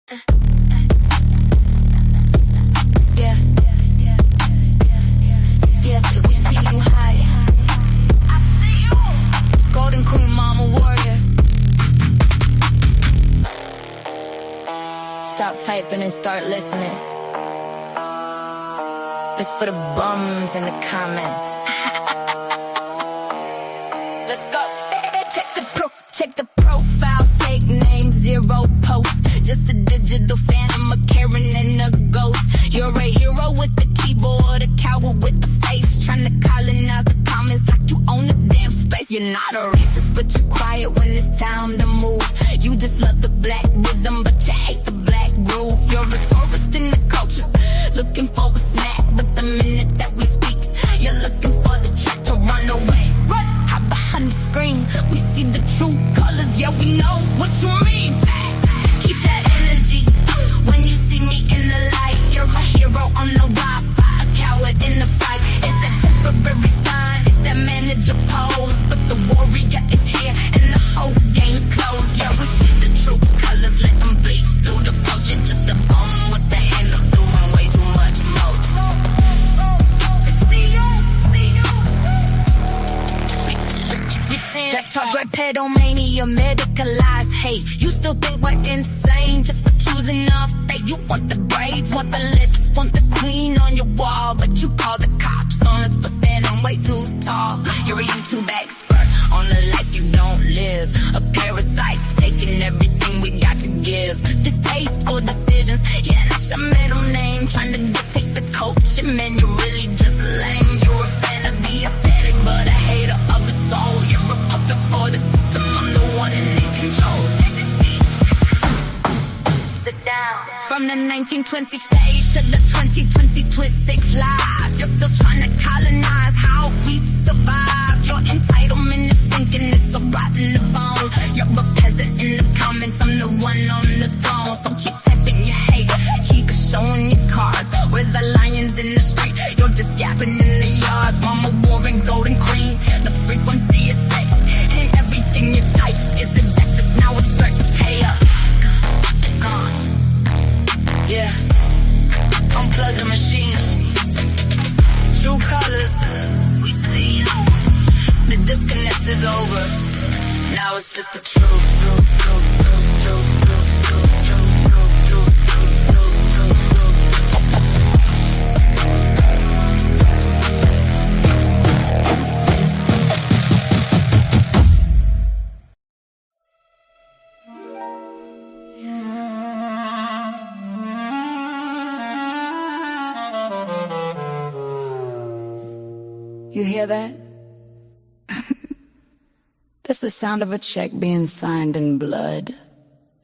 Yeah, we see you high. I see you. Golden Queen, Mama Warrior. Stop typing and start listening. This for the bums in the comments. Let's go. Check the profile, fake name, 0 posts. Just a digital phantom, a Karen and a ghost. You're a hero with the keyboard, a coward with the face. Trying to colonize the comments like you own the damn space. You're not a racist, but you're quiet when it's time to move. You just love the black rhythm, but you hate the black groove. You're a tourist in the culture, looking for a snack. But the minute that we speak, you're looking for the track to run away. Hide behind the screen, we see the true colors. Yeah, we know what you mean. Keep that energy when you see me in the light. You're a hero on the Wi-Fi, a coward in the fight. It's that temporary sign, it's that manager pose. But the warrior is here and the whole game's closed. Yeah, we see the true colors, let them bleed through the pouch. You're just a bum with the handle doing way too much mode. That's called dreadpedomania, medicalized hate. You still think we're insane just for choosing our fate. You want the braids, want the lips, want the queen on your wall, but you call the cops on us for standing way too tall. You're a YouTube expert on the life you don't live, a parasite taking everything we got to give. Distasteful decisions, yeah, that's your middle name. Trying to dictate the culture, man, you're really just lame. You're a fan of the aesthetic, but a hater of the soul. You're a puppet for the system, I'm the one in control. Sit down. From the 1920 stage to the 2020 twist 6 live, you're still trying to colonize how we survive. Your entitlement is thinking it's a rotten the bone. You're a peasant in the comments, I'm the one on the throne. So keep typing your hate, keep showing your cards. Where's the lions in the street? You're just yapping in the yards. Mama Warren, Golden Queen, the frequency is set, and everything you type is a death. It's now a threat to pay up. Gone. Yeah. Unplug the machines. True colors, we see you. The disconnect is over. Now it's just the truth. You hear that? That's the sound of a check being signed in blood.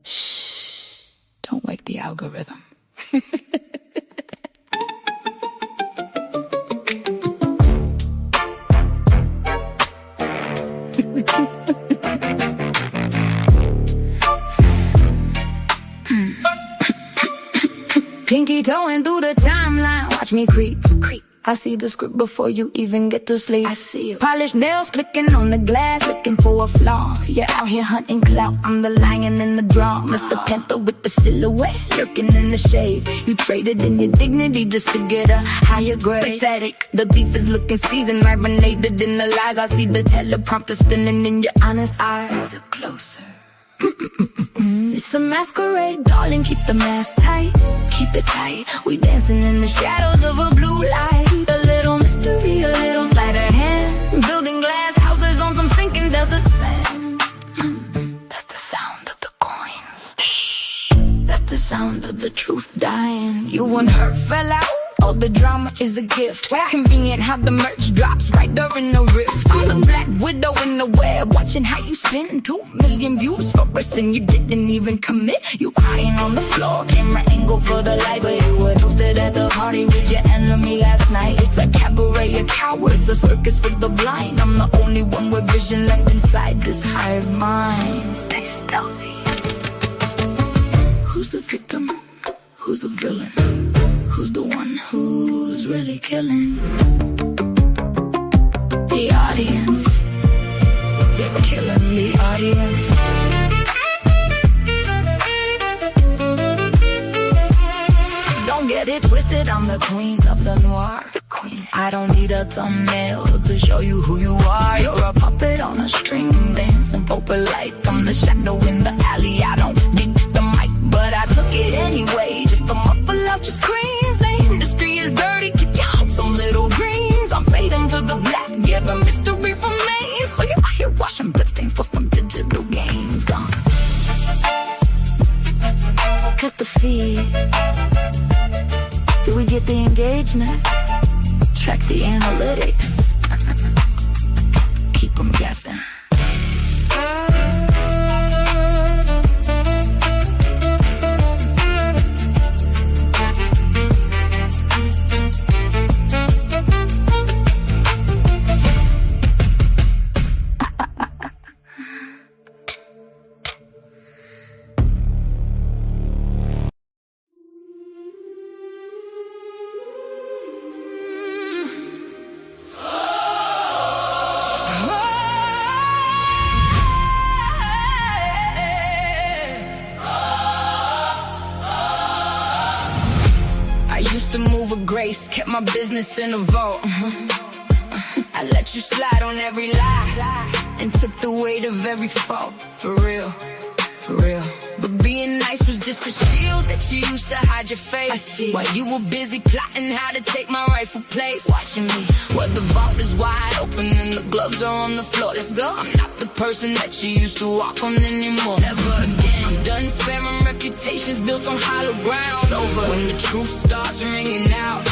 Shh, don't wake the algorithm. Pinky toeing through the timeline, watch me creep. I see the script before you even get to sleep. I see you. Polished nails clicking on the glass, looking for a flaw. You're out here hunting clout, I'm the lion in the draw. Mr. Panther with the silhouette, lurking in the shade. You traded in your dignity just to get a higher grade. Pathetic, the beef is looking seasoned, marinated in the lies. I see the teleprompter spinning in your honest eyes. Look closer. It's a masquerade, darling, keep the mask tight. Keep it tight, we dancing in the shadows of a blue light. A little mystery, a little sleight of hand. Building glass houses on some sinking desert sand. That's the sound of the coins. Shh, that's the sound of the truth dying. You and her fell out, all the drama is a gift. Convenient how the merch drops right during the rift. I'm the black widow in the web, watching how you spin 2 million views for a sin you didn't even commit. You crying on the floor, camera angle for the light, but you were toasted at the party with your enemy last night. It's a cabaret of cowards, a circus for the blind. I'm the only one with vision left inside this hive mind. Stay stealthy. Who's the victim? Who's the villain? Who's the one who's really killing? The audience. You're killing the audience. I'm the queen of the noir. Queen. I don't need a thumbnail to show you who you are. You're a puppet on a string, dancing purple like I'm the shadow in the alley. I don't need the mic, but I took it anyway, just to muffle out your screams. The industry is dirty, keep your hopes some little dreams. I'm fading to the black, yeah, the mystery remains. While you're out here washing bloodstains for some digital games. Gone. Cut the feed. Do we get the engagement? Track the analytics. Keep them guessing. To move with grace, kept my business in a vault. I let you slide on every lie and took the weight of every fault. For real, for real. But being nice was just a shield that you used to hide your face. I see. While you were busy plotting how to take my rightful place. Watching me, well, the vault is wide open and the gloves are on the floor. Let's go. I'm not the person that you used to walk on anymore. Never again. I'm done sparing reputations built on hollow ground. It's over when the truth starts ringing out.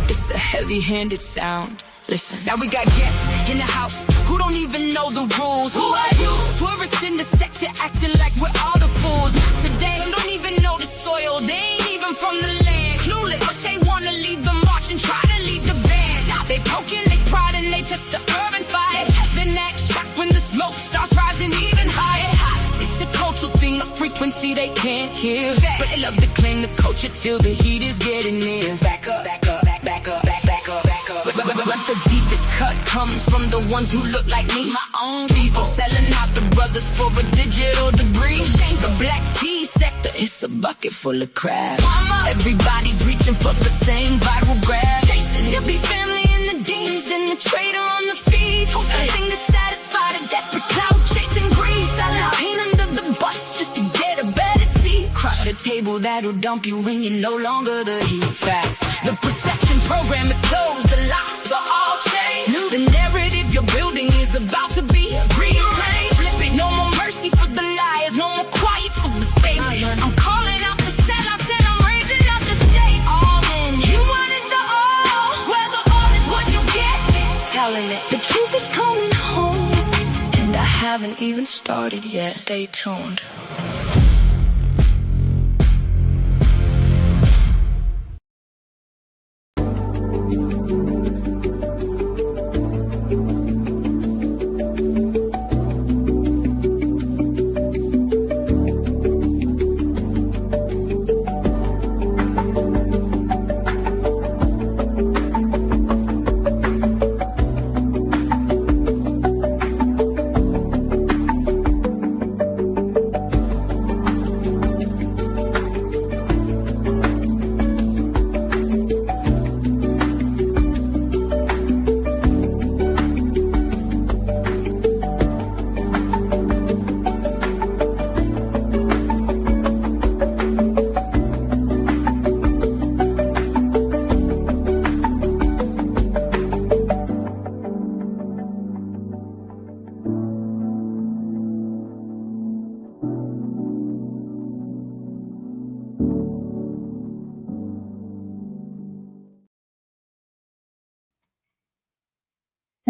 It's a heavy-handed sound. Listen, now we got guests in the house who don't even know the rules. Who are you? Tourists in the sector acting like we're all the fools. Today, some don't even know the soil. They ain't even from the land. Clueless, but they wanna lead the march and try to lead the band. Now they poking their pride and they test the urban fire. Then act shocked when the smoke starts rising even higher. It's a cultural thing, a frequency they can't hear. But they love to claim the culture till the heat is getting near. Back up, back up, back up, back up, back up. But the deepest cut comes from the ones who look like me. My own people selling out the brothers for a digital degree. The black tea sector, it's a bucket full of crap. Everybody's reaching for the same viral grab. Chasing, you'll be family in the deans, then the trader on the feed. Something to satisfy the desperate cloud chasing greed. Selling pain under the bus just to get a better seat. Crush a table that'll dump you when you're no longer the heat. Facts. The protection program is closed, the locks are all changed. The narrative you're building is about to be rearranged. Flipping, no more mercy for the liars, no more quiet for the fake. I'm calling out the sellouts and I'm raising out the state. All in, you wanted the all, well the all is what you get. Telling it, the truth is coming home, and I haven't even started yet. Stay tuned.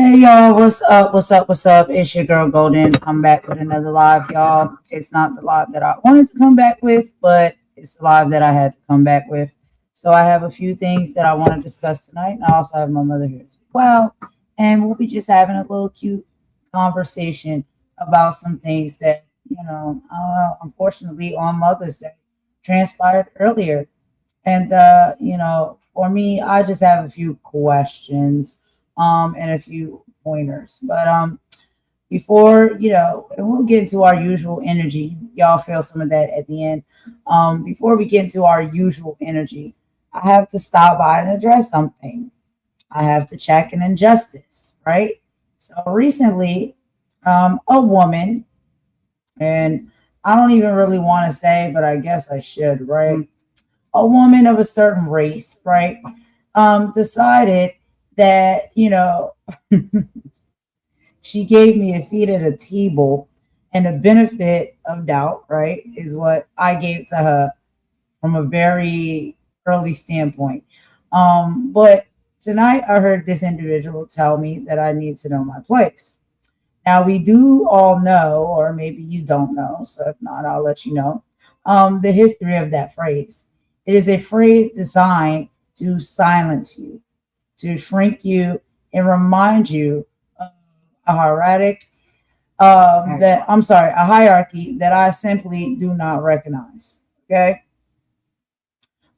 Hey y'all, what's up? What's up? What's up? It's your girl Golden. I'm back with another live, y'all. It's not the live that I wanted to come back with, but it's the live that I had to come back with. So I have a few things that I want to discuss tonight, and I also have my mother here as well. And we'll be just having a little cute conversation about some things that, I don't know, unfortunately on Mother's Day transpired earlier. And for me, I just have a few questions. And a few pointers. But before, and we'll get into our usual energy. Y'all feel some of that at the end. Before we get into our usual energy, I have to stop by and address something. I have to check an injustice, right? So recently, a woman, and I don't even really want to say, but I guess I should, right? A woman of a certain race, right? Decided that, she gave me a seat at a table, and the benefit of doubt, right, is what I gave to her from a very early standpoint. But tonight I heard this individual tell me that I need to know my place. Now, we do all know, or maybe you don't know, so if not, I'll let you know, the history of that phrase. It is a phrase designed to silence you, to shrink you, and remind you of a hierarchic, a hierarchy that I simply do not recognize. Okay.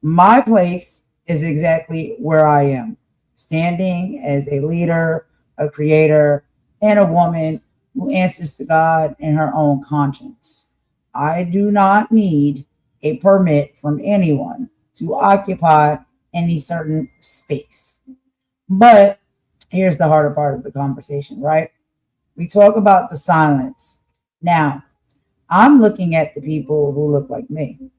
My place is exactly where I am, standing as a leader, a creator, and a woman who answers to God in her own conscience. I do not need a permit from anyone to occupy any certain space. But here's the harder part of the conversation, right? We talk about the silence. Now, I'm looking at the people who look like me.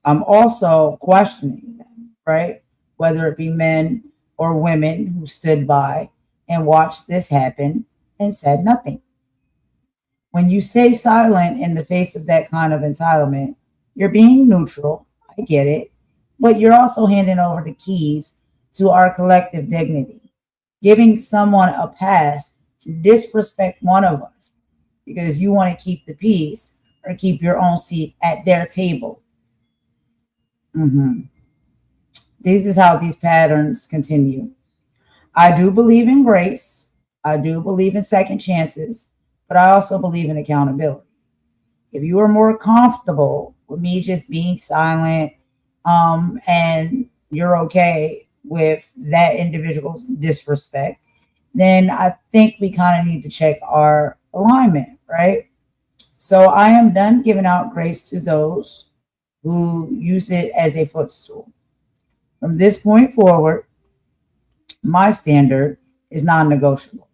I'm also questioning them, right? Whether it be men or women who stood by and watched this happen and said nothing. When you stay silent in the face of that kind of entitlement, you're being neutral. I get it. But you're also handing over the keys to our collective dignity, giving someone a pass to disrespect one of us because you want to keep the peace or keep your own seat at their table. Mhm. This is how these patterns continue. I do believe in grace. I do believe in second chances, but I also believe in accountability. If you are more comfortable with me just being silent, and you're okay with that individual's disrespect, then I think we kind of need to check our alignment, right? So I am done giving out grace to those who use it as a footstool. From this point forward, my standard is non negotiable.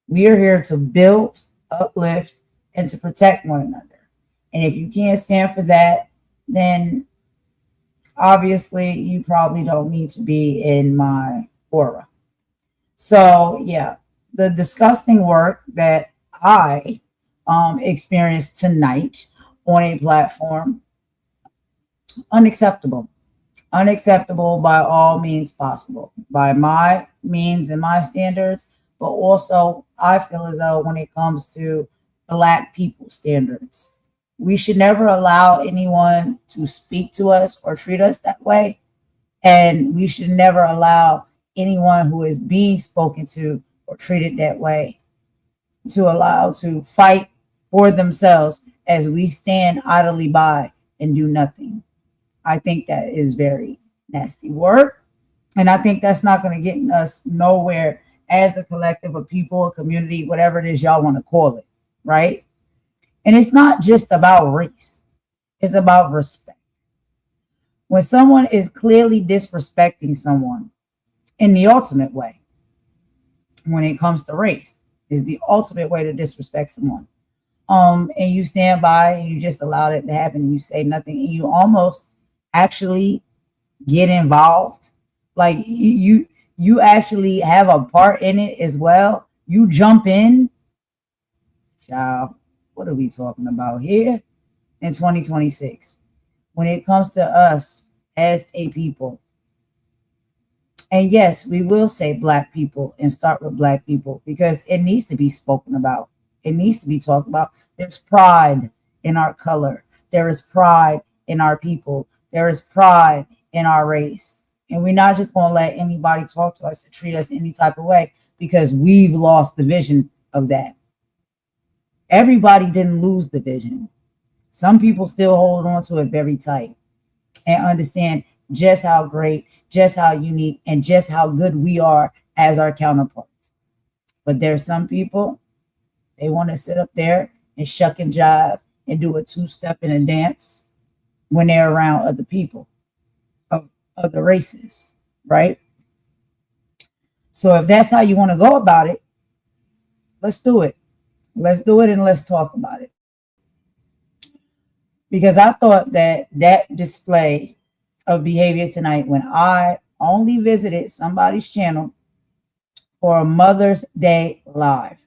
We are here to build, uplift, and to protect one another. And if you can't stand for that, then obviously you probably don't need to be in my aura. So, yeah, the disgusting work that I experienced tonight on a platform, unacceptable. Unacceptable by all means possible, by my means and my standards, but also I feel as though when it comes to Black people standards, we should never allow anyone to speak to us or treat us that way. And we should never allow anyone who is being spoken to or treated that way to allow to fight for themselves as we stand idly by and do nothing. I think that is very nasty work. And I think that's not going to get us nowhere as a collective of people, a community, whatever it is y'all want to call it, right? And it's not just about race, it's about respect. When someone is clearly disrespecting someone in the ultimate way, when it comes to race, is the ultimate way to disrespect someone. And you stand by and you just allow it to happen and you say nothing and you almost actually get involved. Like you actually have a part in it as well. You jump in. Child, what are we talking about here in 2026? When it comes to us as a people. And yes, we will say Black people and start with Black people because it needs to be spoken about. It needs to be talked about. There's pride in our color. There is pride in our people. There is pride in our race. And we're not just going to let anybody talk to us and treat us any type of way because we've lost the vision of that. Everybody didn't lose the vision. Some people still hold on to it very tight and understand just how great, just how unique, and just how good we are as our counterparts. But there's some people, they want to sit up there and shuck and jive and do a two-step and a dance when they're around other people of the races, right? So if that's how you want to go about it, let's do it. Let's do it and let's talk about it. Because I thought that that display of behavior tonight, when I only visited somebody's channel for a Mother's Day live,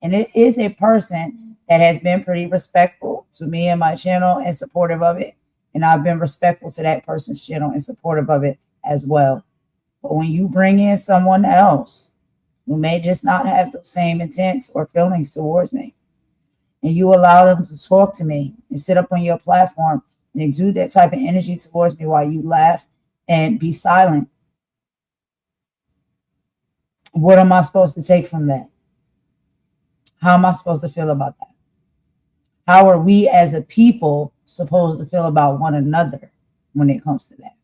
and it is a person that has been pretty respectful to me and my channel and supportive of it, and I've been respectful to that person's channel and supportive of it as well. But when you bring in someone else who may just not have the same intents or feelings towards me, and you allow them to talk to me and sit up on your platform and exude that type of energy towards me while you laugh and be silent, what am I supposed to take from that? How am I supposed to feel about that? How are we as a people supposed to feel about one another when it comes to that?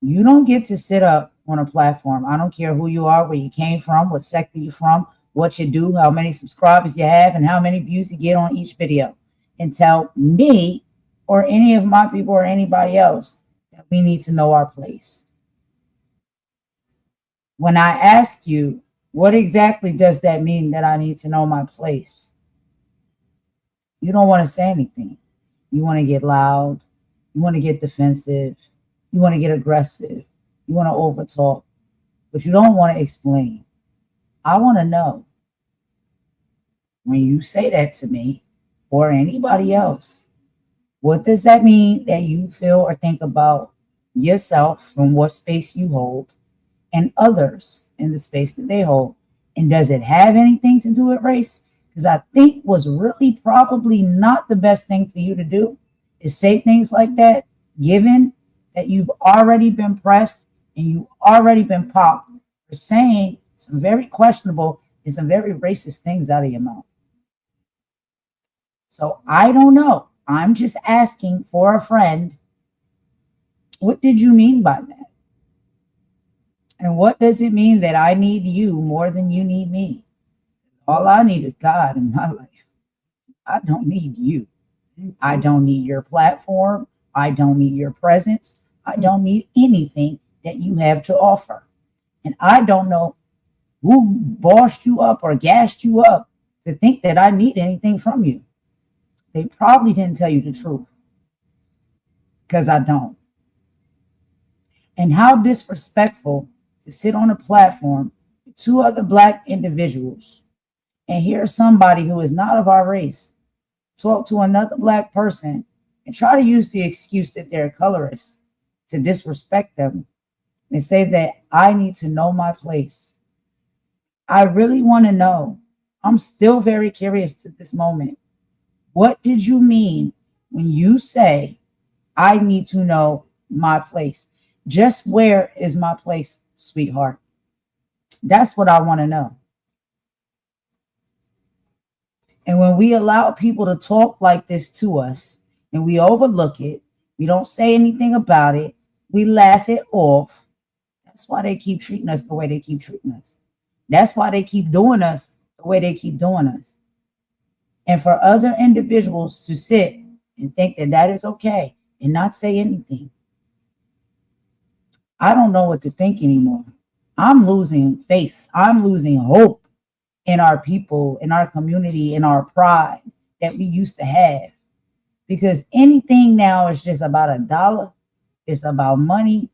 You don't get to sit up on a platform. I don't care who you are, where you came from, what sector you're from, what you do, how many subscribers you have, and how many views you get on each video, and tell me or any of my people or anybody else that we need to know our place. When I ask you, what exactly does that mean that I need to know my place? You don't want to say anything. You want to get loud. You want to get defensive. You want to get aggressive. You want to overtalk, but you don't want to explain. I want to know, when you say that to me or anybody else, what does that mean that you feel or think about yourself from what space you hold and others in the space that they hold? And does it have anything to do with race? Because I think what's really probably not the best thing for you to do is say things like that, given that you've already been pressed and you've already been popped for saying some very questionable and some very racist things out of your mouth. So I don't know. I'm just asking for a friend. What did you mean by that? And what does it mean that I need you more than you need me? All I need is God in my life. I don't need you. I don't need your platform. I don't need your presence. I don't need anything that you have to offer. And I don't know who bossed you up or gassed you up to think that I need anything from you. They probably didn't tell you the truth, because I don't. And how disrespectful to sit on a platform with two other Black individuals and hear somebody who is not of our race talk to another Black person and try to use the excuse that they're colorist to disrespect them and say that I need to know my place. I really want to know. I'm still very curious to this moment. What did you mean when you say, I need to know my place? Just where is my place, sweetheart? That's what I want to know. And when we allow people to talk like this to us and we overlook it, we don't say anything about it, we laugh it off. That's why they keep treating us the way they keep treating us. That's why they keep doing us the way they keep doing us. And for other individuals to sit and think that that is okay and not say anything, I don't know what to think anymore. I'm losing faith. I'm losing hope in our people, in our community, in our pride that we used to have. Because anything now is just about a dollar. It's about money.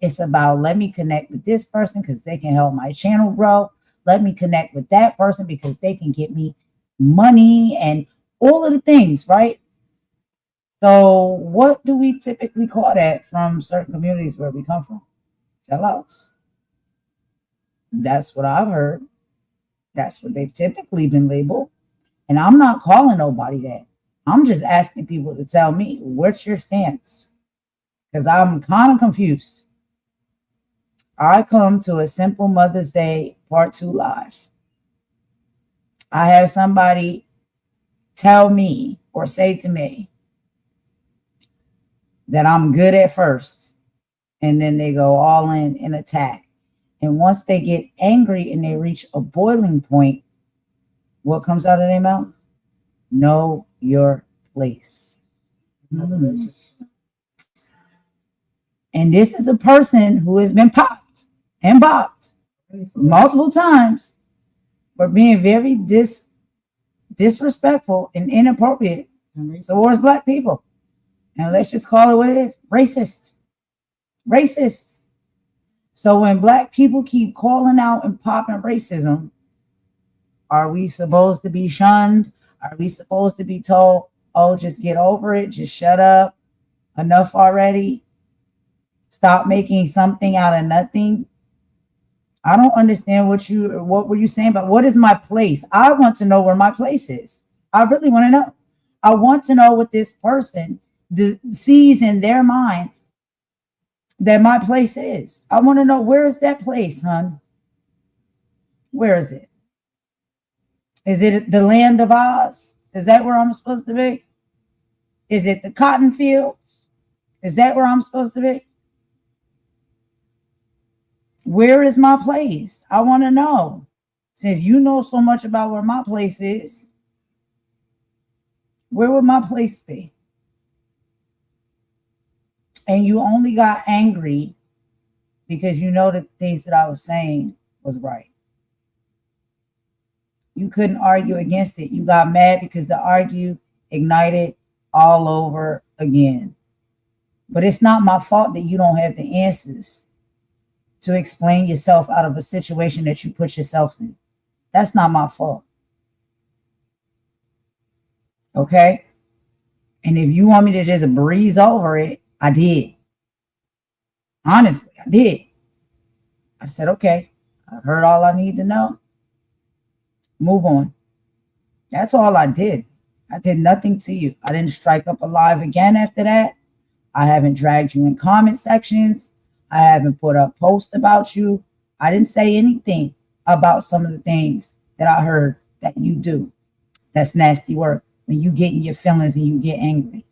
It's about, let me connect with this person because they can help my channel grow. Let me connect with that person because they can get me money and all of the things, right? So what do we typically call that from certain communities where we come from? Sellouts. That's what I've heard. That's what they've typically been labeled. And I'm not calling nobody that. I'm just asking people to tell me, what's your stance? Because I'm kind of confused. I come to a simple Mother's Day Part 2 live. I have somebody tell me or say to me that I'm good at first, and then they go all in and attack. And once they get angry and they reach a boiling point, what comes out of their mouth? Know your place. And And this is a person who has been popped and bopped multiple times for being very disrespectful and inappropriate towards black people. And let's just call it what it is. Racist. Racist. So when black people keep calling out and popping racism, are we supposed to be shunned? Are we supposed to be told, oh, just get over it, just shut up, enough already, stop making something out of nothing? I don't understand what were you saying about what is my place? I want to know where my place is. I really want to know. I want to know what this person sees in their mind that my place is. I want to know, where is that place, hon? Where is it? Is it the land of Oz? Is that where I'm supposed to be? Is it the cotton fields? Is that where I'm supposed to be? Where is my place? I want to know. Since you know so much about where my place is, where would my place be? And you only got angry because you know the things that I was saying was right. You couldn't argue against it. You got mad because the argue ignited all over again. But it's not my fault that you don't have the answers to explain yourself out of a situation that you put yourself in. That's not my fault. Okay? And if you want me to just breeze over it, I did. Honestly, I did. I said, okay, I've heard all I need to know. Move on. That's all I did. I did nothing to you. I didn't strike up a live again after that. I haven't dragged you in comment sections. I haven't put up posts about you. I didn't say anything about some of the things that I heard that you do. That's nasty work. When you get in your feelings and you get angry.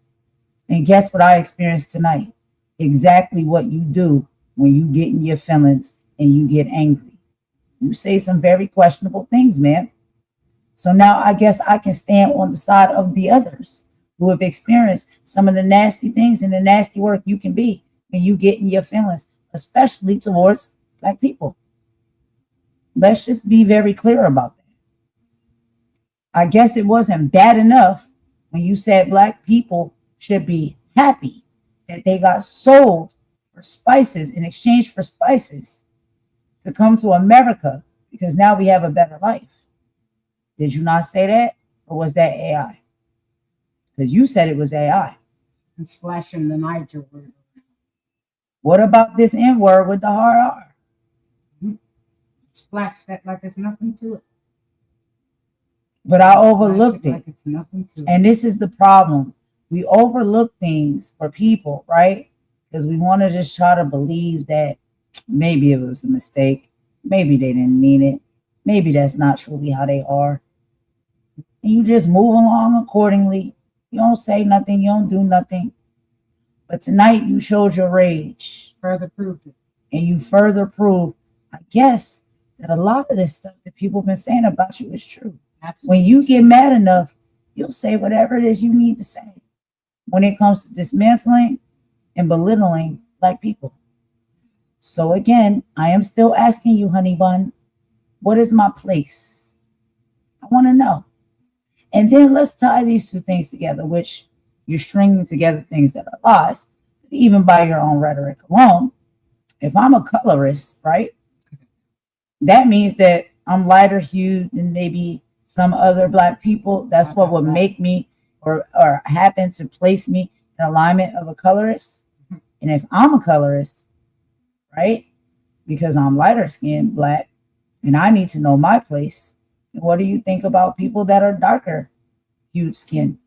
And guess what I experienced tonight? Exactly what you do when you get in your feelings and you get angry. You say some very questionable things, man. So now I guess I can stand on the side of the others who have experienced some of the nasty things and the nasty work you can be when you get in your feelings, especially towards black people. Let's just be very clear about that. I guess it wasn't bad enough when you said black people should be happy that they got sold for spices in exchange for spices to come to America because now we have a better life. Did you not say that? Or was that AI? Because you said it was AI. And splashing the Niger word. What about this N word with the hard R? Splash that like there's nothing to it. But I overlooked it. Like it's nothing to it. And this is the problem. We overlook things for people, right? Because we want to just try to believe that maybe it was a mistake. Maybe they didn't mean it. Maybe that's not truly how they are. And you just move along accordingly. You don't say nothing. You don't do nothing. But tonight you showed your rage. Further proved it. And you further proved, I guess, that a lot of this stuff that people have been saying about you is true. Absolutely. When you get mad enough, you'll say whatever it is you need to say when it comes to dismantling and belittling black people. So again, I am still asking you, honey bun, what is my place? I want to know. And then let's tie these two things together, which you're stringing together things that are lies, even by your own rhetoric alone. If I'm a colorist, right, that means that I'm lighter hued than maybe some other black people. That's what would make me or happen to place me in alignment of a colorist. And if I'm a colorist, right, because I'm lighter skinned black and I need to know my place, what do you think about people that are darker hued skin?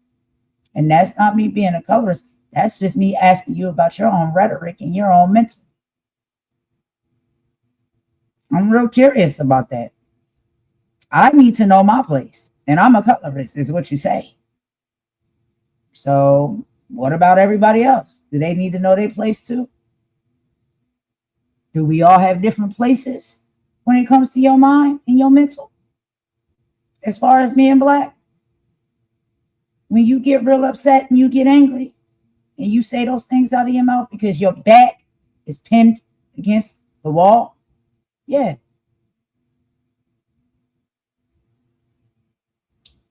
And that's not me being a colorist. That's just me asking you about your own rhetoric and your own mental. I'm real curious about that. I need to know my place. And I'm a colorist, is what you say. So what about everybody else? Do they need to know their place too? Do we all have different places when it comes to your mind and your mental? As far as being black? When you get real upset and you get angry and you say those things out of your mouth because your back is pinned against the wall? Yeah.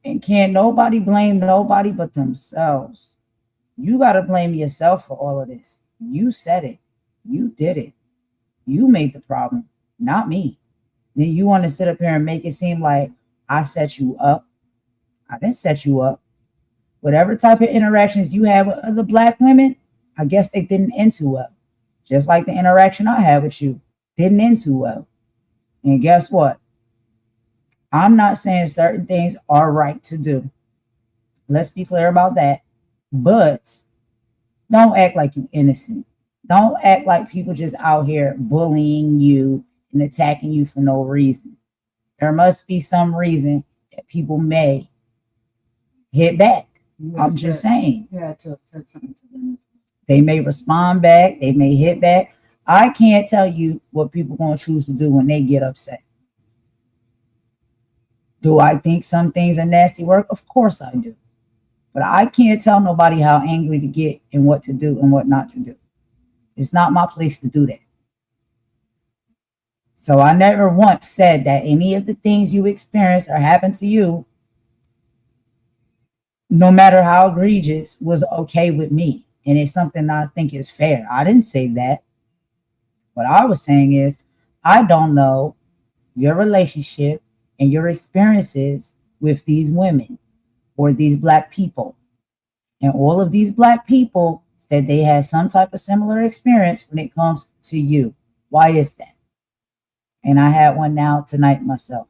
And can't nobody blame nobody but themselves. You got to blame yourself for all of this. You said it. You did it. You made the problem, not me. Then you want to sit up here and make it seem like I set you up. I didn't set you up. Whatever type of interactions you had with other black women, I guess they didn't end too well. Just like the interaction I had with you didn't end too well. And guess what? I'm not saying certain things are right to do. Let's be clear about that. But don't act like you're innocent. Don't act like people just out here bullying you and attacking you for no reason. There must be some reason that people may hit back. I'm just saying. Yeah, to something to them. They may respond back. They may hit back. I can't tell you what people are going to choose to do when they get upset. Do I think some things are nasty work? Of course I do. But I can't tell nobody how angry to get and what to do and what not to do. It's not my place to do that. So I never once said that any of the things you experience or happen to you, no matter how egregious, was okay with me. And it's something I think is fair. I didn't say that. What I was saying is, I don't know your relationship and your experiences with these women or these black people. And all of these black people said they had some type of similar experience when it comes to you. Why is that? And I had one now tonight myself.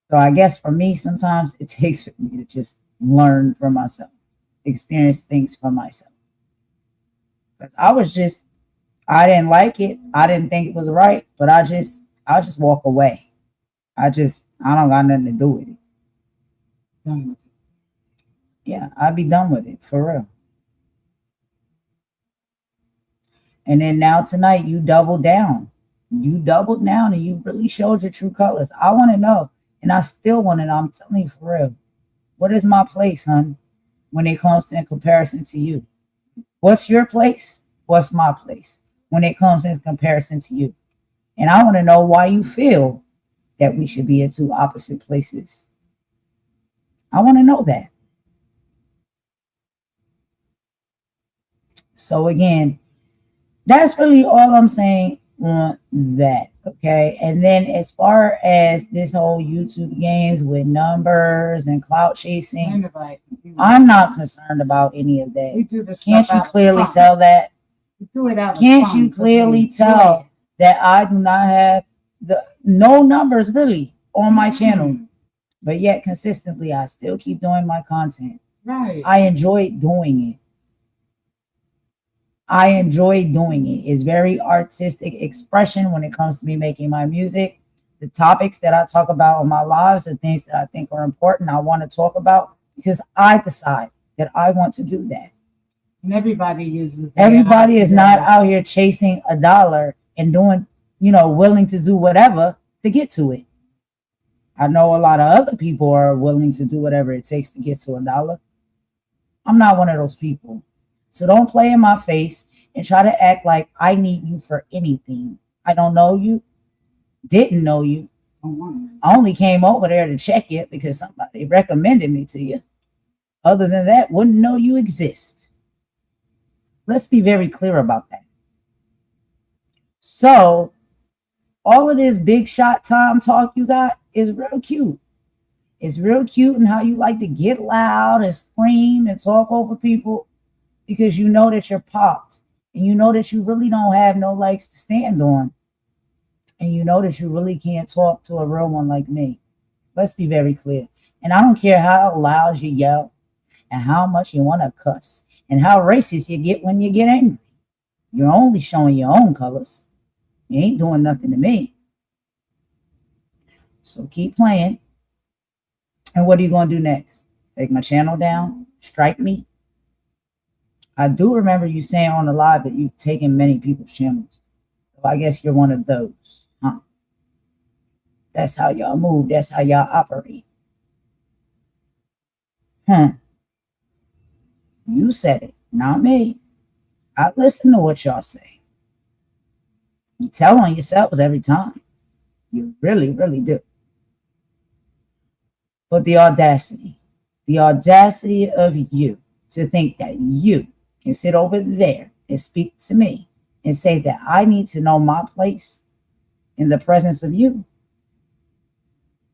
So I guess for me, sometimes it takes for me to just learn for myself, experience things for myself. Because I didn't like it. I didn't think it was right, but I'll just walk away. I don't got nothing to do with it. Done with it. Yeah, I'd be done with it, for real. And then now tonight, you doubled down. You doubled down and you really showed your true colors. I want to know, and I still want to know. I'm telling you for real. What is my place, hon, when it comes to in comparison to you? What's your place? What's my place when it comes in comparison to you? And I want to know why you feel that we should be in two opposite places. I want to know that. So again, that's really all I'm saying on that. Okay. And then as far as this whole YouTube games with numbers and clout chasing, I'm not concerned about any of that. We do this. Can't you clearly tell that? We do it out of Can't fun you because clearly we tell enjoy it. that I do not have no numbers really on my channel, but yet consistently I still keep doing my content. Right. I enjoy doing it. I enjoy doing it. It's very artistic expression when it comes to me making my music. The topics that I talk about on my lives are things that I think are important. I want to talk about because I decide that I want to do that. And everybody uses. Everybody is not out here chasing a dollar and doing, willing to do whatever to get to it. I know a lot of other people are willing to do whatever it takes to get to a dollar. I'm not one of those people. So don't play in my face and try to act like I need you for anything. I don't know you, didn't know you. I only came over there to check it because somebody recommended me to you. Other than that, wouldn't know you exist. Let's be very clear about that. So all of this big shot time talk you got is real cute. It's real cute and how you like to get loud and scream and talk over people because you know that you're popped and you know that you really don't have no legs to stand on. And you know that you really can't talk to a real one like me. Let's be very clear. And I don't care how loud you yell and how much you want to cuss and how racist you get when you get angry. You're only showing your own colors. You ain't doing nothing to me. So keep playing. And what are you going to do next? Take my channel down? Strike me? I do remember you saying on the live that you've taken many people's channels. So I guess you're one of those, huh? That's how y'all move. That's how y'all operate. You said it, not me. I listen to what y'all say. You tell on yourselves every time. You really, really do. But the audacity of you to think that you can sit over there and speak to me and say that I need to know my place in the presence of you.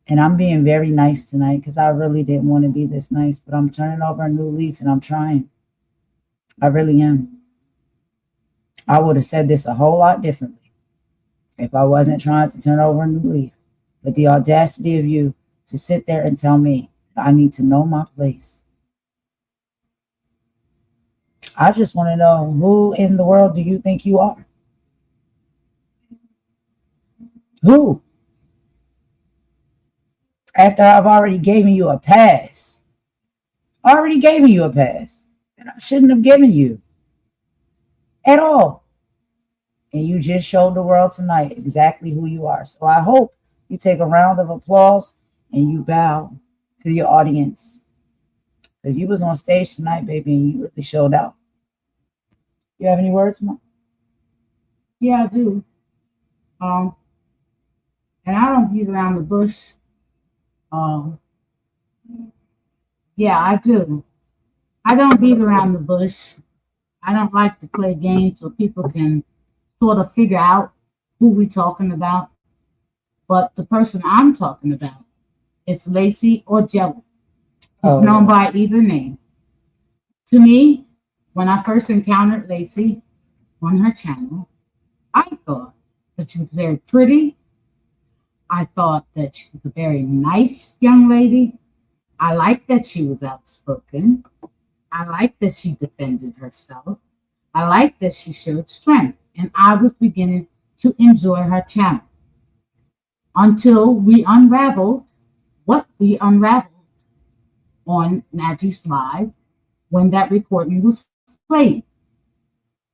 And I'm being very nice tonight because I really didn't want to be this nice, but I'm turning over a new leaf and I'm trying. I really am. I would have said this a whole lot differently if I wasn't trying to turn over a new leaf. But the audacity of you to sit there and tell me that I need to know my place. I just want to know, who in the world do you think you are? Who? After I've already given you a pass. Already given you a pass that I shouldn't have given you at all. And you just showed the world tonight exactly who you are. So I hope you take a round of applause and you bow to your audience. Because you was on stage tonight, baby, and you really showed out. You have any words, Mom? Yeah, I do. And I don't beat around the bush. Yeah, I do. I don't beat around the bush. I don't like to play games so people can sort of figure out who we're talking about. But the person I'm talking about is Lacey or Jelly. It's known by either name. To me, when I first encountered Lacey on her channel, I thought that she was very pretty. I thought that she was a very nice young lady. I liked that she was outspoken. I liked that she defended herself. I liked that she showed strength. And I was beginning to enjoy her channel until we unraveled what we unraveled on Maggie's Live when that recording was played.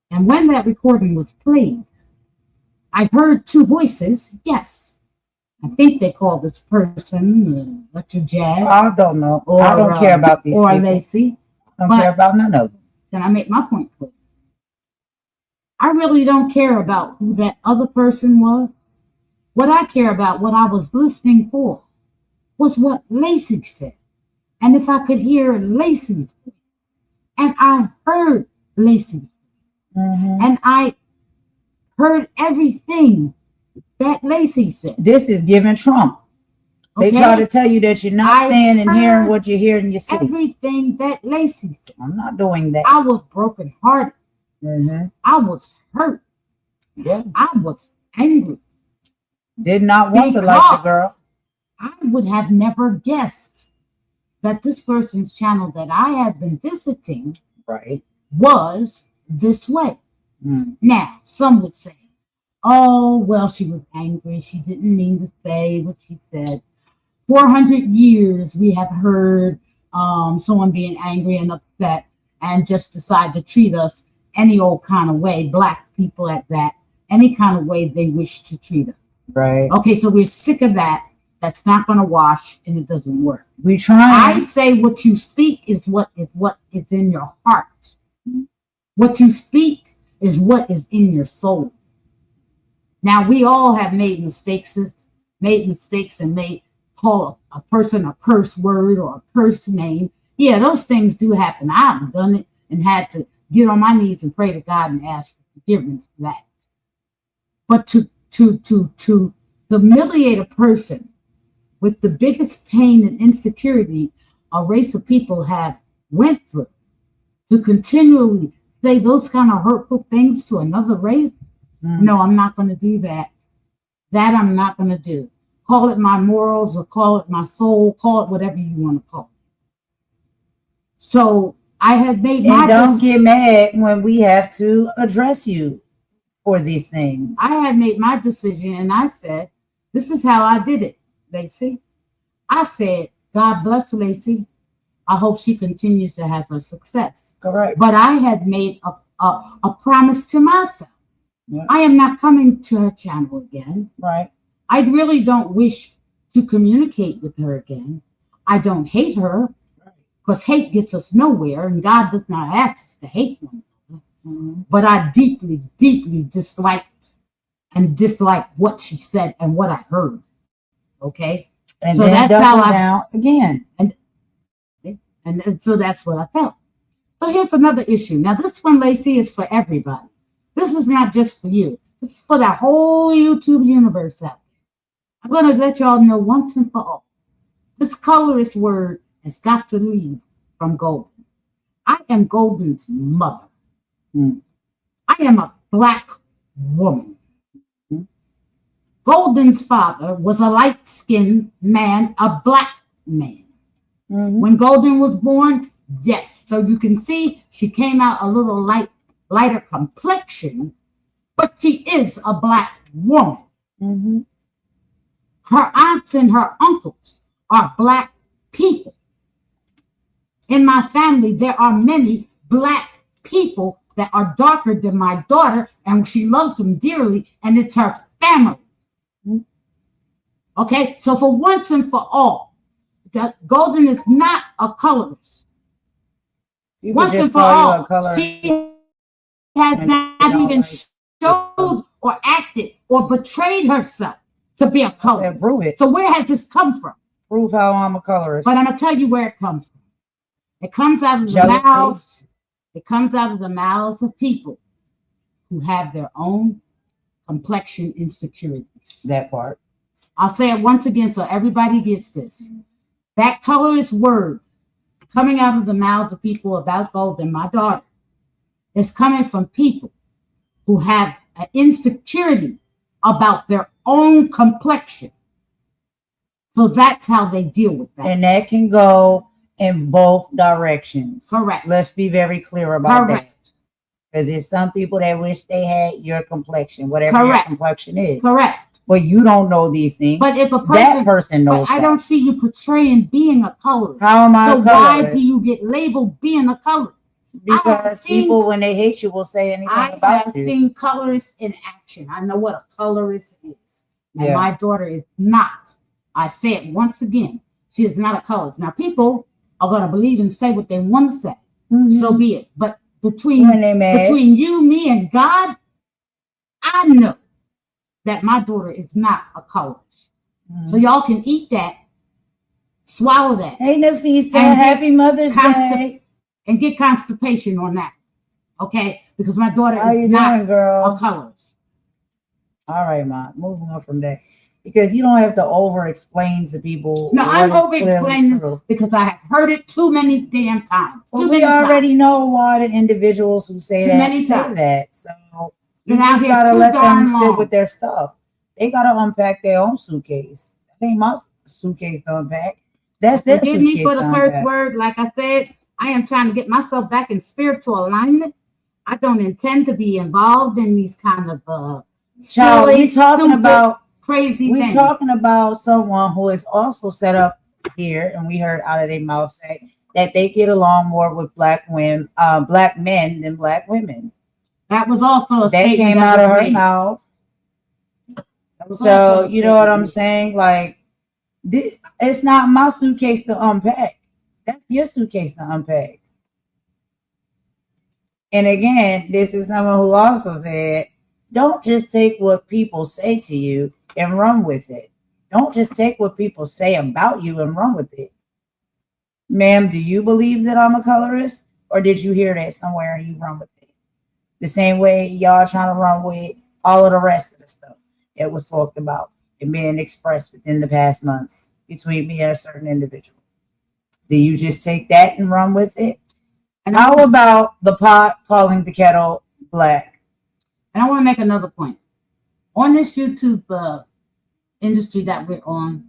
And when that recording was played, I heard two voices. Yes, I think they call this person Dr. Jazz. I don't know. Or, I don't care about these or people. Lacey. I don't care about none of them. Can I make my point clear? I really don't care about who that other person was. What I care about, what I was listening for, was what Lacey said. And if I could hear Lacey's voice, and I heard Lacey's voice, and I heard everything that Lacey said. This is giving Trump. They try to tell you that you're not standing and hearing what you hear in your city. Everything that Lacey said. I'm not doing that. I was brokenhearted. I was hurt. Yeah. I was angry. Did not want to like the girl. I would have never guessed that this person's channel that I had been visiting was this way. Now, some would say, oh, well, she was angry. She didn't mean to say what she said. 400 years we have heard someone being angry and upset and just decide to treat us any old kind of way, Black people at that, any kind of way they wish to treat us. Okay, so we're sick of that. That's not going to wash, and it doesn't work. We try. I say what you speak is what is in your heart. What you speak is what is in your soul. Now, we all have made mistakes and call a person a curse word or a curse name. Yeah, those things do happen. I haven't done it and had to get on my knees and pray to God and ask for forgiveness for that. But to humiliate a person with the biggest pain and insecurity a race of people have went through, to continually say those kind of hurtful things to another race, no, I'm not going to do that. That I'm not going to do. Call it my morals or call it my soul, call it whatever you want to call it. So I have made my decision. Don't get mad when we have to address you for these things. I had made my decision and I said, this is how I did it, Lacey. I said, God bless Lacey. I hope she continues to have her success. Correct. But I had made a promise to myself. Yeah. I am not coming to her channel again. Right. I really don't wish to communicate with her again. I don't hate her because hate gets us nowhere, and God does not ask us to hate one another. but I deeply, deeply disliked what she said and what I heard. Okay, And so then that's how double I down again. and so that's what I felt. So here's another issue. Now this one, Lacey, is for everybody. This is not just for you. This is for the whole YouTube universe out there. I'm going to let y'all know once and for all. This colorist word has got to leave from Golden. I am Golden's mother. I am a Black woman. Golden's father was a light-skinned man, a Black man. When Golden was born, yes. So you can see she came out a little lighter complexion, but she is a Black woman. Her aunts and her uncles are Black people. In my family, there are many Black people that are darker than my daughter, and she loves them dearly, and it's her family. Okay, so for once and for all, Golden is not a colorist. Once and for all, she has not even showed or acted or betrayed herself to be a colorist. Prove it. So where has this come from? Prove how I'm a colorist. But I'm gonna tell you where it comes from. It comes out of the mouths. It comes out of the mouths of people who have their own complexion insecurities. That part. I'll say it once again so everybody gets this. That colorist word coming out of the mouths of people about Golden, my daughter, is coming from people who have an insecurity about their own complexion. So that's how they deal with that. And that can go in both directions. Correct. Let's be very clear about that. Because there's some people that wish they had your complexion, whatever your complexion is. Correct. But you don't know these things. But if a person, that person knows. But I don't see you portraying being a colorist. How am I a colorist? So why do you get labeled being a colorist? Because people, when they hate you, will say anything about you. I have seen colorists in action. I know what a colorist is. And my daughter is not. I say it once again. She is not a colorist. Now, people are going to believe and say what they want to say. So be it. But between you, me, and God, I know that my daughter is not a colorist. So y'all can eat that, swallow that. Hey, Nafisa, happy Mother's Day. And get constipation on that. Okay? Because my daughter is not a colorist. All right, Ma. Moving on from that. Because you don't have to over-explain to people. No, I'm over-explaining because I have heard it too many damn times. Well, we already know why the individuals who say that. So you just gotta let them sit with their stuff. They gotta unpack their own suitcase. That ain't my suitcase to unpack. That's their suitcase. Forgive me for the curse word. Like I said, I am trying to get myself back in spiritual alignment. I don't intend to be involved in these kind of silly, we're talking about crazy things. We're talking about someone who is also set up here, and we heard out of their mouth say that they get along more with Black men than Black women. That was also that came out of her mouth. So you know what I'm saying? Like, it's not my suitcase to unpack. That's your suitcase to unpack. And again, this is someone who also said, don't just take what people say to you and run with it. Don't just take what people say about you and run with it. Ma'am, do you believe that I'm a colorist? Or did you hear that somewhere and you run with it? The same way y'all trying to run with all of the rest of the stuff that was talked about and being expressed within the past month between me and a certain individual. Do you just take that and run with it? And how about the pot calling the kettle black? And I want to make another point. On this YouTube industry that we're on,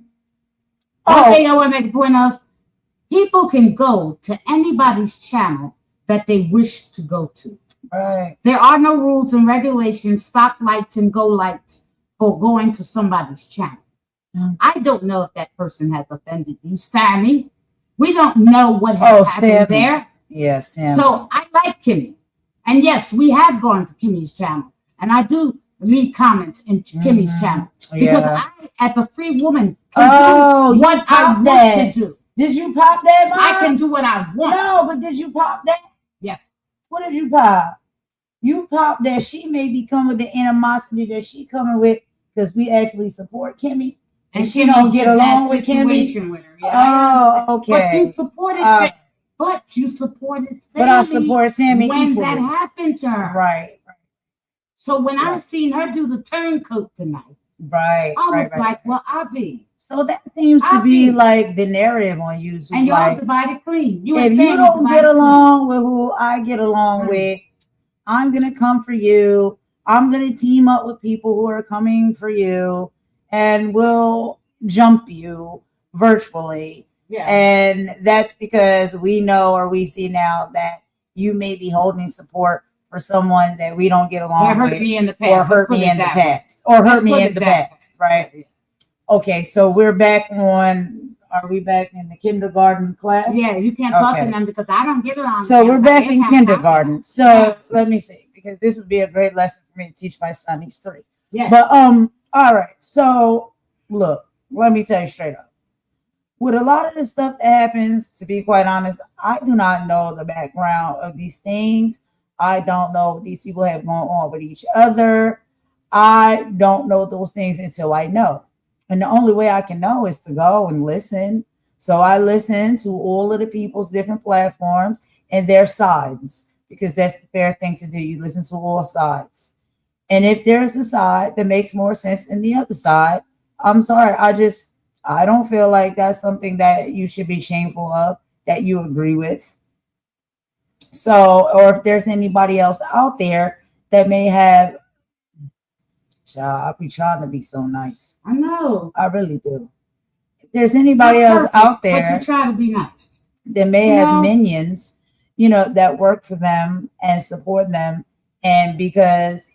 one thing I want to make a point of, people can go to anybody's channel that they wish to go to. Right. There are no rules and regulations, stop lights and go lights for going to somebody's channel. I don't know if that person has offended you, Sammy. We don't know what has happened there. Yes, Sam. So I like Kimmy. And yes, we have gone to Kimmy's channel. And I do leave comments in Kimmy's channel. Because I, as a free woman, can do what I want to do. Did you pop that, Mom? I can do what I want. No, but did you pop that? Yes. What did you pop? You pop that she may be coming with the animosity that she coming with because we actually support Kimmy. And she don't get along with Kimmy. With her. Yeah, okay. But you supported but you supported Sammy. But I support Sammy when equally. That happened to her. Right. So when I seen her do the turncoat tonight, I was like, well, I'll be. So that seems to be like the narrative on YouTube. And y'all divided clean. If you don't get along with who I get along with, I'm going to come for you. I'm going to team up with people who are coming for you, and we'll jump you virtually. Yeah. And that's because we know, or we see now, that you may be holding support for someone that we don't get along with. Or hurt me in the past. Or hurt me in the past. Right? Okay, so we're back on. Are we back in the kindergarten class? Yeah, you can't talk to them because I don't get along. So we're back in kindergarten. So let me see, because this would be a great lesson for me to teach my son. He's 3. Yeah. But all right. So look, let me tell you straight up. With a lot of the stuff that happens, to be quite honest, I do not know the background of these things. I don't know what these people have going on with each other. I don't know those things until I know. And the only way I can know is to go and listen. So I listen to all of the people's different platforms and their sides, because that's the fair thing to do. You listen to all sides. And if there's a side that makes more sense than the other side, I'm sorry. I don't feel like that's something that you should be shameful of, that you agree with. So, or if there's anybody else out there that may have, I'll be trying to be so nice. I know. I really do. If there's anybody else out there, but you try to be nice, that may have minions, that work for them and support them. And because,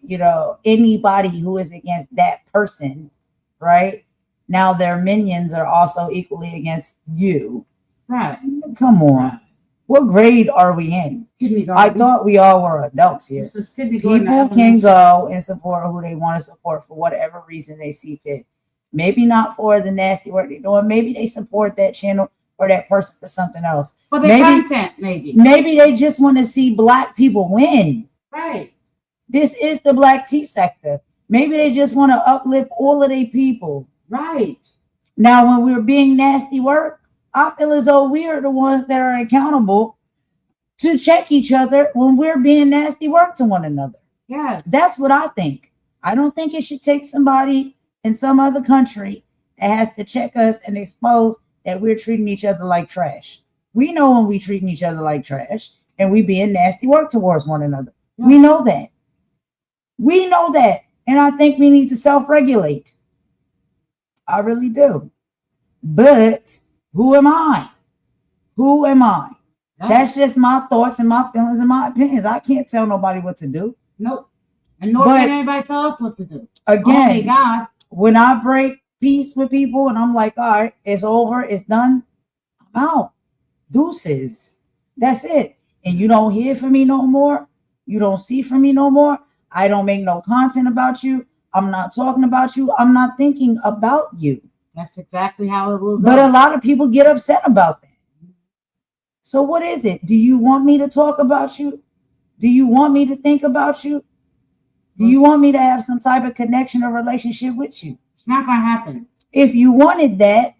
anybody who is against that person, right? Now their minions are also equally against you. Right. Come on. Right. What grade are we in? I thought we all were adults here. People can go and support who they want to support for whatever reason they see fit. Maybe not for the nasty work they're doing. Maybe they support that channel or that person for something else. For the content, maybe. Maybe they just want to see Black people win. Right. This is the Black tea sector. Maybe they just want to uplift all of their people. Right. Now, when we're being nasty work, I feel as though we are the ones that are accountable to check each other when we're being nasty work to one another. Yeah. That's what I think. I don't think it should take somebody in some other country that has to check us and expose that we're treating each other like trash. We know when we're treating each other like trash and we being nasty work towards one another. Yeah. We know that. We know that. And I think we need to self-regulate. I really do. But who am I? Who am I? Yeah. That's just my thoughts and my feelings and my opinions. I can't tell nobody what to do. Nope. And nor can anybody tell us what to do. Again, God. When I break peace with people and I'm like, all right, it's over, it's done, I'm out. Deuces. That's it. And you don't hear from me no more. You don't see from me no more. I don't make no content about you. I'm not talking about you. I'm not thinking about you. That's exactly how it was. But a lot of people get upset about that. So what is it? Do you want me to talk about you? Do you want me to think about you? Do you want me to have some type of connection or relationship with you? It's not going to happen. If you wanted that,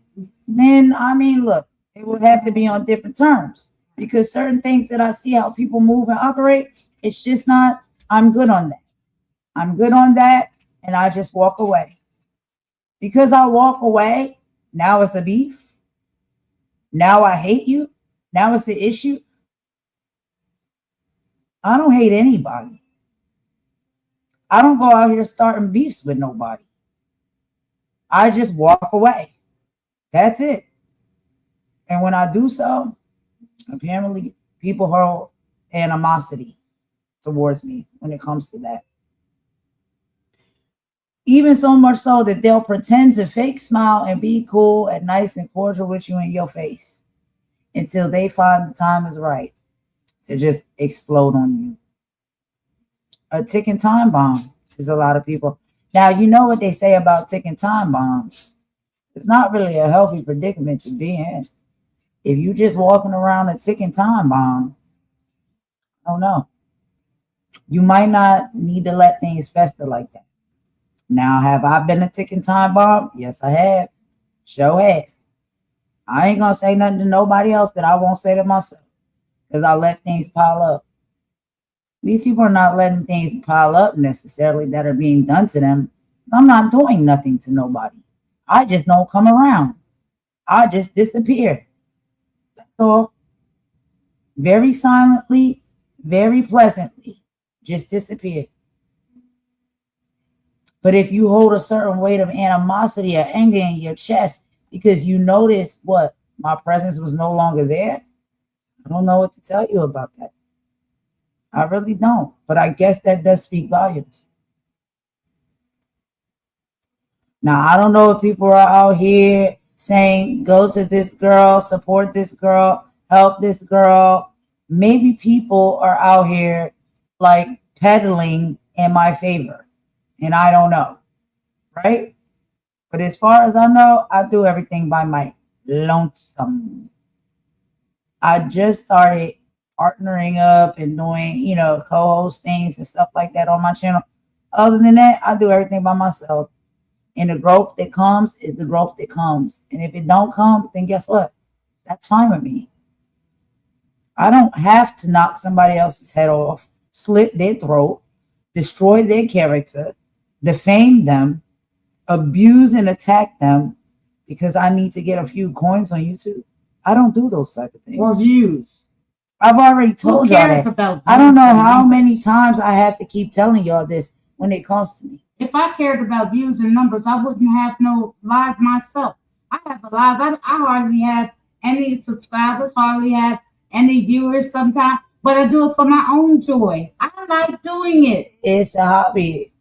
then, look, it would have to be on different terms. Because certain things that I see how people move and operate, it's just not, I'm good on that. I'm good on that, and I just walk away. Because I walk away, now it's a beef. Now I hate you. Now it's an issue. I don't hate anybody. I don't go out here starting beefs with nobody. I just walk away. That's it. And when I do so, apparently people hold animosity towards me when it comes to that. Even so much so that they'll pretend to fake smile and be cool and nice and cordial with you in your face until they find the time is right to just explode on you. A ticking time bomb is a lot of people. Now, you know what they say about ticking time bombs. It's not really a healthy predicament to be in. If you just walking around a ticking time bomb, I don't know. You might not need to let things fester like that. Now, have I been a ticking time bomb? Yes, I have. Sure have. I ain't gonna say nothing to nobody else that I won't say to myself because I let things pile up. These people are not letting things pile up necessarily that are being done to them. I'm not doing nothing to nobody. I just don't come around. I just disappear. That's all. Very silently, very pleasantly, just disappear. But if you hold a certain weight of animosity or anger in your chest because you notice what my presence was no longer there, I don't know what to tell you about that. I really don't. But I guess that does speak volumes. Now, I don't know if people are out here saying, go to this girl, support this girl, help this girl. Maybe people are out here like peddling in my favor. And I don't know. Right? But as far as I know, I do everything by my lonesome. I just started partnering up and doing, co-host things and stuff like that on my channel. Other than that, I do everything by myself. And the growth that comes is the growth that comes. And if it don't come, then guess what? That's fine with me. I don't have to knock somebody else's head off, slit their throat, destroy their character, defame them, abuse and attack them because I need to get a few coins on YouTube. I don't do those type of things. Or views. I've already told y'all that. About I don't know how many times I have to keep telling y'all this when it comes to me. If I cared about views and numbers, I wouldn't have no live myself. I have a live. I hardly have any subscribers, hardly have any viewers sometimes, but I do it for my own joy. I like doing it. It's a hobby.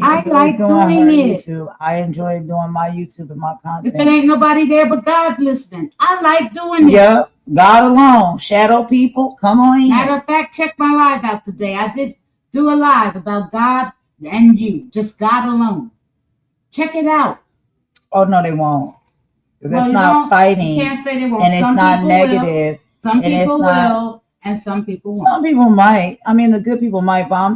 I like doing it. YouTube. I enjoy doing my YouTube and my content. If it ain't nobody there but God listening, I like doing it. Yep, God alone. Shadow people, come on in. Matter of fact, check my live out today. I did do a live about God and you, just God alone. Check it out. Oh no, they won't. Because that's not fighting. You can't say they won't. And it's not negative. Some people will, and some people won't. Some people might. I mean, the good people might, but I'm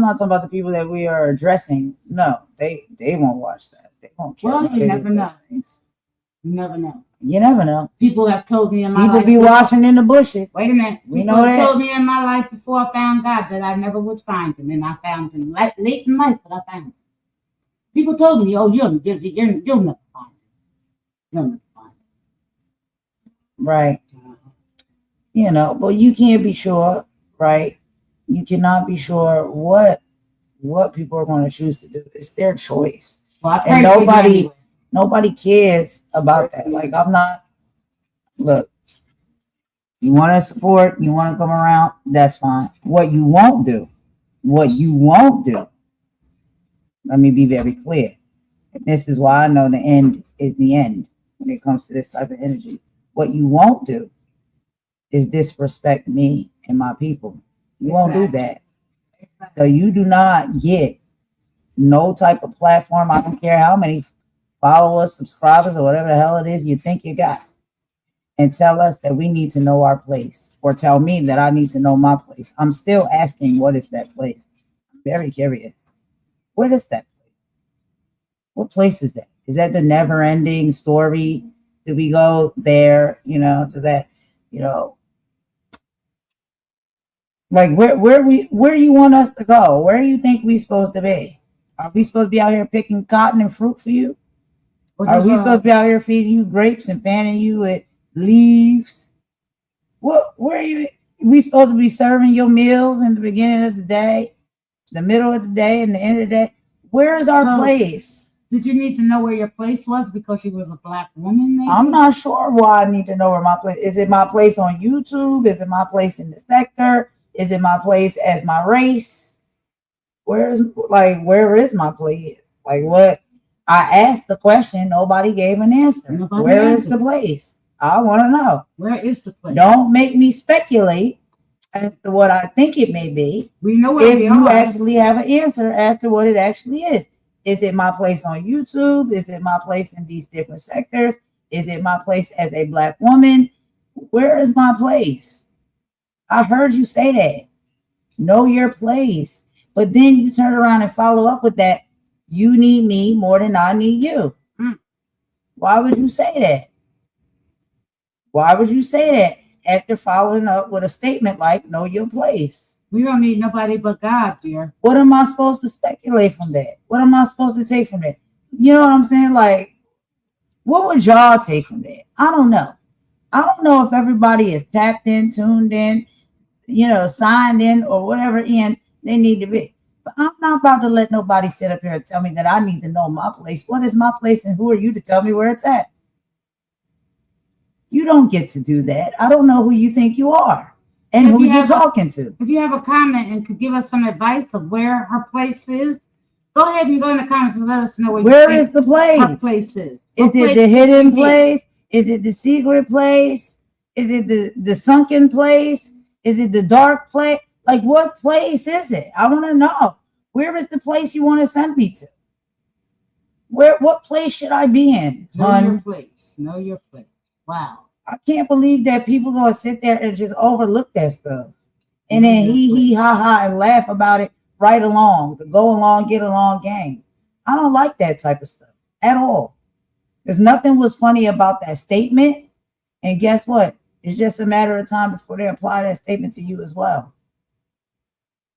not talking about the people that we are addressing. No, they won't watch that. They won't care. Well, you never know. You never know. You never know. People have told me in my life. People be watching in the bushes. Wait a minute. We know that. People told me in my life before I found God that I never would find him, and I found him late in life, but I found him. People told me, "Oh, you'll never find him. You'll never find him." Right. But you can't be sure, right? You cannot be sure what people are going to choose to do. It's their choice. Well, and nobody cares about that. Like, I'm not, look, you want to support, you want to come around, that's fine. What you won't do, let me be very clear. And this is why I know the end is the end when it comes to this type of energy. What you won't do is disrespect me and my people. You won't do that. So you do not get no type of platform. I don't care how many followers, subscribers, or whatever the hell it is you think you got, and tell us that we need to know our place, or tell me that I need to know my place. I'm still asking, what is that place? I'm very curious. What is that place? What place is that? Is that the never-ending story? Do we go there, to that, like where you want us to go? Where do you think we supposed to be? Are we supposed to be out here picking cotton and fruit for you? Are we supposed to be out here feeding you grapes and fanning you with leaves? Where are you? We supposed to be serving your meals in the beginning of the day, the middle of the day, and the end of the day? Where is our place? Did you need to know where your place was because you was a black woman? Maybe? I'm not sure why I need to know where my place is. It my place on YouTube? Is it my place in the sector? Is it my place as my race? Where is my place? Like, what? I asked the question, nobody gave an answer. Where is the place? I want to know. Where is the place? Don't make me speculate as to what I think it may be. We know where we are. If you actually have an answer as to what it actually is. Is it my place on YouTube? Is it my place in these different sectors? Is it my place as a black woman? Where is my place? I heard you say that. Know your place. But then you turn around and follow up with that. You need me more than I need you. Why would you say that? Why would you say that after following up with a statement like, know your place? We don't need nobody but God, dear. What am I supposed to speculate from that? What am I supposed to take from that? You know what I'm saying? Like, what would y'all take from that? I don't know. I don't know if everybody is tapped in, tuned in, signed in, or whatever in they need to be. But I'm not about to let nobody sit up here and tell me that I need to know my place. What is my place, and who are you to tell me where it's at? You don't get to do that. I don't know who you think you are and who you're talking to. If you have a comment and could give us some advice of where her place is, go ahead and go in the comments and let us know where is the place. Her place is. Is it the hidden place? Is it the secret place? Is it the sunken place? Is it the dark place? Like, what place is it? I want to know. Where is the place you want to send me to? What place should I be in? Know your place. Know your place. Wow. I can't believe that people gonna sit there and just overlook that stuff. And then he ha ha and laugh about it right along. The go along, get along game. I don't like that type of stuff at all. Because nothing was funny about that statement. And guess what? It's just a matter of time before they apply that statement to you as well.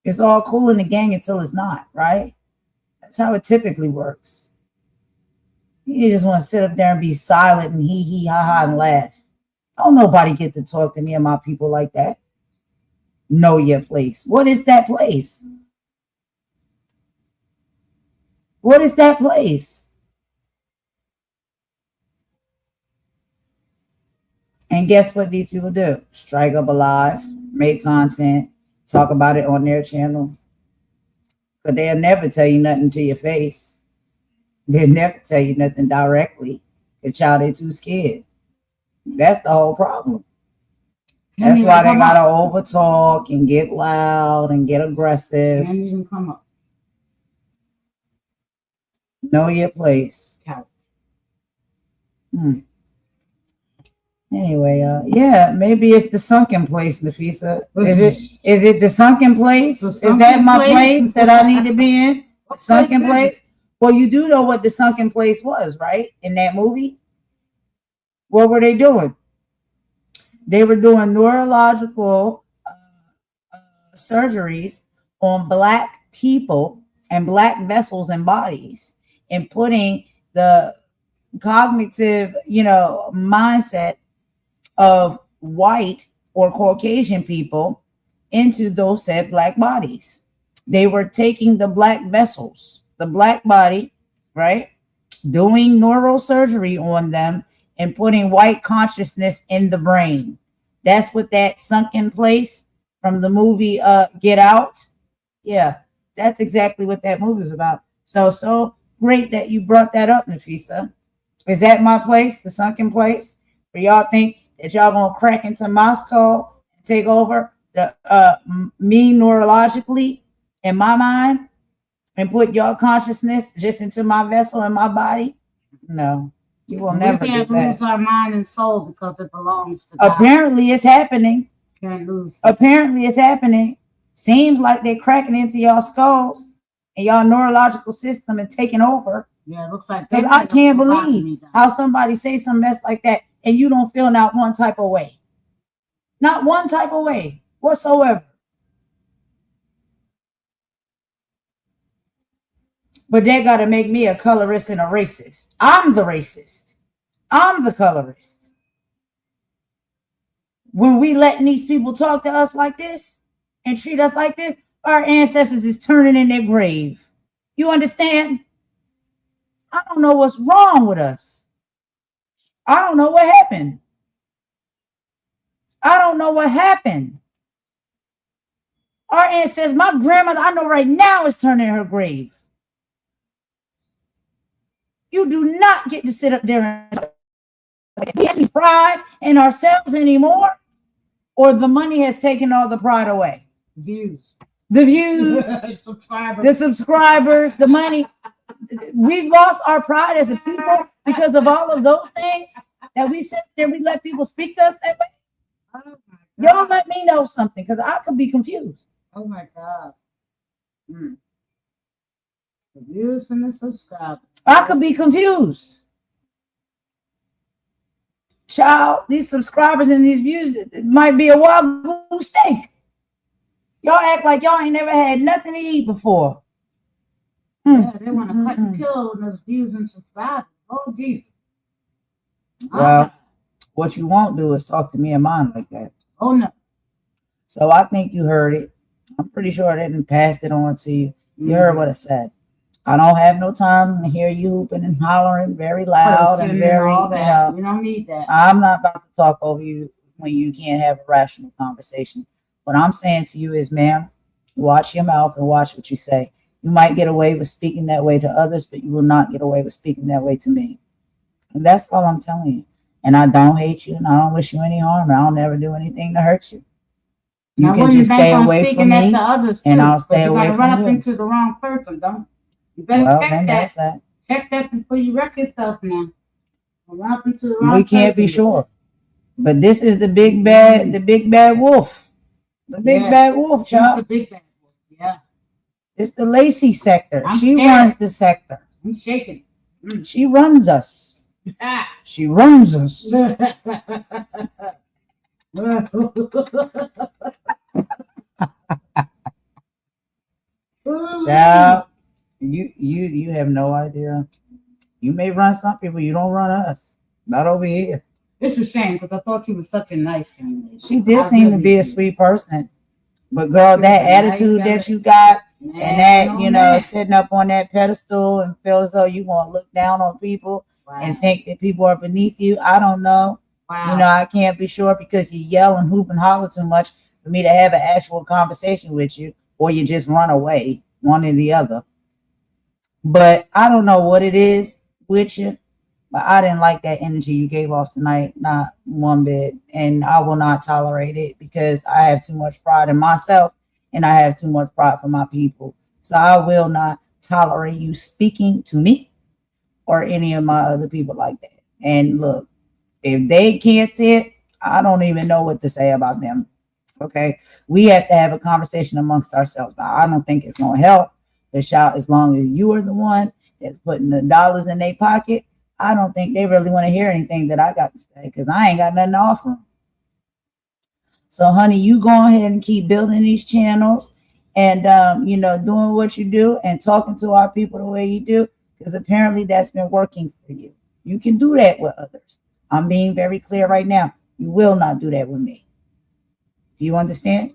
It's all cool in the gang until it's not, right? That's how it typically works. You just want to sit up there and be silent and he ha ha and laugh. Don't nobody get to talk to me and my people like that. Know your place. What is that place? What is that place? And guess what these people do? Strike up a live, make content, talk about it on their channel. But they'll never tell you nothing to your face. They'll never tell you nothing directly. The child, they too scared. That's the whole problem. That's why they gotta over talk and get loud and get aggressive. Can't even come up. Know your place. Anyway, yeah, maybe it's the sunken place, Nafisa. Is it the sunken place? Is that my place that I need to be in? The sunken place? Well, you do know what the sunken place was, right? In that movie? What were they doing? They were doing neurological surgeries on Black people and Black vessels and bodies, and putting the cognitive, mindset of white or Caucasian people into those said Black bodies. They were taking the Black vessels, the Black body, right? Doing neurosurgery on them and putting white consciousness in the brain. That's what that sunken place from the movie Get Out. Yeah, that's exactly what that movie was about. So great that you brought that up, Nafisa. Is that my place, the sunken place, where y'all think that y'all gonna crack into my skull and take over the me neurologically in my mind and put your consciousness just into my vessel and my body? No, you will never do that. We can't lose our mind and soul because it belongs to God. Apparently, it's happening. Can't lose. Apparently, it's happening. Seems like they're cracking into y'all skulls and y'all neurological system and taking over. Yeah, it looks like. Because I can't believe how somebody say some mess like that and you don't feel not one type of way. Not one type of way whatsoever. But they got to make me a colorist and a racist. I'm the racist. I'm the colorist. When we letting these people talk to us like this and treat us like this, our ancestors is turning in their grave. You understand? I don't know what's wrong with us. I don't know what happened. I don't know what happened. Our ancestors, my grandmother, I know right now is turning in her grave. You do not get to sit up there and we have any pride in ourselves anymore, or the money has taken all the pride away. Views. The views, the subscribers, the money. We've lost our pride as a people because of all of those things that we sit there, we let people speak to us that way. Oh my God. Y'all let me know something because I could be confused. Oh my God. The views and the subscribers. I could be confused. Child, these subscribers and these views, it might be a wagyu steak. Y'all act like y'all ain't never had nothing to eat before. Yeah, they want to cut and kill those views and subscribers. Oh, Jesus. Well, what you won't do is talk to me and mine like that. Oh, no. So I think you heard it. I'm pretty sure I didn't pass it on to you. You heard what I said. I don't have no time to hear you hooping and hollering very loud and very, all that. We don't need that. I'm not about to talk over you when you can't have a rational conversation. What I'm saying to you is, ma'am, watch your mouth and watch what you say. You might get away with speaking that way to others, but you will not get away with speaking that way to me. And that's all I'm telling you. And I don't hate you, and I don't wish you any harm, and I'll never do anything to hurt you. You can just stay away from me, and I'll stay away from you. You gotta run up into the wrong person, don't you? Better check that. Check that before you wreck yourself now. Run up into the wrong we can't be sure. But this is the big bad wolf. The big bad wolf, child. The big bad wolf, yeah. It's the Lacey sector. She runs the sector. I'm shaking. She runs us. She runs us. Child, you have no idea. You may run some people, you don't run us. Not over here. It's a shame because I thought she was such a nice young lady. She did seem to be a sweet person. But girl, that attitude that you got, and that, sitting up on that pedestal and feel as though you want to look down on people and think that people are beneath you. I don't know. Wow. I can't be sure because you yell and hoop and holler too much for me to have an actual conversation with you, or you just run away, one or the other. But I don't know what it is with you, but I didn't like that energy you gave off tonight, not one bit. And I will not tolerate it because I have too much pride in myself and I have too much pride for my people. So I will not tolerate you speaking to me or any of my other people like that. And look, if they can't see it, I don't even know what to say about them. Okay, we have to have a conversation amongst ourselves, but I don't think it's going to help. As long as you are the one that's putting the dollars in their pocket, I don't think they really want to hear anything that I got to say because I ain't got nothing to offer them. So, honey, you go ahead and keep building these channels and, doing what you do and talking to our people the way you do, because apparently that's been working for you. You can do that with others. I'm being very clear right now. You will not do that with me. Do you understand?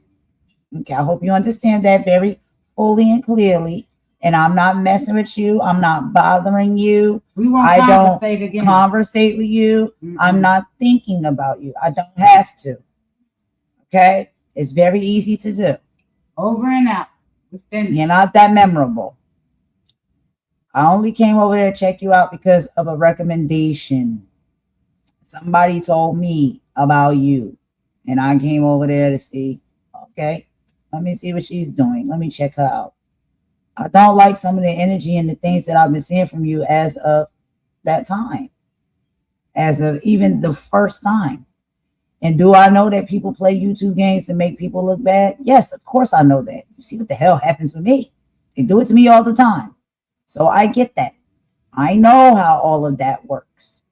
Okay, I hope you understand that very fully and clearly. And I'm not messing with you. I'm not bothering you. I don't conversate with you. Mm-hmm. I'm not thinking about you. I don't have to. Okay? It's very easy to do. Over and out. You're not that memorable. I only came over there to check you out because of a recommendation. Somebody told me about you. And I came over there to see, okay, let me see what she's doing. Let me check her out. I don't like some of the energy and the things that I've been seeing from you as of that time, as of even the first time. And do I know that people play YouTube games to make people look bad? Yes, of course I know that. You see what the hell happens with me? They do it to me all the time. So I get that. I know how all of that works.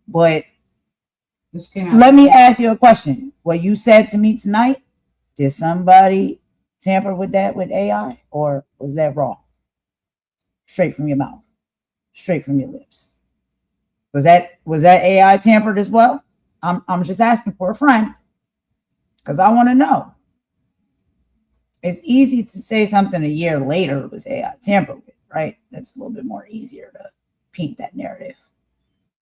But let me ask you a question. What you said to me tonight, did somebody tamper with that with AI, or was that raw? Straight from your mouth, straight from your lips. Was that AI tampered as well? I'm just asking for a friend because I want to know. It's easy to say something a year later was AI tampered with, right? That's a little bit more easier to paint that narrative.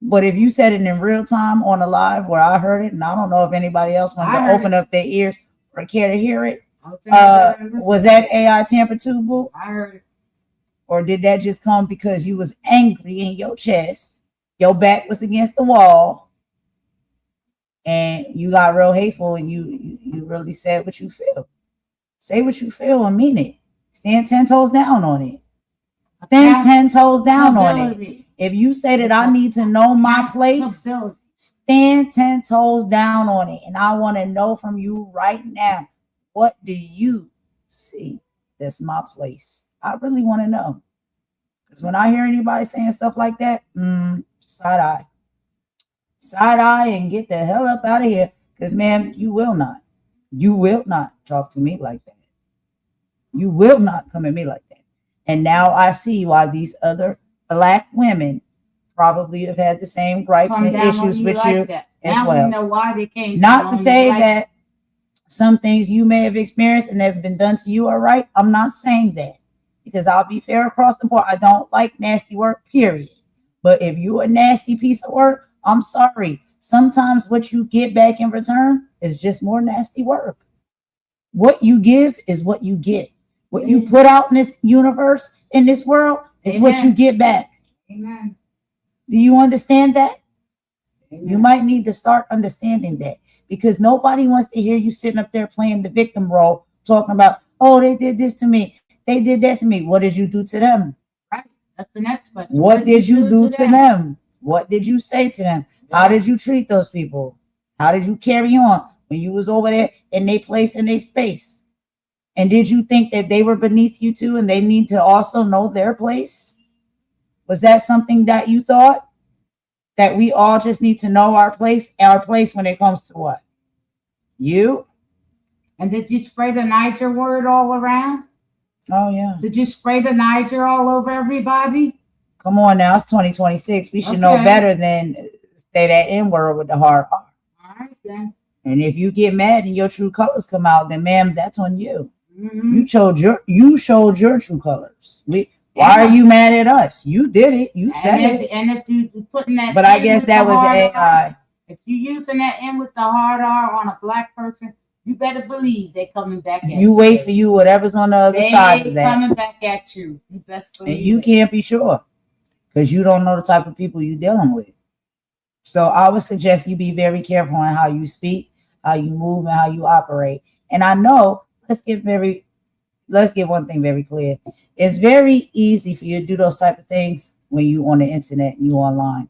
But if you said it in real time on a live where I heard it, and I don't know if anybody else wanted to open up their ears or care to hear it, was that AI tamper too, boo? I heard it. Or did that just come because you was angry in your chest, your back was against the wall, and you got real hateful and you really said what you feel? Say what you feel and mean it. Stand 10 toes down on it. Stand 10 toes down on it. If you say that I need to know my place, stand 10 toes down on it. And I want to know from you right now, what do you see that's my place? I really want to know. Because when I hear anybody saying stuff like that, side eye. Side eye and get the hell up out of here. Because, ma'am, you will not. You will not talk to me like that. You will not come at me like that. And now I see why these other Black women probably have had the same gripes Come and down on issues with like you that. as Now well. we know why they came Not down to on say you like that some things you may have experienced and have been done to you are right. I'm not saying that, because I'll be fair across the board. I don't like nasty work, period. But if you're a nasty piece of work, I'm sorry. Sometimes what you get back in return is just more nasty work. What you give is what you get. What you put out in this universe, in this world, is what you get back. Amen. Do you understand that? Amen. You might need to start understanding that, because nobody wants to hear you sitting up there playing the victim role, talking about, oh, they did this to me. They did that to me. What did you do to them? Right. That's the next question. What did you do to them? What did you say to them? How did you treat those people? How did you carry on when you was over there in their place, in their space? And did you think that they were beneath you too and they need to also know their place? Was that something that you thought? That we all just need to know our place when it comes to what? You? And did you spray the Niger word all around? Oh, yeah. Did you spray the Niger all over everybody? Come on now, it's 2026. We should know better than say that N-word with the hard R. All right, then. And if you get mad and your true colors come out, then ma'am, that's on you. Mm-hmm. You showed your true colors. Why are you mad at us? You did it. You said it. And if you putting that, but I guess that was AI. If you using that N with the hard R on a Black person, you better believe they coming back at you. You wait for you, whatever's on the other side of that. They coming back at you. You best believe. And you can't be sure, because you don't know the type of people you're dealing with. So I would suggest you be very careful on how you speak, how you move, and how you operate. And I know, let's get one thing very clear. It's very easy for you to do those type of things when you on the internet and you online.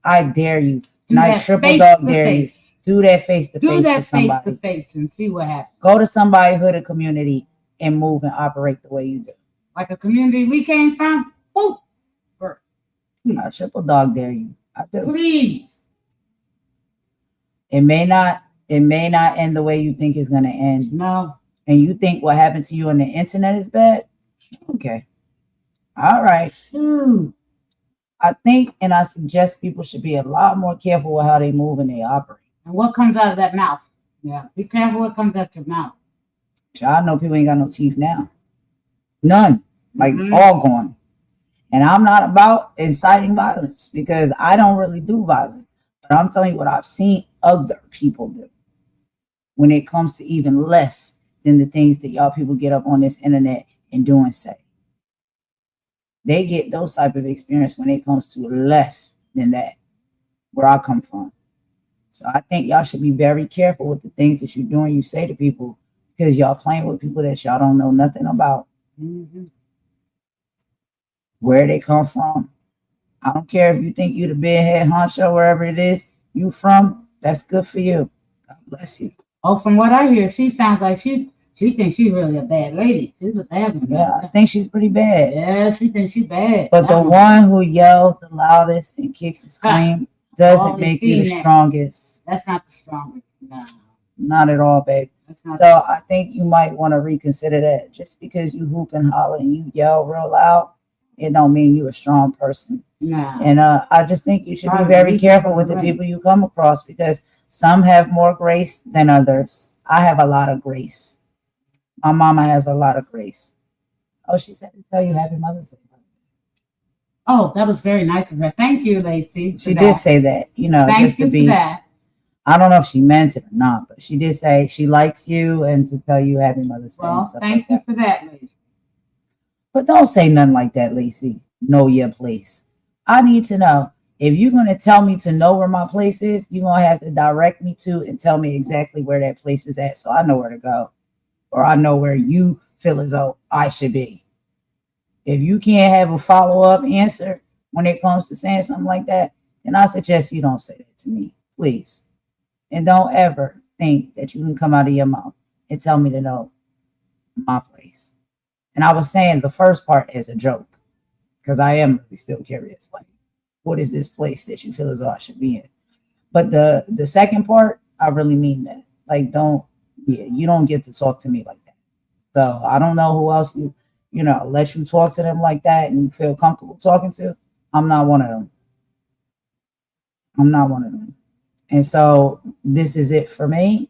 I dare you. And I triple dog dare you. Do that face to face. Do that face to face and see what happens. Go to somebody hood, a community, and move and operate the way you do. Like a community we came from. Woo! I triple dog dare you. I do. Please. It may not end the way you think it's gonna end. No. And you think what happened to you on the internet is bad? Okay. All right. I think and I suggest people should be a lot more careful with how they move and they operate. And what comes out of that mouth? Yeah. Be careful what comes out your mouth. I know people ain't got no teeth now. None. Like all gone. And I'm not about inciting violence, because I don't really do violence. But I'm telling you what I've seen other people do when it comes to even less than the things that y'all people get up on this internet and do and say. They get those type of experience when it comes to less than that, where I come from. So I think y'all should be very careful with the things that you do and you say to people, because y'all playing with people that y'all don't know nothing about. Where they come from. I don't care if you think you the big head honcho, wherever it is you from, that's good for you. God bless you. Oh, from what I hear, she sounds like she thinks she's really a bad lady. She's a bad one. Yeah, I think she's pretty bad. Yeah, she thinks she's bad. But the one who yells the loudest and kicks and screams doesn't make you the strongest. That's not the strongest. No. Not at all, babe. So I think you might want to reconsider that. Just because you hoop and holler and you yell real loud, it don't mean you're a strong person. No. And I just think you should be very careful with the people you come across, because some have more grace than others. I have a lot of grace. My mama has a lot of grace. Oh, she said to tell you Happy Mother's Day. Oh, that was very nice of her. Thank you, Lacey. She did say that, Thank you for that. I don't know if she meant it or not, but she did say she likes you and to tell you Happy Mother's Day. Well, thank you for that, Lacey. But don't say nothing like that, Lacey. Know your place. I need to know. If you're going to tell me to know where my place is, you're going to have to direct me to and tell me exactly where that place is at, so I know where to go. Or I know where you feel as though I should be. If you can't have a follow-up answer when it comes to saying something like that, then I suggest you don't say that to me, please. And don't ever think that you can come out of your mouth and tell me to know my place. And I was saying the first part is a joke because I am really still curious. Like, what is this place that you feel as though I should be in? But the second part, I really mean that. Like, you don't get to talk to me like that. So I don't know who else let you talk to them like that and you feel comfortable talking to. I'm not one of them. I'm not one of them. And so this is it for me.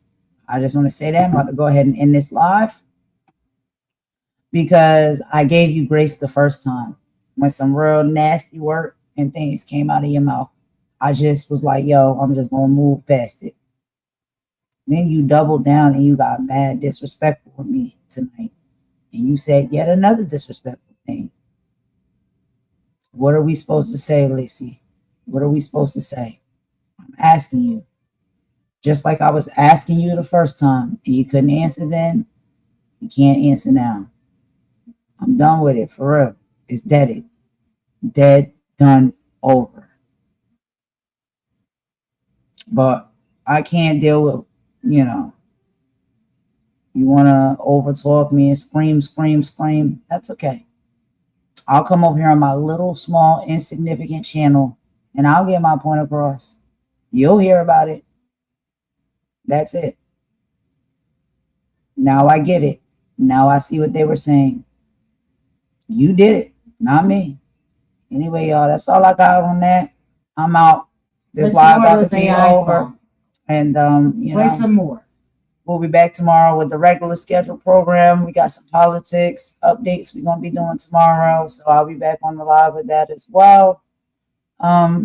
I just want to say that I'm about to go ahead and end this live because I gave you grace the first time when some real nasty work and things came out of your mouth. I just was like, yo, I'm just going to move past it. Then you doubled down and you got mad disrespectful with me tonight. And you said yet another disrespectful thing. What are we supposed to say, Lacey? What are we supposed to say? I'm asking you. Just like I was asking you the first time and you couldn't answer then, you can't answer now. I'm done with it, for real. It's dead. Dead, done, over. But I can't deal with, you want to overtalk me and scream, scream, scream. That's okay. I'll come over here on my little, small, insignificant channel and I'll get my point across. You'll hear about it. That's it. Now I get it. Now I see what they were saying. You did it, not me. Anyway, y'all, that's all I got on that. I'm out. This live about to be over. And play some more. We'll be back tomorrow with the regular scheduled program. We got some politics updates we're gonna be doing tomorrow. So I'll be back on the live with that as well. But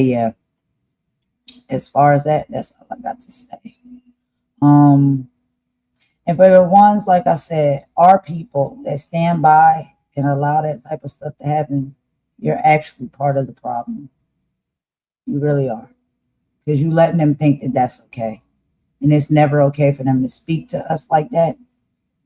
yeah, as far as that, that's all I got to say. And for the ones, like I said, are people that stand by and allow that type of stuff to happen, you're actually part of the problem. You really are. Because you letting them think that that's okay. And it's never okay for them to speak to us like that,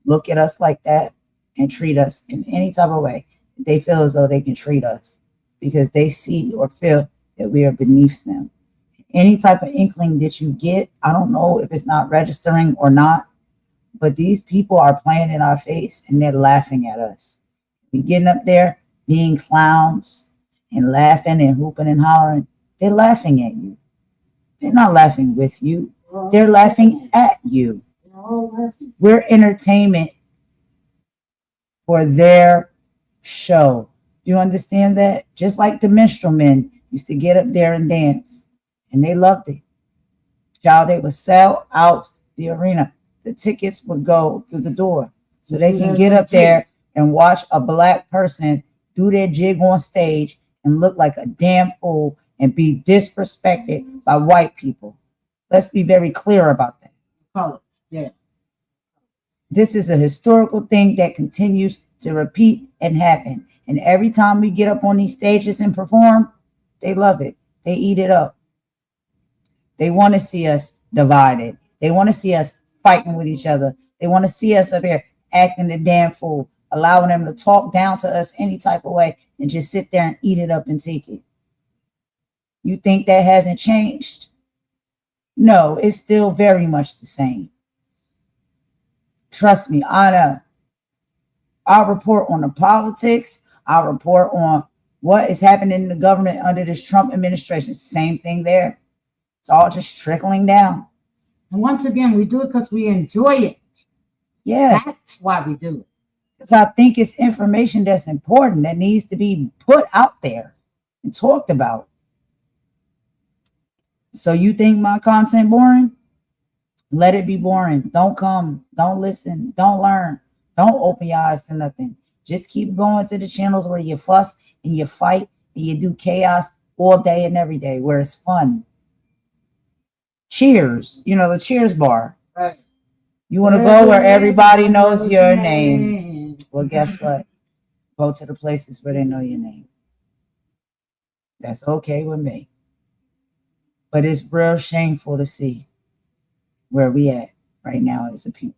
look at us like that, and treat us in any type of way. They feel as though they can treat us because they see or feel that we are beneath them. Any type of inkling that you get, I don't know if it's not registering or not, but these people are playing in our face and they're laughing at us. We're getting up there being clowns and laughing and hooping and hollering. They're laughing at you. They're not laughing with you. They're laughing at you. We're entertainment for their show. You understand that? Just like the minstrel men used to get up there and dance, and they loved it. Child, they would sell out the arena. The tickets would go through the door so they can get up there and watch a black person do their jig on stage and look like a damn fool and be disrespected by white people. Let's be very clear about that. Yeah. This is a historical thing that continues to repeat and happen. And every time we get up on these stages and perform, they love it. They eat it up. They want to see us divided. They want to see us fighting with each other. They want to see us up here acting the damn fool, allowing them to talk down to us any type of way and just sit there and eat it up and take it. You think that hasn't changed? No, it's still very much the same. Trust me, I know. I'll report on the politics. I'll report on what is happening in the government under this Trump administration. It's the same thing there. It's all just trickling down. And once again, we do it because we enjoy it. Yeah. That's why we do it. Because I think it's information that's important that needs to be put out there and talked about. So you think my content boring? Let it be boring. Don't come. Don't listen. Don't learn. Don't open your eyes to nothing. Just keep going to the channels where you fuss and you fight and you do chaos all day and every day where it's fun. Cheers. The cheers bar. Right. You want to go where everybody knows your name. Well, guess what? Go to the places where they know your name. That's okay with me. But it's real shameful to see where we at right now as a people.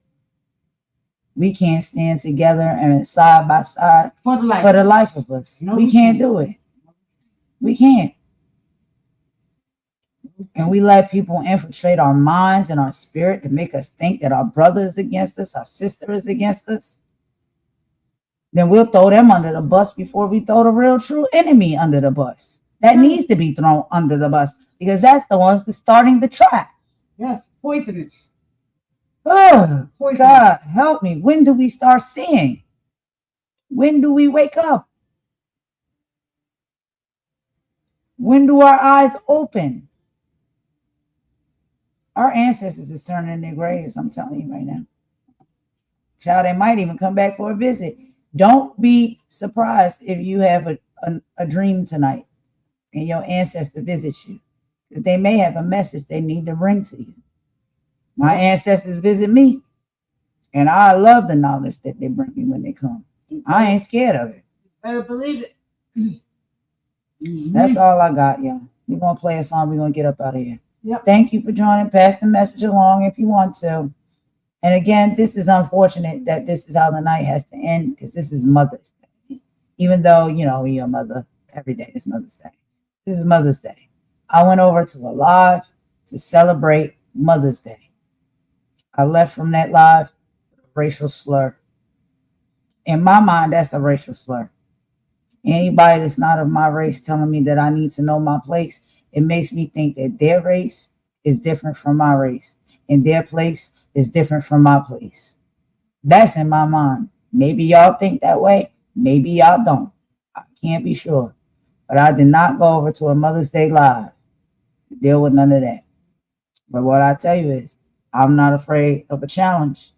We can't stand together and side by side for the life of us. No, we can't do it. We can't. and we let people infiltrate our minds and our spirit to make us think that our brother is against us, our sister is against us, then we'll throw them under the bus before we throw the real true enemy under the bus. That needs to be thrown under the bus because that's the ones that's starting the trash. Yes, poisonous. Oh, God, help me. When do we start seeing? When do we wake up? When do our eyes open? Our ancestors is turning in their graves, I'm telling you right now. Child, they might even come back for a visit. Don't be surprised if you have a dream tonight and your ancestor visits you, because they may have a message they need to bring to you. My ancestors visit me, and I love the knowledge that they bring me when they come. I ain't scared of it. Better believe it. That's all I got, y'all. We're going to play a song. We're going to get up out of here. Yep. Thank you for joining. Pass the message along if you want to. And again, this is unfortunate that this is how the night has to end, because this is Mother's Day. Even though, you know, your mother, every day is Mother's Day. This is Mother's Day. I went over to a live to celebrate Mother's Day. I left from that live with a racial slur. In my mind, that's a racial slur. Anybody that's not of my race telling me that I need to know my place, it makes me think that their race is different from my race, and their place is different from my place. That's in my mind. Maybe y'all think that way. Maybe y'all don't. I can't be sure. But I did not go over to a Mother's Day live to deal with none of that. But what I tell you is, I'm not afraid of a challenge.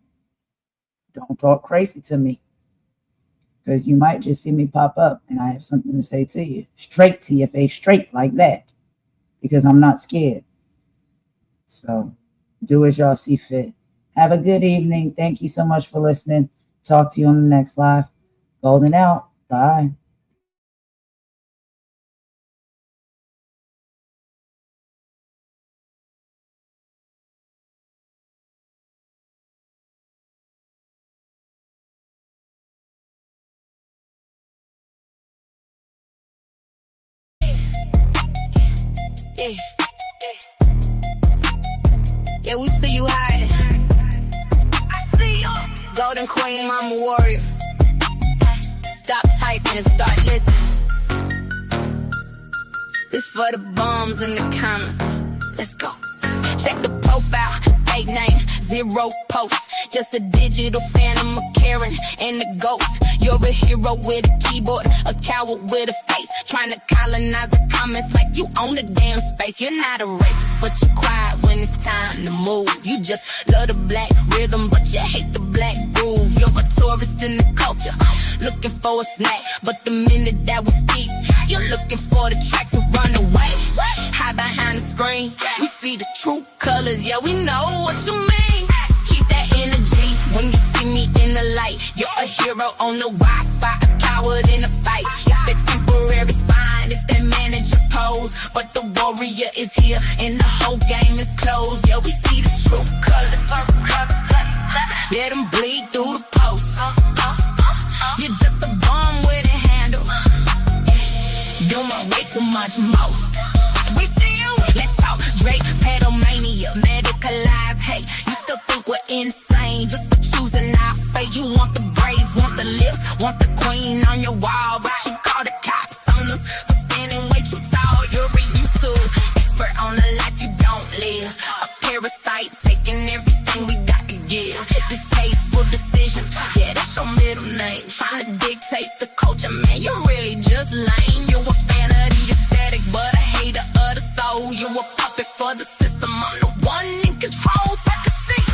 Don't talk crazy to me, because you might just see me pop up and I have something to say to you. Straight to your face, straight like that, because I'm not scared. So do as y'all see fit. Have a good evening. Thank you so much for listening. Talk to you on the next live. Golden out. Bye. Yeah, we see you hiding. I see you. Golden Queen, Mama Warrior. Stop typing and start listening. This for the bums in the comments. Let's go. Check the profile, fake name, 0 posts. Just a digital phantom of Karen and the ghost. You're a hero with a keyboard, a coward with a face. Trying to colonize the comments like you own the damn space. You're not a racist, but you're quiet when it's time to move. You just love the black rhythm, but you hate the black groove. You're a tourist in the culture, looking for a snack. But the minute that was deep, you're looking for the track to run away. Hide behind the screen, we see the true colors. Yeah, we know what you mean. Keep that energy when you see me in the light. You're a hero on the Wi-Fi, a coward in a fight. It's that temporary spine, it's that manager pose. But the warrior is here and the whole game is closed. Yeah, we see the true colors. Let them bleed through the post. You're just a bum with a handle, doing way too much most. We see you, let's talk Drake, pedomania, medicalized hate. You still think we're insane just for choosing our fate. You want the braids, want the lips, want the queen on your wall, but you call the cops on us for standing way too tall. You're a YouTube expert on the life you don't live, a parasite taking everything we got to give. Distasteful decisions, yeah, that's your middle name. Trying to dictate the culture, man, you're really just lame. You're a fan of the aesthetic, but a hater of the soul. You're a puppet for the system, I'm the one in control. Take a seat.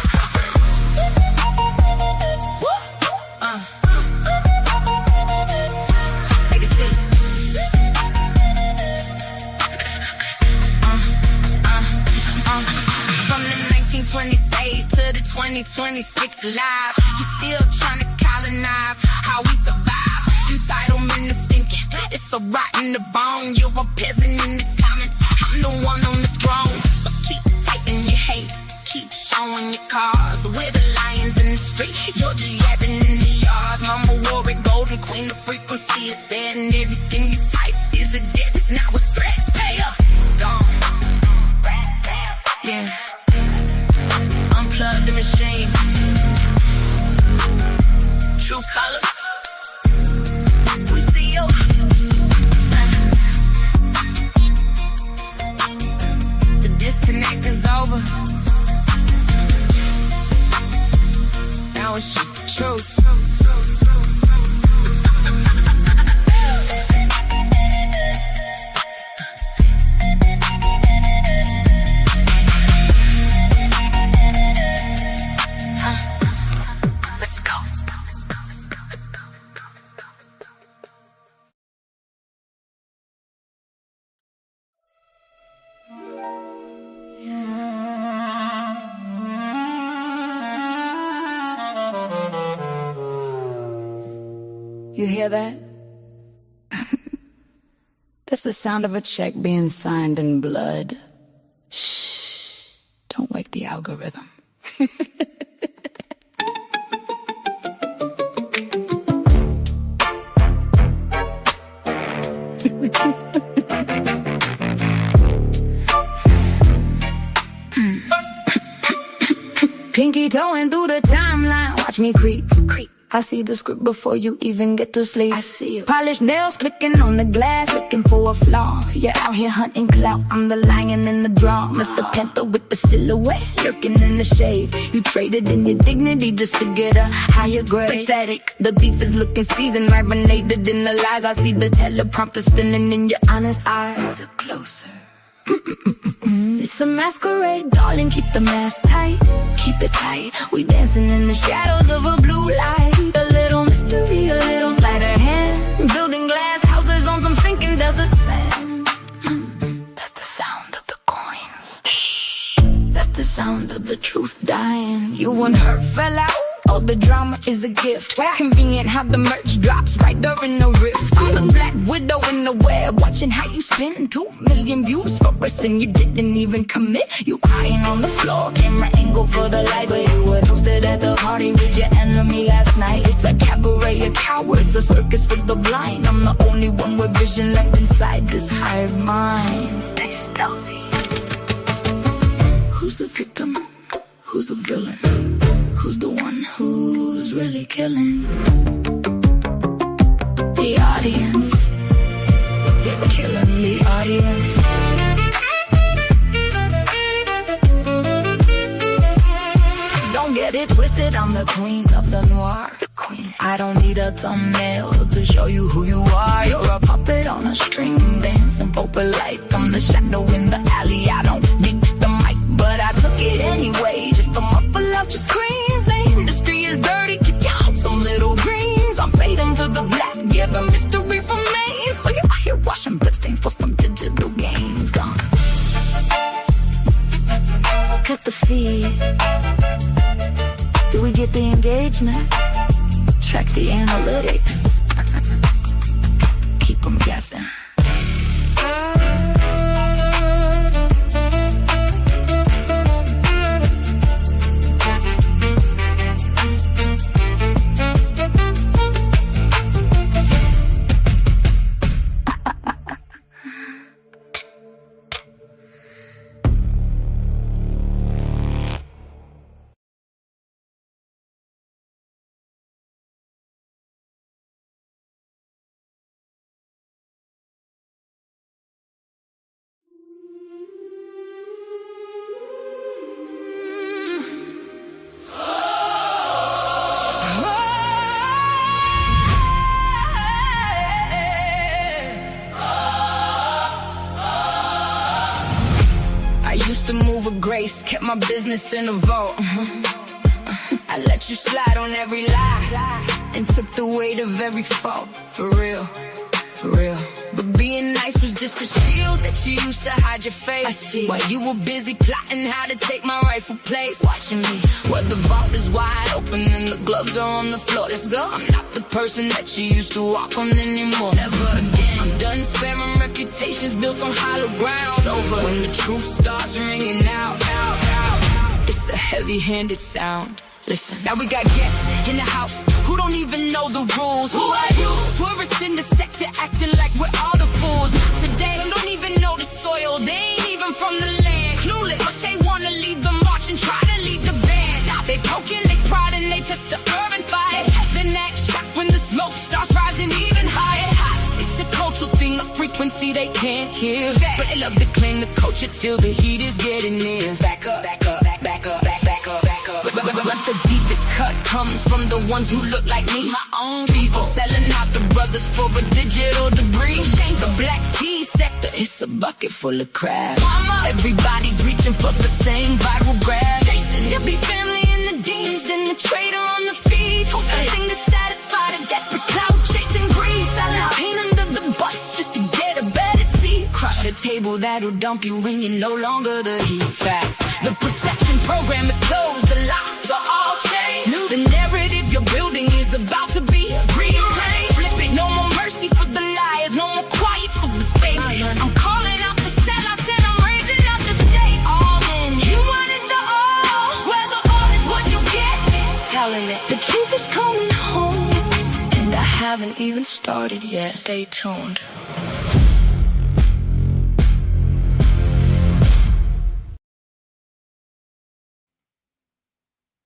Take a seat. From the 1920 stage to the 2026 live, you still trying to colonize how we survive. Entitlement is thinking, it's so rotten the bone. You're a peasant in the comments, I'm the one on the throne. So keep typing your hate, keep showing your cars. We're the lions in the street, you're just yapping in the yards. Mama Warrior, Golden Queen, the frequency is there, and everything you type is a debt, it's not a threat. Pay up, gone. You hear that? That's the sound of a check being signed in blood. Shh, don't wake the algorithm. Pinky toeing through the timeline, watch me creep. I see the script before you even get to sleep. I see you. Polished nails clicking on the glass, looking for a flaw. You're out here hunting clout, I'm the lion in the draw. Mr. Panther with the silhouette, lurking in the shade. You traded in your dignity just to get a higher grade. Pathetic, the beef is looking seasoned, marinated in the lies. I see the teleprompter spinning in your honest eyes. Look closer. It's a masquerade, darling, keep the mask tight. Keep it tight, we dancing in the shadows of a blue light. A little mystery, a little sleight of hand. Building glass houses on some sinking desert sand. That's the sound of the coins. Shh, that's the sound of the truth dying. You and her fell out, all the drama is a gift. Convenient how the merch drops right there in the rift. I'm the black widow in the web, watching how you spin 2 million views for a sin you didn't even commit. You crying on the floor, camera angle for the light, but you were toasted at the party with your enemy last night. It's a cabaret of cowards, a circus for the blind. I'm the only one with vision left inside this hive mind. Stay stealthy. Who's the victim? Who's the villain? Who's the one who's really killing? The audience. You're killing the audience. Don't get it twisted, I'm the queen of the noir. I don't need a thumbnail to show you who you are. You're a puppet on a string, dancing for polite. I'm the shadow in the alley, I don't need the mic, but I took it anyway, just to muffle out your screams. The industry is dirty, keep you out some little greens. I'm fading to the black, yeah, the mystery remains. But you're out here washing bloodstains for some digital games. Gone. Cut the feed. Do we get the engagement? Track the analytics. Keep them guessing. To move with grace, kept my business in a vault. I let you slide on every lie and took the weight of every fault. For real, for real. But being nice was just a shield that you used to hide your face. I see. While you were busy plotting how to take my rightful place. Watching me, well, the vault is wide open and the gloves are on the floor. Let's go. I'm not the person that you used to walk on anymore. Never again. I'm done sparing reputations built on hollow ground. It's over when the truth starts ringing out. It's a heavy-handed sound. Listen, now we got guests in the house who don't even know the rules. Who are you? Tourists in the sector acting like we're all the fools. Today, some don't even know the soil. They ain't even from the land. Clueless, but they wanna lead the march and try to lead the band. They poking, they prod, and they test the urban fire. Then act shocked when the smoke starts rising even higher. It's a cultural thing, a frequency they can't hear. But they love to claim the culture till the heat is getting near. Back up, back up, back up, back up, back up. But the deepest cut comes from the ones who look like me. My own people selling out the brothers for a digital debris. The black tea sector, it's a bucket full of crap. Everybody's reaching for the same viral grab. You'll be family in the deans, then the trader on the feed. Something to satisfy the desperate cloud chasing greed. Selling pain under the bus just to get a better seat. Crush a table that'll dump you when you're no longer the heat. Facts. The protection program is closed, the locks are all changed. The narrative you're building is about to be rearranged. Flip haven't even started yet. Stay tuned.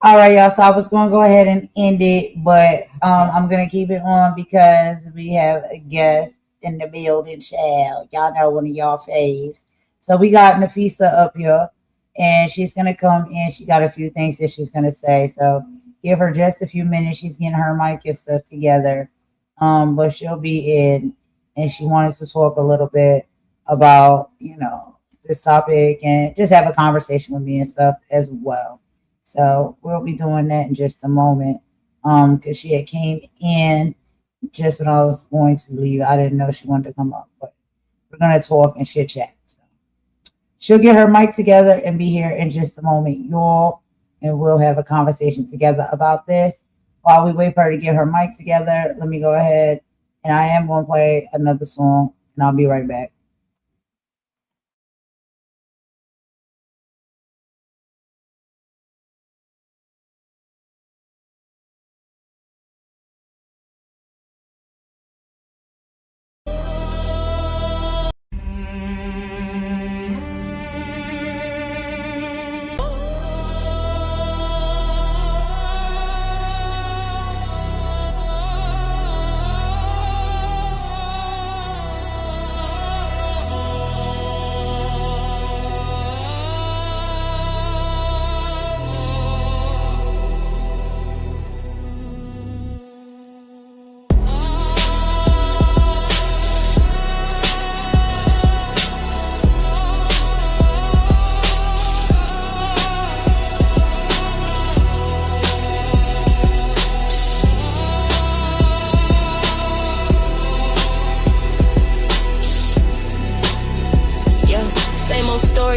All right, y'all. So I was going to go ahead and end it, but I'm going to keep it on because we have a guest in the building, child. Y'all know one of y'all faves. So we got Nafisa up here, and she's going to come in. She got a few things that she's going to say. So give her just a few minutes. She's getting her mic and stuff together. But she'll be in, and she wanted to talk a little bit about, this topic and just have a conversation with me and stuff as well. So we'll be doing that in just a moment. Because she had came in just when I was going to leave. I didn't know she wanted to come up, but we're gonna talk and chit chat. So she'll get her mic together and be here in just a moment, y'all, and we'll have a conversation together about this. While we wait for her to get her mic together, let me go ahead and I am going to play another song, and I'll be right back.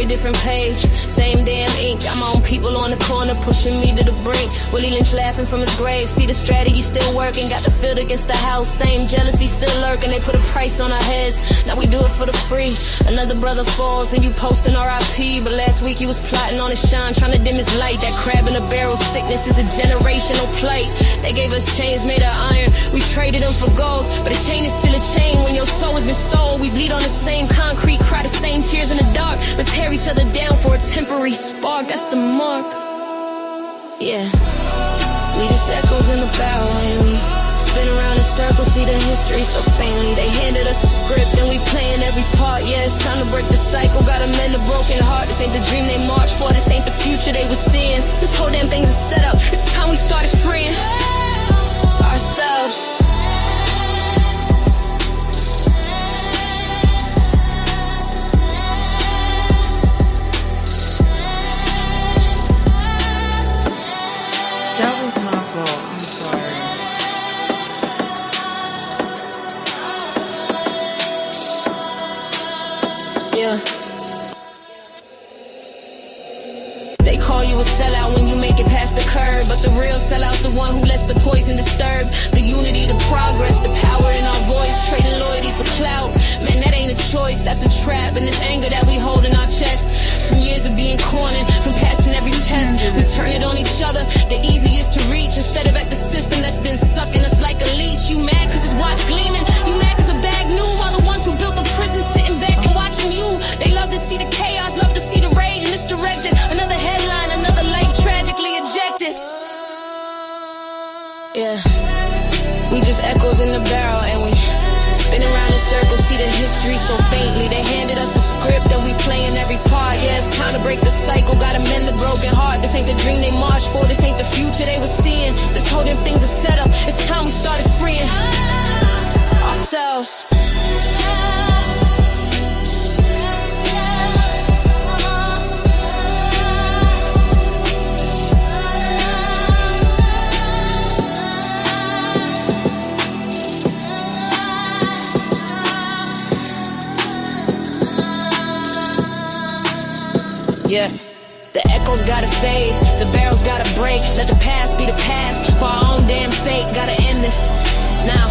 Different page, same damn ink. Got my own people on the corner pushing me to the brink. Willie Lynch laughing from his grave. See the strategy still working. Got the field against the house. Same jealousy still lurking. They put a price on our heads. Now we do it for the free. Another brother falls and you posting RIP. But last week he was plotting on his shine, trying to dim his light. That crab in a barrel sickness is a generational plight. They gave us chains made of iron. We traded them for gold. But a chain is still a chain when your soul has been sold. We bleed on the same concrete, cry the same tears in the dark, but tear each other down for a temporary spark. That's the mark. Yeah, we just echoes in the barrel, and we spin around in circles, see the history so faintly. They handed us the script and we playing every part. Yeah, it's time to break the cycle, gotta mend a broken heart. This ain't the dream they marched for, this ain't the future they was seeing. This whole damn thing's a setup, it's time we started freeing ourselves. That was my fault. I'm sorry. Yeah. They call you a sellout when you make it past the curb, but the real sellout's the one who lets the poison disturb the unity, the progress, the power in our voice. Trading loyalty for clout, man, that ain't a choice, that's a trap. And this anger that we hold in our chest from years of being cornered, from passing every test, we turn it on each other, the easiest to reach, instead of at the system that's been sucking us like a leech. You mad cause his watch gleaming, you mad cause a bag new, while the ones who built the prison sitting back and watching you. They love to see the chaos, love to see the rage misdirected. Another headline, another life tragically ejected. Yeah, we just echoes in the barrel, and we spin around in circles, see the history so faintly. They handed us the script and we playing every part. Yeah, it's time to break the cycle, gotta mend the broken heart. This ain't the dream they marched for, this ain't the future they were seeing. This whole damn thing's a setup, it's time we started freeing ourselves. Yeah, the echoes gotta fade, the barrels gotta break. Let the past be the past, for our own damn sake. Gotta end this now.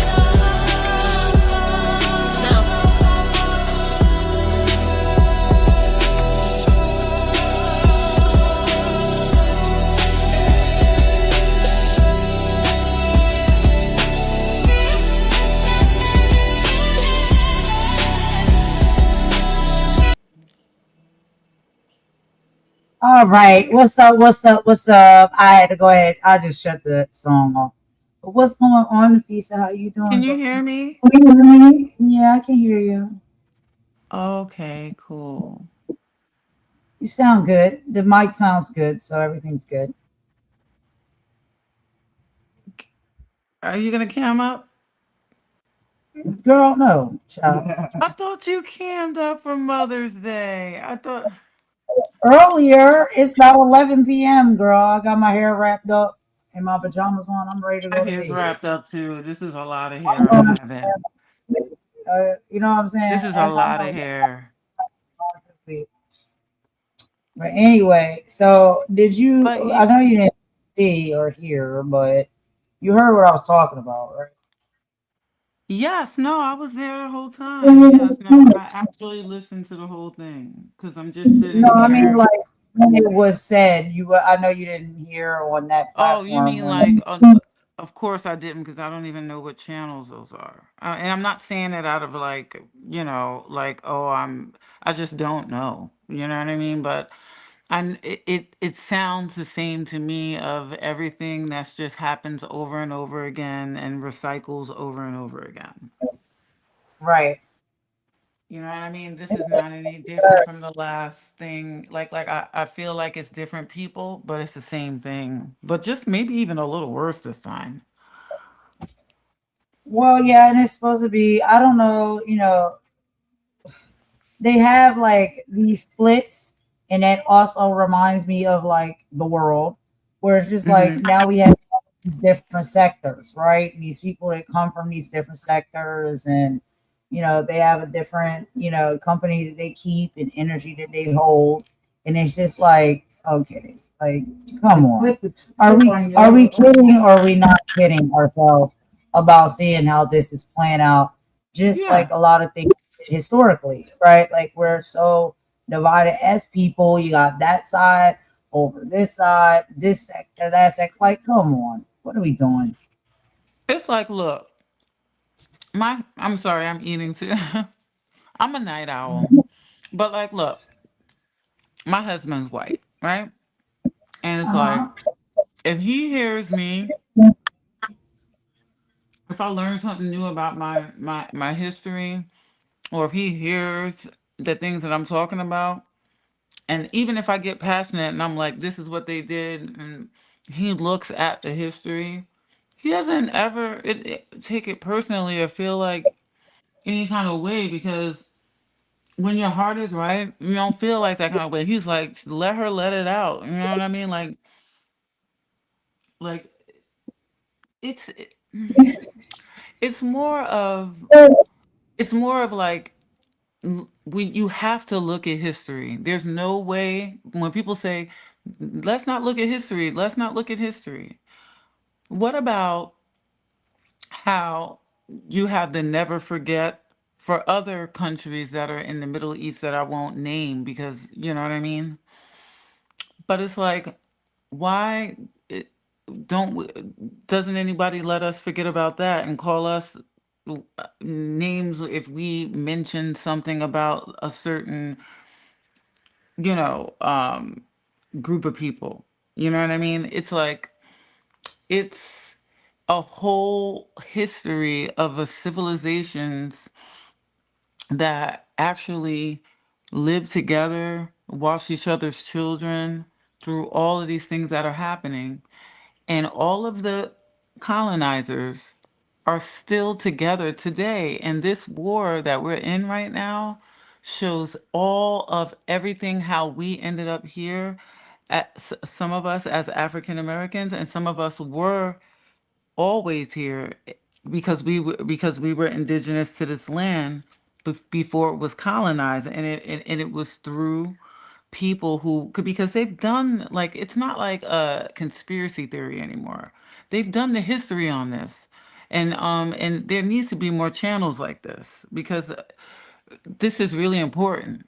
All right. What's up? What's up? What's up? I had to go ahead. I just shut the song off. But what's going on, Nafisa? How you Can doing, you girl? hear me? Can you hear me? Yeah, I can hear you. Okay, cool. You sound good. The mic sounds good, so everything's good. Are you gonna cam up? Girl, no, child. I thought you cammed up for Mother's Day. I thought Earlier, it's about 11 p.m., girl. I got my hair wrapped up and my pajamas on. I'm ready to my go to hair's bed. wrapped up too. This is a lot of hair I have in. You know what I'm saying? This is a And I'm lot of hair. going to sleep. But anyway, so did you? But I you, know you didn't see or hear, but you heard what I was talking about, right? yes, no, I was there the whole time. Yes, no, I actually listened to the whole thing because I'm just No, sitting I mean here. like when it was said. I know you didn't hear on that Oh, you platform mean when. like, of course I didn't because I don't even know what channels those are. And I'm not saying it out of like, like, oh, I just don't know. You know what I mean? But it sounds the same to me of everything that's just happens over and over again and recycles over and over again. Right. You know what I mean? This is not any different from the last thing. I feel like it's different people, but it's the same thing. But just maybe even a little worse this time. Well, yeah, and it's supposed to be. I don't know. They have like these splits, and that also reminds me of like the world, where it's just like Hmm. now we have different sectors, right? These people that come from these different sectors, and they have a different company that they keep and energy that they hold, and it's just like okay, like come on, are we kidding or are we not kidding ourselves about seeing how this is playing out? Just like Yeah. a lot of things historically, right? Like we're so divided as people. You got that side over this side, this sector, that sector. Like, come on, what are we doing? It's like, look, I'm sorry, I'm eating too. I'm a night owl. But like, look, my husband's white, right? And it's like, Uh-huh. if he hears me, if I learn something new about my history, or if he hears the things that I'm talking about, and even if I get passionate and I'm like, this is what they did, and he looks at the history, he doesn't ever take it personally or feel like any kind of way because when your heart is right, you don't feel like that kind of way. He's like, let her let it out. You know what I mean? Like it's it's more of it's more of like when you have to look at history. There's no way when people say, let's not look at history, let's not look at history. What about how you have the never forget for other countries that are in the Middle East that I won't name because you know what I mean? But it's like, why it, doesn't anybody let us forget about that and call us names if we mention something about a certain, you know, um, group of people? You know what I mean? It's like, it's a whole history of a civilizations that actually live together, watch each other's children through all of these things that are happening. And all of the colonizers are still together today. And this war that we're in right now shows all of everything how we ended up here. Some of us as African Americans, and some of us were always here because we were indigenous to this land before it was colonized, and it was through people who could because they've done like it's not like a conspiracy theory anymore. They've done the history on this. And there needs to be more channels like this because this is really important.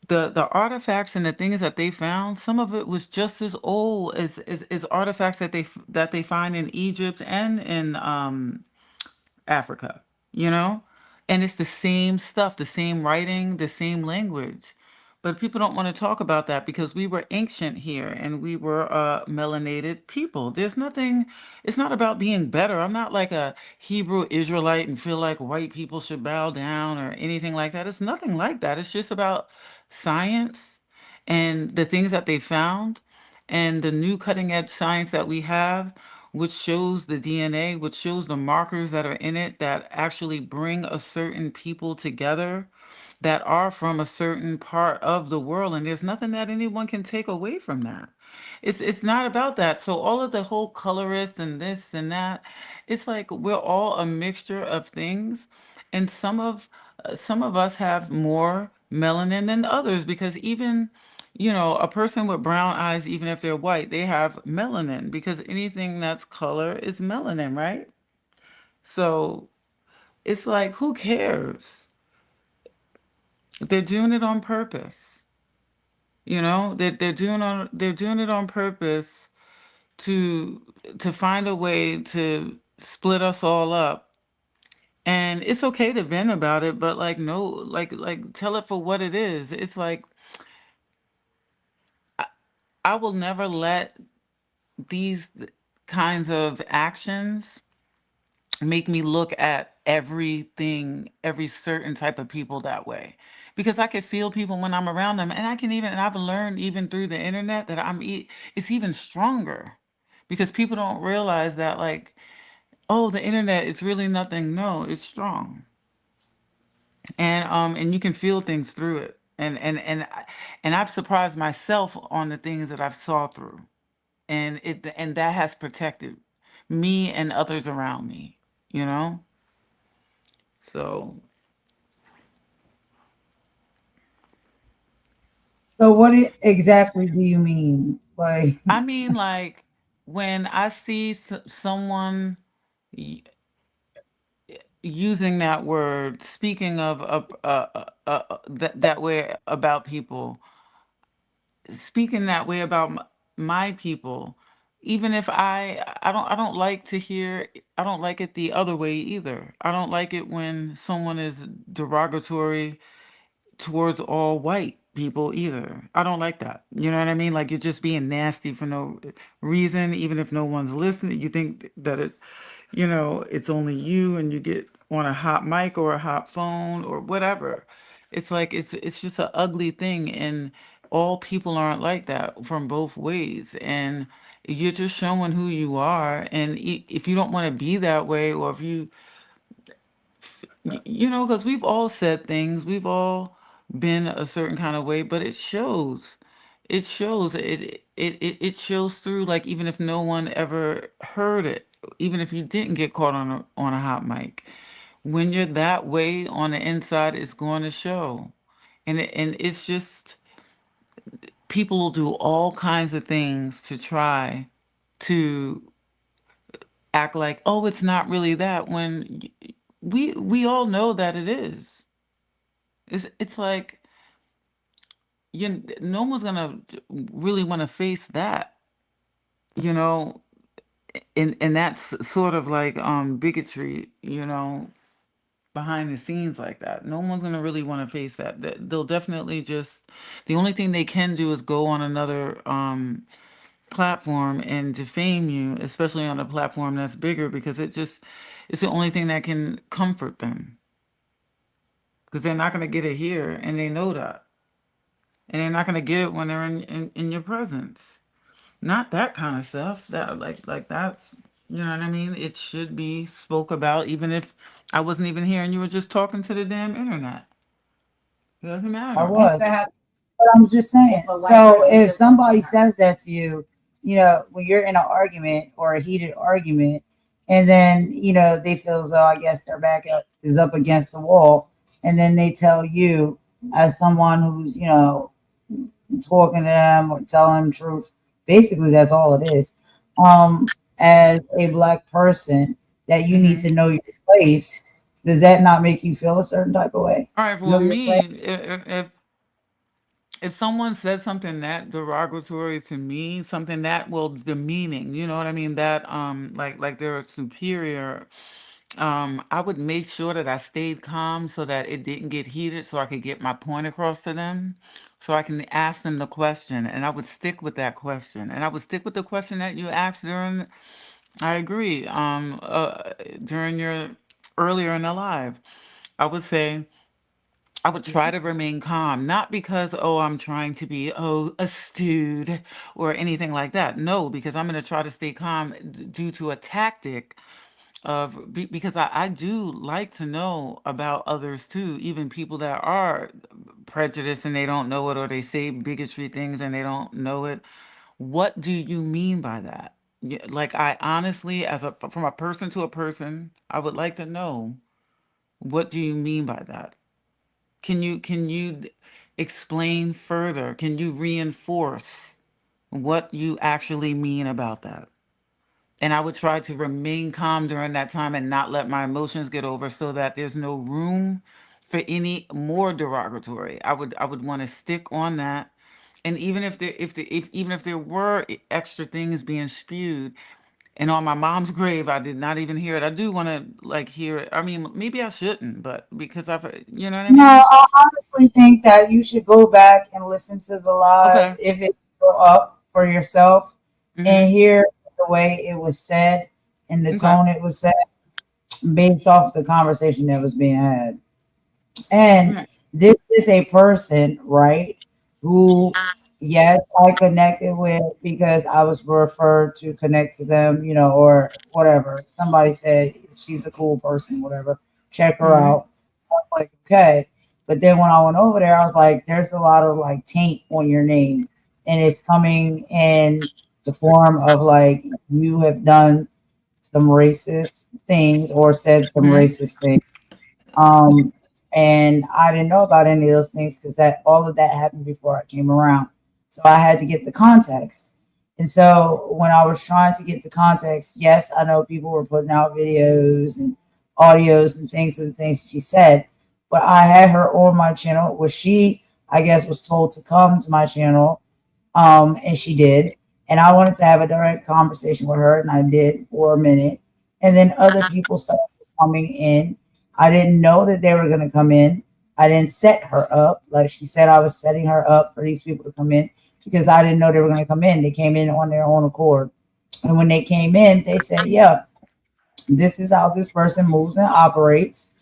The artifacts and the things that they found, some of it was just as old as artifacts that they find in Egypt and in Africa, you know? And it's the same stuff, the same writing, the same language. But people don't want to talk about that because we were ancient here and we were melanated people. There's nothing, it's not about being better. I'm not like a Hebrew Israelite and feel like white people should bow down or anything like that. It's nothing like that. It's just about science and the things that they found and the new cutting edge science that we have, which shows the DNA, which shows the markers that are in it that actually bring a certain people together that are from a certain part of the world, and there's nothing that anyone can take away from that. It's not about that. So all of the whole colorist and this and that, it's like we're all a mixture of things, and some of us have more melanin than others because even a person with brown eyes, even if they're white, they have melanin because anything that's color is melanin, right? So it's like, who cares? They're doing it on purpose. They're doing it on purpose to find a way to split us all up. And it's okay to vent about it, but like no, like tell it for what it is. It's like I will never let these kinds of actions make me look at everything, every certain type of people that way. Because I can feel people when I'm around them, and and I've learned even through the internet that it's even stronger. Because people don't realize that, like, oh, the internet, it's really nothing. No, it's strong. And you can feel things through it. And I've surprised myself on the things that I've saw through. And that has protected me and others around me, you know? So, So exactly do you mean? Like, I mean, like when I see someone y- using that word, speaking of that way about people, speaking that way about my people, even if I don't like to hear, I don't like it the other way either. I don't like it when someone is derogatory towards all white people either. I don't like that. You know what I mean? Like you're just being nasty for no reason, even if no one's listening. You think that it's only you and you get on a hot mic or a hot phone or whatever. It's like it's just an ugly thing and all people aren't like that from both ways. And you're just showing who you are. And if you don't want to be that way, or if because we've all said things, we've all been a certain kind of way, but it shows. It shows. It shows through. Like even if no one ever heard it, even if you didn't get caught on a hot mic, when you're that way on the inside, it's going to show. And it's just people will do all kinds of things to try to act like, oh, it's not really that when we all know that it is. It's like no one's gonna really want to face that, you know, and that's sort of like bigotry, behind the scenes like that. No one's gonna really want to face that. They'll definitely just the only thing they can do is go on another platform and defame you, especially on a platform that's bigger because it's the only thing that can comfort them because they're not gonna get it here and they know that. And they're not gonna get it when they're in your presence. Not that kind of stuff. That like that's you know what I mean? It should be spoke about even if I wasn't even here and you were just talking to the damn internet. It doesn't I matter. What's was. that happen But I'm just saying. if a white So person if says something somebody to her? says that to you, when you're in an argument or a heated argument, and then they feel as though I guess their back up is up against the wall, and then they tell you as someone who's talking to them or telling them the truth. Basically, that's all it is. As a black person, that you need Hmm. to know your place. Does that not make you feel a certain type of way? All right, Know well, your me, place. if someone said something that derogatory to me, something that will demeaning, you know what I mean? That like they're superior I would make sure that I stayed calm so that it didn't get heated, so I could get my point across to them, so I can ask them the question, and I would stick with that question, and I would stick with the question that you asked during. I agree. During your earlier in the live, I would say. I would try to remain calm, not because, oh, I'm trying to be, oh, astute or anything like that. No, because I'm going to try to stay calm due to a tactic of, because I do like to know about others too, even people that are prejudiced and they don't know it, or they say bigotry things and they don't know it. What do you mean by that? Like, I honestly, from a person to a person, I would like to know, what do you mean by that? Can you explain further? Can you reinforce what you actually mean about that? And I would try to remain calm during that time and not let my emotions get over, so that there's no room for any more derogatory. I would want to stick on that. And even if there were extra things being spewed, and on my mom's grave, I did not even hear it. I do want to like hear it. I mean, maybe I shouldn't, but because you know what I No, mean? I honestly think that you should go back and listen to the live Okay. if it's still up for yourself and Mhm. hear the way it was said and the Okay. tone it was said based off the conversation that was being had. And Right. this is a person, right, who, yes, I connected with because I was referred to connect to them, or whatever. Somebody said she's a cool person, whatever. Check her Mhm. out. I was like, okay. But then when I went over there, I was like, there's a lot of like taint on your name. And it's coming in the form of like you have done some racist things or said some Mhm. racist things. Um, and I didn't know about any of those things because that all of that happened before I came around. So I had to get the context. And so when I was trying to get the context, yes, I know people were putting out videos and audios and things of the things she said, but I had her on my channel. Was she, I guess, was told to come to my channel, and she did. And I wanted to have a direct conversation with her, and I did for a minute. And then other people started coming in. I didn't know that they were going to come in. I didn't set her up. Like she said, I was setting her up for these people to come in because I didn't know they were going to come in. They came in on their own accord. And when they came in, they said, yeah, this is how this person moves and operates.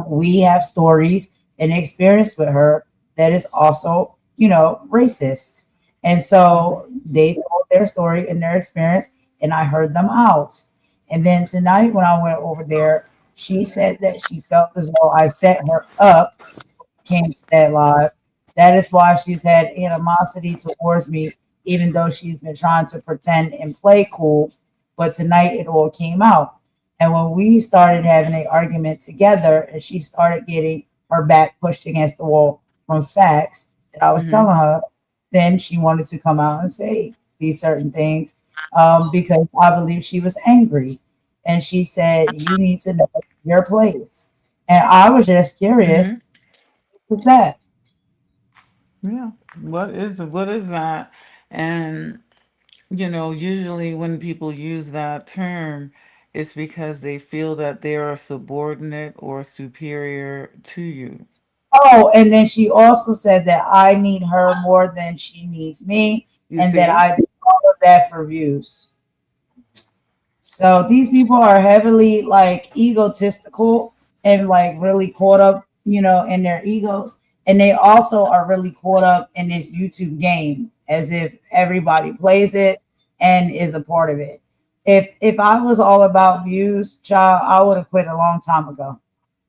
We have stories and experience with her that is also, racist. And Mhm. so they told their story and their experience, and I heard them out. And then tonight, when I went over there, she said that she felt as though I set her up, came to that live. That is why she's had animosity towards me, even though she's been trying to pretend and play cool. But tonight it all came out. And when we started having an argument together and she started getting her back pushed against the wall from facts that I was Mhm. telling her, then she wanted to come out and say these certain things, because I believe she was angry. And she said, you need to know your place. And I was just curious, Mhm. what's that? Yeah. What is that? And usually when people use that term, it's because they feel that they are subordinate or superior to you. Oh, and then she also said that I need her more than she needs me, You and that see? I do all of that for views. So these people are heavily like egotistical and like really caught up, in their egos. And they also are really caught up in this YouTube game as if everybody plays it and is a part of it. If I was all about views, child, I would have quit a long time ago.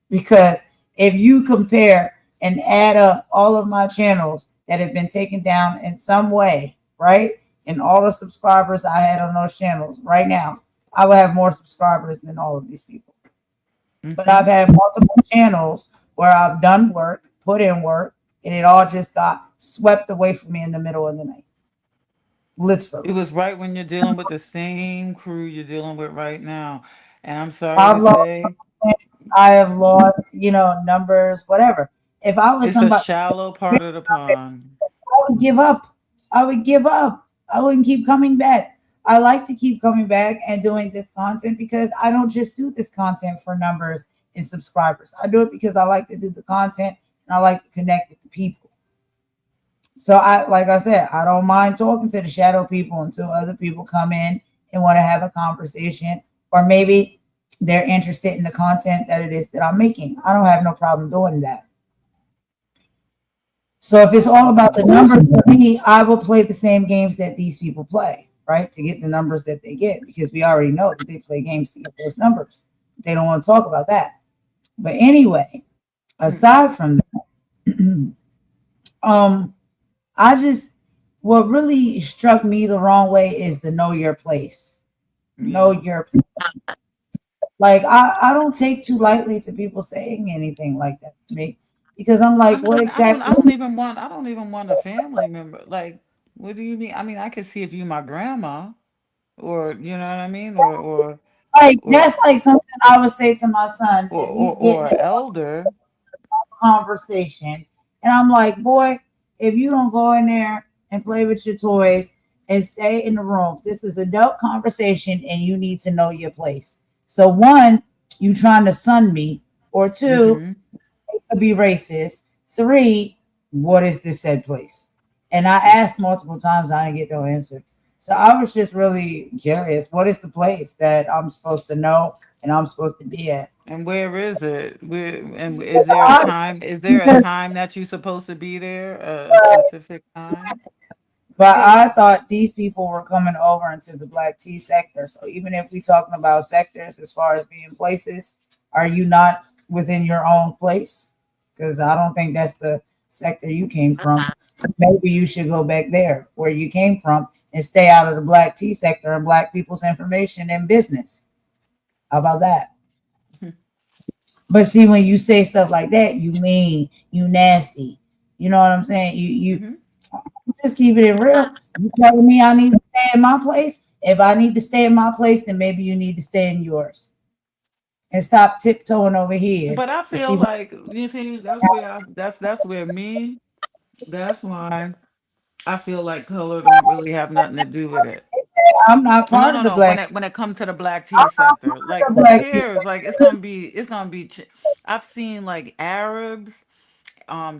Because if you compare and add up all of my channels that have been taken down in some way, right? And all the subscribers I had on those channels right now, I would have more subscribers than all of these people. But I've Mhm. had multiple channels where I've done work, put in work, and it all just got swept away from me in the middle of the night. It Literally. was right when you're dealing with the same crew you're dealing with right now. And I'm sorry I've to lost, say, I have lost, numbers, whatever. If I was it's a somebody, shallow part of the pond. I would give up. I would give up. I wouldn't keep coming back. I like to keep coming back and doing this content because I don't just do this content for numbers and subscribers. I do it because I like to do the content and I like to connect with the people. So like I said, I don't mind talking to the shadow people until other people come in and want to have a conversation, or maybe they're interested in the content that it is that I'm making. I don't have no problem doing that. So if it's all about the numbers for me, I will play the same games that these people play, right? To get the numbers that they get, because we already know that they play games to get those numbers. They don't want to talk about that. But anyway, aside from that, um, I just what really struck me the wrong way is the know your place. Know Yeah. your like I don't take too lightly to people saying anything like that to me because I'm I like, what mean, exactly? I don't even want a family member. Like, what do you mean? I mean, I could see if you my grandma, or you know what I mean, Like or that's like something I would say to my son if he's getting or elder. conversation. And I'm like, boy, if you don't go in there and play with your toys and stay in the room, this is adult conversation and you need to know your place. So, one, you trying to sun me, or two, Mm-hmm. it could be racist. Three, what is this said place? And I asked multiple times, I didn't get no answer. So I was just really curious. What is the place that I'm supposed to know and I'm supposed to be at? And where is it? And is there a time? Is there a time that you're supposed to be there? A specific time? But I thought these people were coming over into the black tea sector. So even if we're talking about sectors as far as being places, are you not within your own place? Because I don't think that's the sector you came from. So maybe you should go back there where you came from and stay out of the black tea sector and black people's information and business. How about that? But see, when you say stuff like that, you mean, you nasty. You know what I'm saying? You Hmm. just keep it real. You telling me I need to stay in my place? If I need to stay in my place, then maybe you need to stay in yours and stop tiptoeing over here But I to feel see what like you think that's where me. That's why I feel like color don't really have nothing to do with it. I'm not No, part of no, the no. black. When it comes to the black tea I'm not sector, part like of the who black. cares? Like it's gonna be. I've seen like Arabs,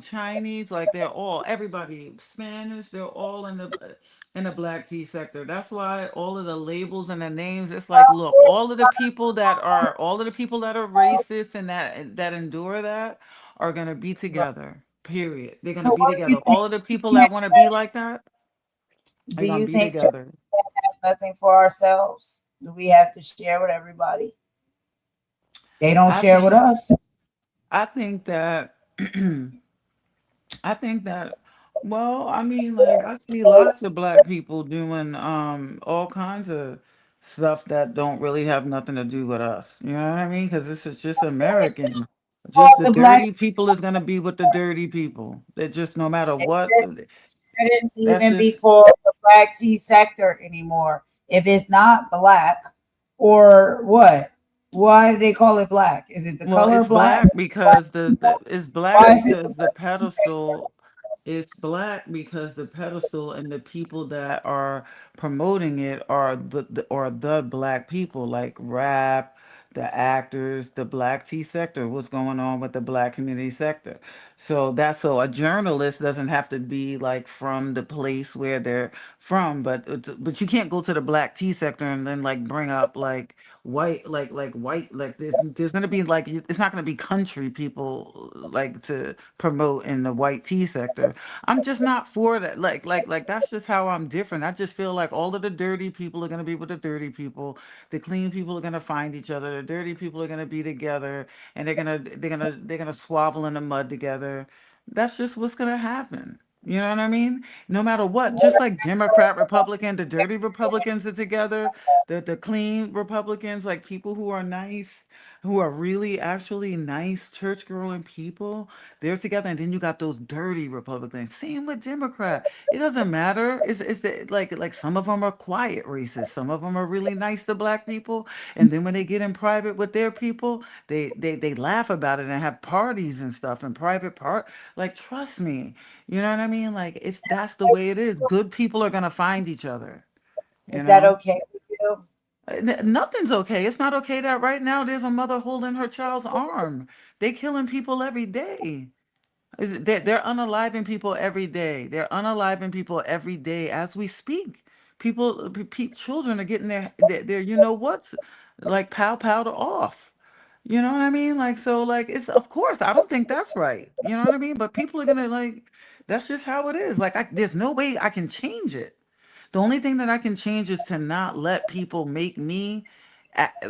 Chinese, like they're all everybody Spanish. They're all in the black tea sector. That's why all of the labels and the names. It's like, look, all of the people that are racist and that endure that are gonna be together. Period. They're So gonna be what do you together. think? All of the people that want to be like that Do are gonna you be think together. we have nothing for ourselves? Do we have to share with everybody? They don't I share with think us. I think that I think that well, I mean like I see lots of black people doing all kinds of stuff that don't really have nothing to do with us. You know what I mean? Cuz this is just American. Called Just the the black. dirty people is going to be with the dirty people. They just no matter It what shouldn't that's even be just called the black tea sector anymore. If it's not black, or what? Why do they call it black? Is it the well, color it's black? black because it's black Why is it because the pedestal it's black because the pedestal and the people that are promoting it are the black people like rap, the actors, the black tea sector. What's going on with the black community sector? So a journalist doesn't have to be like from the place where they're from, but you can't go to the black tea sector and then like bring up like white like there's gonna be like it's not gonna be country people like to promote in the white tea sector. I'm just not for that. Like that's just how I'm different. I just feel like all of the dirty people are gonna be with the dirty people. The clean people are gonna find each other. The dirty people are gonna be together, and they're gonna swaddle in the mud together. That's just what's gonna happen. You know what I mean? No matter what, just like Democrat, Republican, the dirty Republicans are together, the clean Republicans, like people who are nice, who are really actually nice church growing people, they're together. And then you got those dirty Republicans. Same with Democrat. It doesn't matter. Like some of them are quiet racists. Some of them are really nice to black people. And then when they get in private with their people, they laugh about it and have parties and stuff and private part. Like trust me, you know what I mean? Like it's that's the way it is. Good people are gonna find each other. you Is that know? okay with you? Nothing's okay. It's not okay that right now there's a mother holding her child's arm. They killing people every day. They're unaliving people every day. They're unaliving people every day as we speak. Children are getting their you know what's like powder off. You know what I mean? Like so, like it's of course I don't think that's right. You know what I mean? But people are gonna like that's just how it is. Like there's no way I can change it. The only thing that I can change is to not let people make me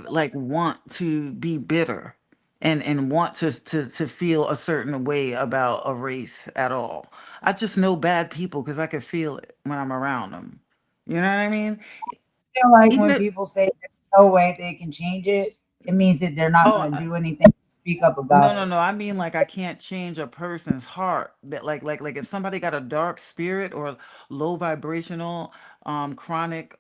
like want to be bitter and want to feel a certain way about a race at all. I just know bad people because I can feel it when I'm around them. You know what I mean? I feel like Even when if, people say there's no way they can change it, it means that they're not oh, going to do anything to speak up no, about no, it. no. I mean, like, I can't change a person's heart. That, like, if somebody got a dark spirit or low vibrational, chronic,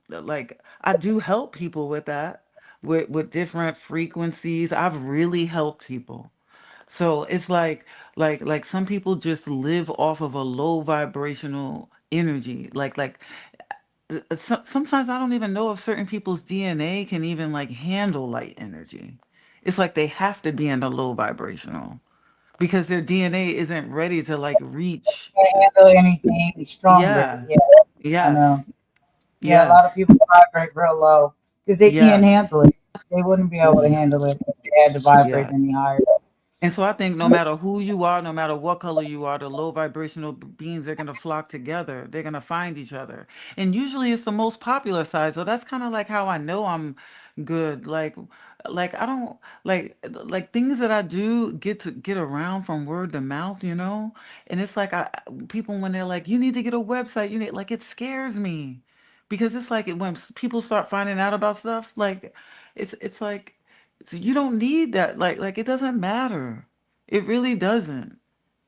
like, I do help people with that, with different frequencies. I've really helped people. So it's like some people just live off of a low vibrational energy. Sometimes I don't even know if certain people's DNA can even like handle light energy. It's like they have to be in the low vibrational because their DNA isn't ready to like reach. Can't handle anything stronger. Yeah. Yeah, I Yes. know. Yeah, a lot of Yes. people vibrate real low because they can't Yes. handle it. They wouldn't be able to Mhm. handle it if they had to vibrate Yeah. any higher. And so I think no matter who you are, no matter what color you are, the low vibrational beings are going to flock together. They're going to find each other. And usually it's the most popular side. So that's kind of like how I know I'm good. Like I don't like things that I do get around from word to mouth, you know? And it's like people when they're like you need to get a website, you need like it scares me. Because it's like when people start finding out about stuff, like it's like so you don't need that. Like it doesn't matter. It really doesn't.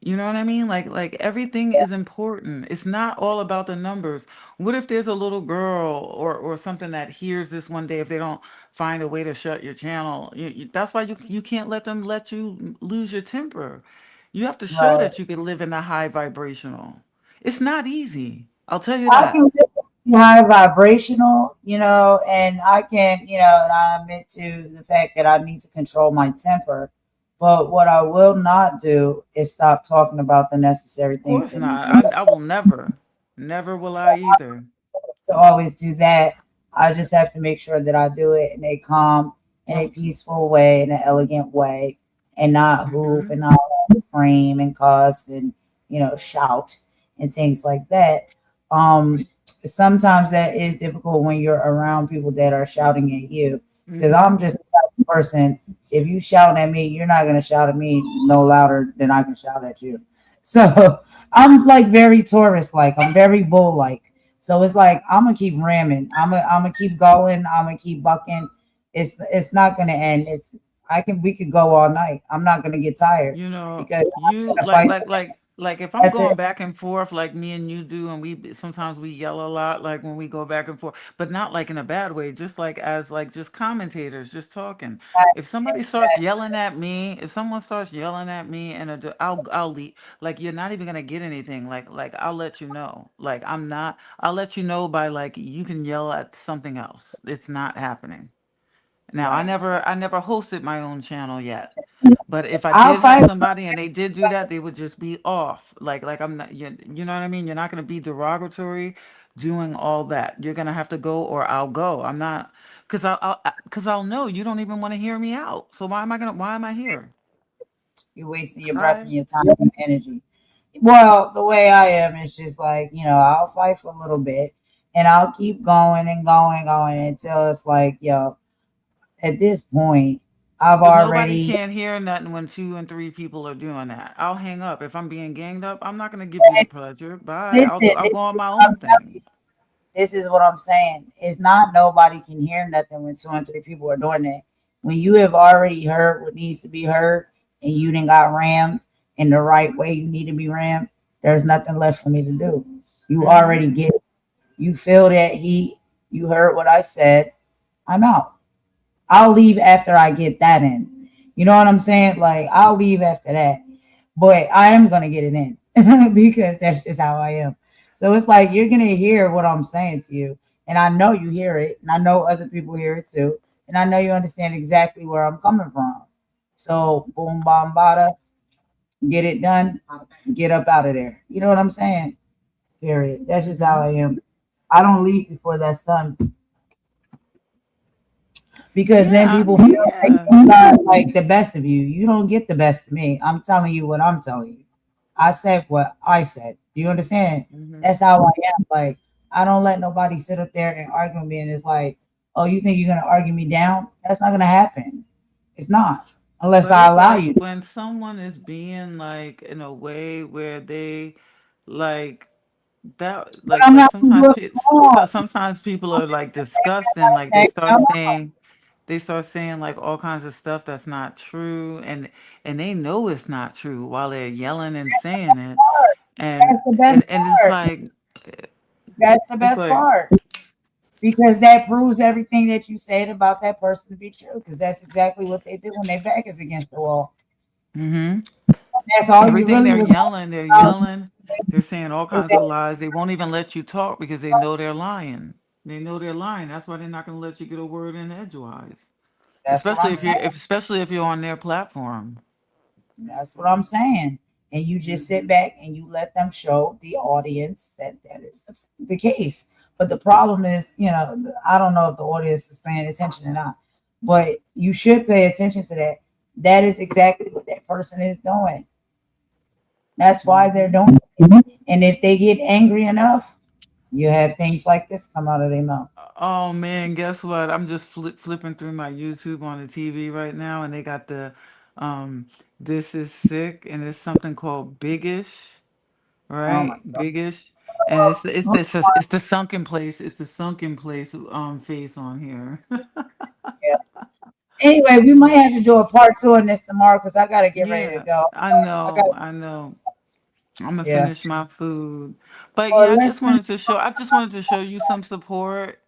You know what I mean? Like everything is important. It's not all about the numbers. What if there's a little girl or something that hears this one day if they don't find a way to shut your channel? That's why you can't let them let you lose your temper. You have to show Right. that you can live in a high vibrational. It's not easy. I'll tell you I that. can be high vibrational, and I can, and I admit to the fact that I need to control my temper. But what I will not do is stop talking about the necessary Of things course that need to not. be done. I will never, never will So I either. to always do that, I just have to make sure that I do it in a calm, in a peaceful way, in an elegant way, and not hoop Hmm. and not scream and cuss and shout and things like that. Um, Sometimes that is difficult when you're around people that are shouting at you. Because I'm Hmm. just the type of person. If you shout at me, you're not gonna shout at me no louder than I can shout at you. So I'm like very Taurus like. I'm very bull like. So it's like I'm gonna keep ramming. I'm gonna keep going. I'm gonna keep bucking. It's not gonna end. We could go all night. I'm not gonna get tired You know, because you I'm gonna fight. like if I'm That's it. going back and forth like me and you do, and sometimes we yell a lot, like when we go back and forth, but not like in a bad way, just like as like just commentators, just talking. If somebody starts yelling at me, if someone starts yelling at me, and I'll leave. Like you're not even gonna get anything. Like I'll let you know. Like I'm not. I'll let you know by like you can yell at something else. It's not happening. Now, Right. I never hosted my own channel yet. But if I I'll did have fight. somebody and they did do that, they would just be off. Like I'm not, you know what I mean? You're not going to be derogatory doing all that. You're going to have to go or I'll go. I'm not, cause I'll know you don't even want to hear me out. So why am I here? You're wasting your breath and Hi. your time and energy. Well, the way I am is just like, I'll fight for a little bit and I'll keep going and going and going until it's like, at this point, I've But nobody already, can't hear nothing when two and three people are doing that. I'll hang up. If I'm being ganged up, I'm not going to give you the pleasure. Bye. listen, I'll this go on is my what I'm own telling you. thing. This is what I'm saying. It's not nobody can hear nothing when two and three people are doing that. When you have already heard what needs to be heard and you didn't got rammed in the right way you need to be rammed, there's nothing left for me to do. You already Hmm. get it. You feel that heat. You heard what I said. I'm out. I'll leave after I get that in. You know what I'm saying? Like I'll leave after that. But I am gonna get it in because that's just how I am. So it's like you're gonna hear what I'm saying to you. And I know you hear it, and I know other people hear it too, and I know you understand exactly where I'm coming from. So boom, bomb, bada, get it done, get up out of there. You know what I'm saying? Period. That's just how Hmm. I am. I don't leave before that's done because then Yeah, people feel like yeah. you got like the best of you. You don't get the best of me. I'm telling you what I'm telling you. I said what I said. Do you understand? Hmm. That's how I am. Like I don't let nobody sit up there and argue with me. And it's like, oh, you think you're gonna argue me down? That's not gonna happen. It's not unless But I it's allow like you. when someone is being like in a way where they like that, But I'm like not gonna do sometimes it wrong. sometimes people are like disgusting, like they start saying like all kinds of stuff that's not true, and they know it's not true while they're yelling and saying it, and That's the best and it's part. like That's the it's best like part. Because that proves everything that you said about that person to be true. Because that's exactly what they do when their back is against the wall. hmm That's all you everything really they're was yelling, they're saying all is kinds of that lies. They won't even let you talk because they know they're lying. They know they're lying. That's why they're not going to let you get a word in edgewise. that's what I'm saying. Especially if you're on their platform. That's what I'm saying. And you just sit back and you let them show the audience that that is the case. But the problem is, I don't know if the audience is paying attention or not, but you should pay attention to that. That is exactly what that person is doing. That's why they're Hmm. doing it. And if they get angry enough, you have things like this come out of their mouth. Oh man, guess what? I'm just flipping through my YouTube on the TV right now, and they got the um, "This is Sick," and it's something called Biggish, Oh my right? God. Biggish, and it's the sunken place. It's the sunken place face on here. Yeah. Anyway, we might have to do a part two on this tomorrow because I got to get ready to Yeah, go. I I got know, to I know. do I'm gonna Yeah. finish my food, but Well, yeah, let's finish. I just wanted to show you some support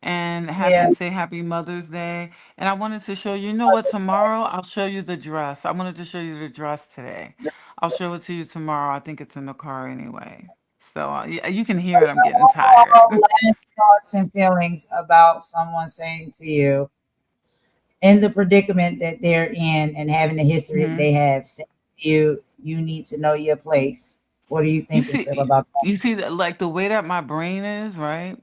and Yeah. say happy Mother's Day. And I wanted to show you, you know what, tomorrow I'll show you the dress. I wanted to show you the dress today. I'll show it to you tomorrow. I think it's in the car anyway. So you can hear it. I'm getting tired. Last thoughts and feelings about someone saying to you in the predicament that they're in and having the history that Hmm. they have, saying to you, you need to know your place. What do you think and feel about that? You see that like the way that my brain is, right?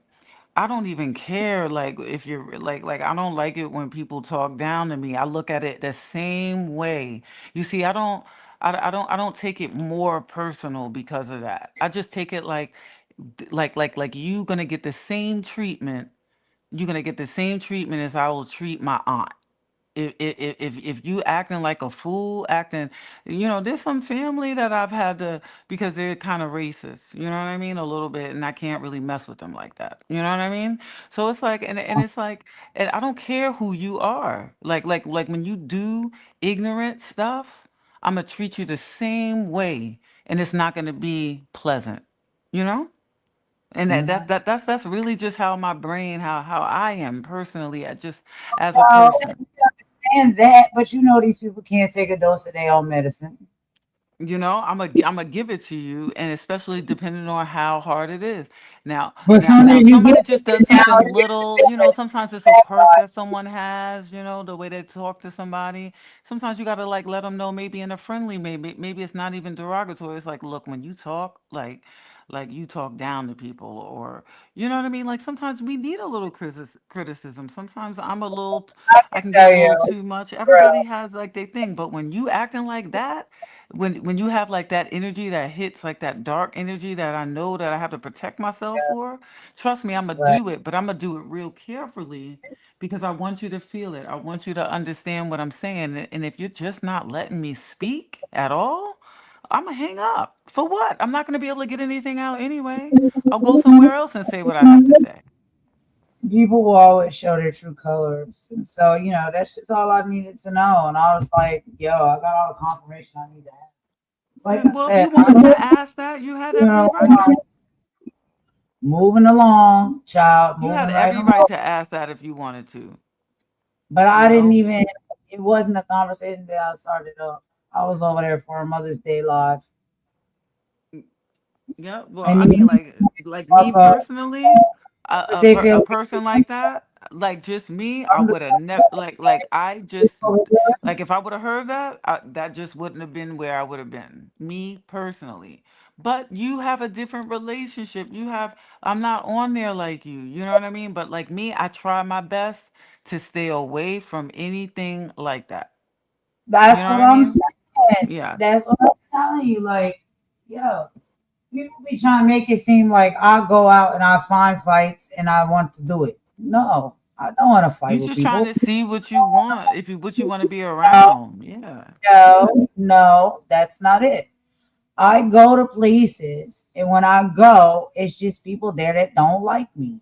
I don't even care like if you're like I don't like it when people talk down to me. I look at it the same way. You see, I don't take it more personal because of that. I just take it like you gonna get the same treatment. You're gonna get the same treatment as I will treat my aunt. If you acting like a fool, acting, there's some family that I've had to because they're kind of racist. You know what I mean, a little bit, and I can't really mess with them like that. You know what I mean? So it's like, and it's like, and I don't care who you are. Like when you do ignorant stuff, I'm gonna treat you the same way, and it's not gonna be pleasant. You know? And that's really just how my brain, how I am personally, just as a Well, person. and that, but these people can't take a dose of their own medicine. I'm gonna give it to you, and especially depending on how hard it is. Now, But now, soon now, as if you get somebody just does it now, something it gets little, sometimes it's a quirk that someone has, the way they talk to somebody. Sometimes you gotta like let them know, maybe in a friendly, maybe it's not even derogatory. It's like, look, when you talk, like you talk down to people, or you know what I mean. Like sometimes we need a little criticism. Sometimes I I can can get tell a you, little too much. Everybody bro. has like their thing, but when you acting like that, when you have like that energy that hits like that dark energy that I know that I have to protect myself for, trust me, I'm gonna Right. do it, but I'm gonna do it real carefully because I want you to feel it. I want you to understand what I'm saying. And if you're just not letting me speak at all, I'm gonna hang up. For what? I'm not gonna be able to get anything out anyway. I'll go somewhere else and say what I have to say. People will always show their true colors. And so, that's just all I needed to know. And I was like, yo, I got all the confirmation I need to have. Like I Well, if you said, wanted to ask that, you had every moving right. moving along, child, You had moving right every right along. to ask that if you wanted to, But you I didn't know? even, it wasn't a conversation that I started up. I was over there for a Mother's Day live. Yeah, well, And I mean, then like me personally. Because they feel A like person like that, like just me, I would have never like I just like if I would have heard that, that just wouldn't have been where I would have been. Me personally. But you have a different relationship. You have I'm not on there like you know what I mean? But like me, I try my best to stay away from anything like that. You that's know what what I I'm mean? saying. Yeah. That's what I'm telling you. Like, yo, people be trying to make it seem like I go out and I find fights and I want to do it. No, I don't want to fight You with just trying people. to see what you want, if you what you want to be No, around. Yeah. no, that's not it. I go to places, and when I go, it's just people there that don't like me,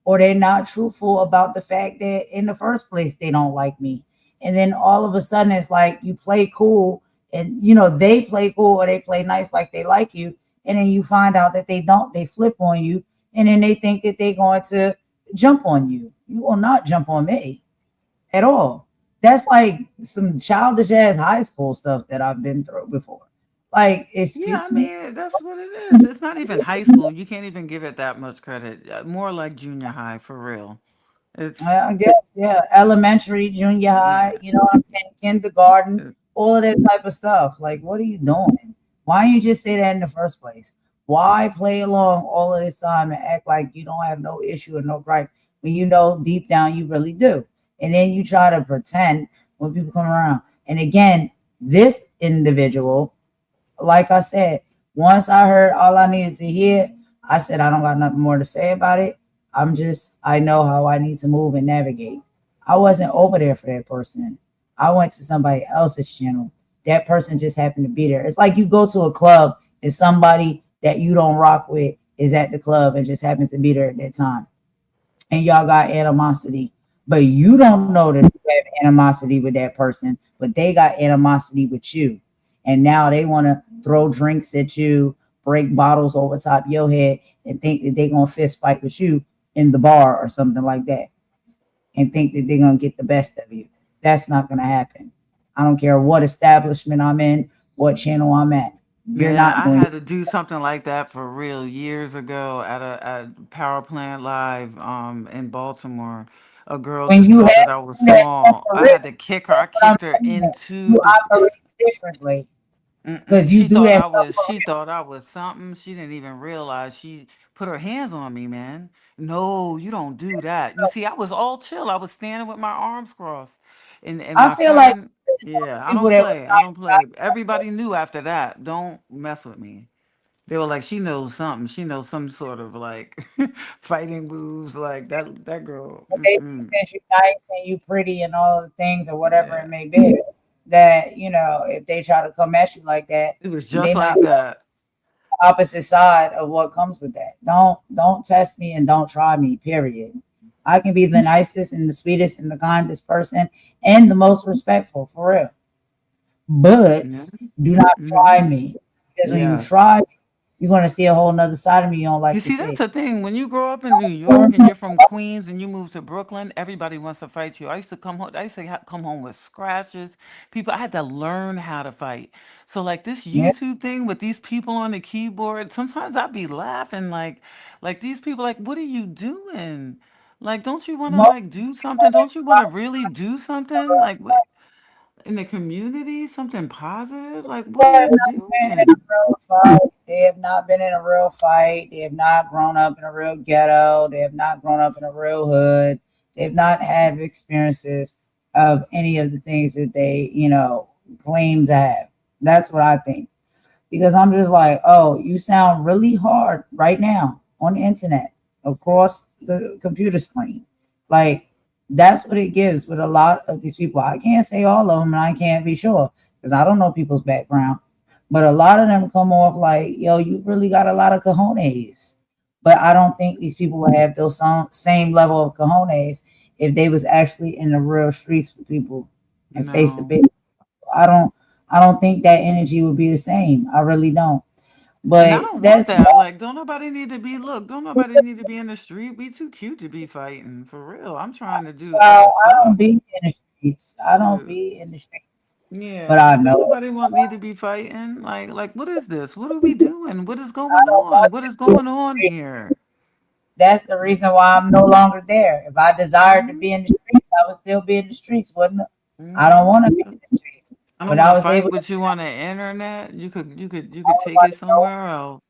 or they're not truthful about the fact that in the first place they don't like me. And then all of a sudden, it's like you play cool, and they play cool or they play nice like they like you, and then you find out that they don't. They flip on you, and then they think that they're going to jump on you. You will not jump on me at all. That's like some childish ass high school stuff that I've been through before. Like, Yeah, I excuse me. mean, that's what it is. It's not even high school. You can't even give it that much credit. More like junior high for real. It's I guess, yeah, elementary, junior high, yeah. you know what I'm saying, kindergarten, it- all of that type of stuff. Like, what are you doing? Why don't you just say that in the first place? Why play along all of this time and act like you don't have no issue or no gripe when you know deep down you really do? And then you try to pretend when people come around. And again, this individual, like I said, once I heard all I needed to hear, I said, I don't got nothing more to say about it. I know how I need to move and navigate. I wasn't over there for that person. I went to somebody else's channel. That person just happened to be there. It's like you go to a club and somebody that you don't rock with is at the club and just happens to be there at that time. And y'all got animosity. But you don't know that you have animosity with that person, but they got animosity with you. And now they want to throw drinks at you, break bottles over top your head, and think that they're gonna fist fight with you in the bar or something like that, and think that they're gonna get the best of you. That's not gonna happen. I don't care what establishment I'm in, what channel I'm at. You're Man, not I going had to do something like that for real years ago at a power plant live in Baltimore. A girl when just you thought that have I was that stuff small. for I real. had to kick her. I That's what I'm kicked her saying. into You the operate differently Mm-mm. because you do that stuff for She thought I was something. She didn't even realize she put her hands on me, man. No, you don't do that. You real. see, I was all chill. I was standing with my arms crossed. And I my feel like friend, talk to yeah, I people don't that was play. I nice don't about play. Everybody knew after that. Don't mess with me. They were like, she knows something. She knows some sort of like fighting moves. Like that girl. but they Mm-mm. think you nice and you pretty and all the things or whatever Yeah. it may be. That if they try to come at you like that, It was just they not like that. opposite side of what comes with that. Don't test me and don't try me. Period. I can be the nicest and the sweetest and the kindest person and the most respectful for real. But Yeah. do not Hmm. try me because when you Yes. try, you're gonna see a whole nother side of me you don't You like to see, that's see. the thing. When you grow up in New York and you're from Queens and you move to Brooklyn, everybody wants to fight you. I used to come home. I used to come home with scratches. People, I had to learn how to fight. So, like this Yeah, YouTube thing with these people on the keyboard, sometimes I'd be laughing like these people, like, what are you doing? Like, don't you want to most like do something? Don't you want to really do something like what in the community, something positive? Like, what people are have you not been in a doing? real fight. They have not been in a real fight. They have not grown up in a real ghetto. They have not grown up in a real hood. They've not had experiences of any of the things that they, claim to have. That's what I think. Because I'm just like, oh, you sound really hard right now on the internet across the computer screen. Like, that's what it gives with a lot of these people. I can't say all of them, and I can't be sure because I don't know people's background. But a lot of them come off like, yo, you really got a lot of cojones. But I don't think these people would have those same level of cojones if they was actually in the real streets with people and face to No. face. I don't I don't think that energy would be the same. I really don't. And I But don't want that's that. Like, don't nobody need to be look, don't nobody need to be in the street. We too cute to be fighting. For real. I'm trying to do other I don't stuff. be in the streets. I don't Shoot. be in the streets. But Yeah. I Don't know nobody want need to be fighting. Like what is this? What are we doing? What is I going don't on? watch What the is going on streets. here? That's the reason why I'm no longer there. If I desired to Mm-hmm. be in the streets, I would still be in the streets, wouldn't it? I don't want to be Mm-hmm. in the streets. I don't But want I to was fight able to with you on the internet. You I could was take it like, no, somewhere else.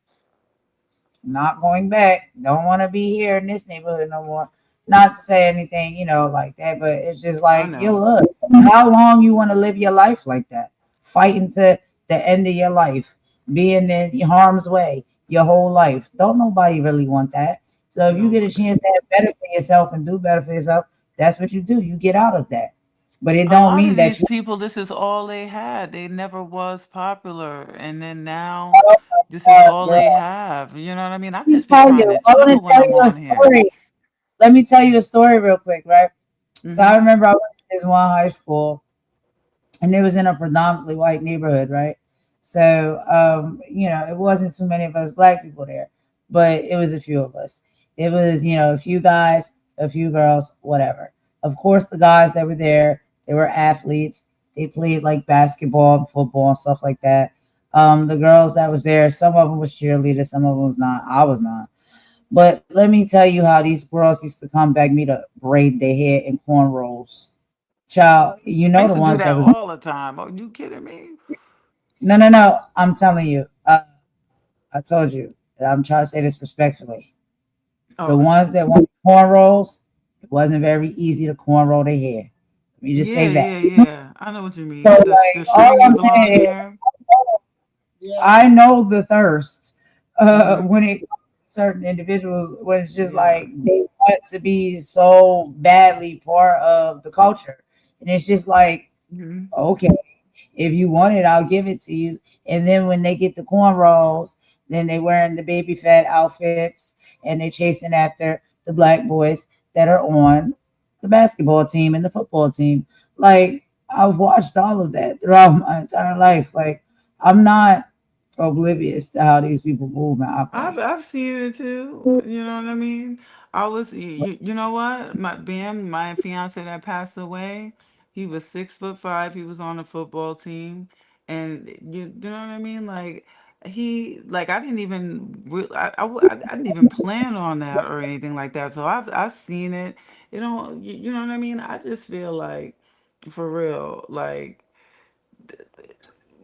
not going back. Don't want to be here in this neighborhood no more. Not to say anything, like that, but it's just I like you know. look. How long you want to live your life like that? Fighting to the end of your life, being in harm's way your whole life. Don't nobody really want that. So if you get a Nobody. chance to have better for yourself and do better for yourself, that's what you do. You get out of that. But it A don't lot mean of that these you people, this is all they had. They never was popular, and then now, this is all girl. they have. You know what I mean? I Let me just be tell trying you. to I want chill to when tell I'm you a on here. story. Let me tell you a story real quick, right? So I Mm-hmm. remember I went to this one high school, and it was in a predominantly white neighborhood, right? So, it wasn't too many of us black people there, but it was a few of us. It was, a few guys, a few girls, whatever. Of course, the guys that were there, they were athletes. They played like basketball, football, and stuff like that. The girls that was there, some of them was cheerleaders, some of them was not. I was not. But let me tell you how these girls used to come back me to braid their hair in cornrows. Child, I the used to do ones that that was all the time. Are you kidding me? no, no, no. I'm telling you. I told you. I'm trying to say this respectfully. The Okay. ones that want cornrows, it wasn't very easy to cornrow their hair. Let me just say Yeah, that. yeah, yeah. I know what you So, mean. The like, all stringy I'm blonde saying is, hair. I know the thirst Mm-hmm. when it comes to certain individuals, when it's just Yeah. like they want to be so badly part of the culture. And it's just like, Mm-hmm. okay, if you want it, I'll give it to you. And then when they get the cornrows, then they wearing the baby fat outfits and they chasing after the black boys that are on the basketball team and the football team. Like I've watched all of that throughout my entire life. Like I'm not oblivious to how these people move and operate. I've seen it too. You know what I mean? I was you know what? My fiance that passed away, he was 6'5". He was on a football team, and you know what I mean? Like I didn't even I didn't even plan on that or anything like that. So I've seen it. You know what I mean? I just feel like for real,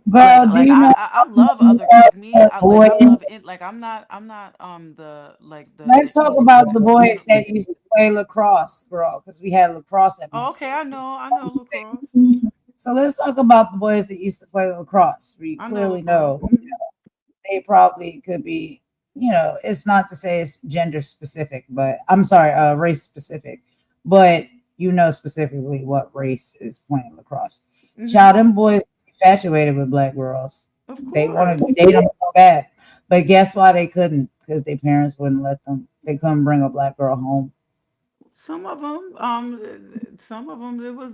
Girl, do you know I love other like me boys? I love it like I'm not the Let's the talk East about the Coast boys people. that used to play lacrosse, girl, because we had lacrosse at my Oh, okay, school. I know lacrosse. So let's talk about the boys that used to play lacrosse. We I know clearly lacrosse. know they probably could be, it's not to say it's gender specific, but I'm sorry, race specific, but specifically what race is playing lacrosse. Child, Hmm. them boys infatuated with black girls. Of They wanted to course. date them so bad. But guess why they couldn't? Because their parents wouldn't let them. They couldn't bring a black girl home. Some of them there was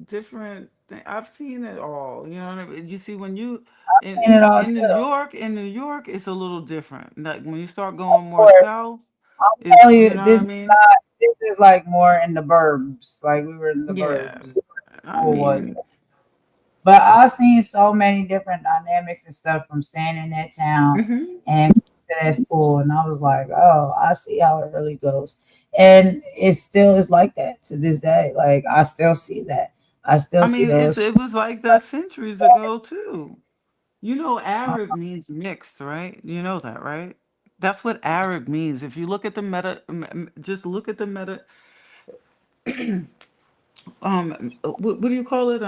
different I've seen it all. You know what I mean? You see when you Seen it all in too. New York it's a little different. Like when you start going Of more course. south, I'll it's tell you you, know what I this is mean? not, this is like more in the burbs. Like we were in the Yeah. burbs. I School was. mean, But I've seen so many different dynamics and stuff from staying in that town mhm. and to that school. And I was like, oh, I see how it really goes. And it still is like that to this day. Like I still see that. I still I see mean, those. it was like that centuries ago too. You know, Arab means mixed, right? You know that, right? That's what Arab means. If you look at the just look at the meta, what do you call it?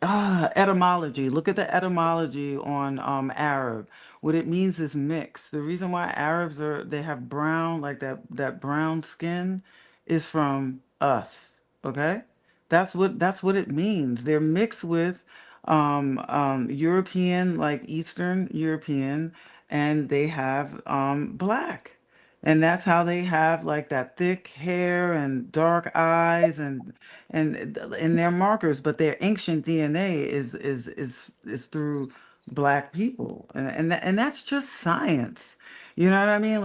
Etymology. Look at the etymology on Arab. What it means is mixed. The reason why Arabs they have brown like that brown skin is from us. Okay, that's what it means. They're mixed with European like Eastern European, and they have black. And that's how they have like that thick hair and dark eyes and their markers, but their ancient DNA is through black people, and that's just science. You know what I mean?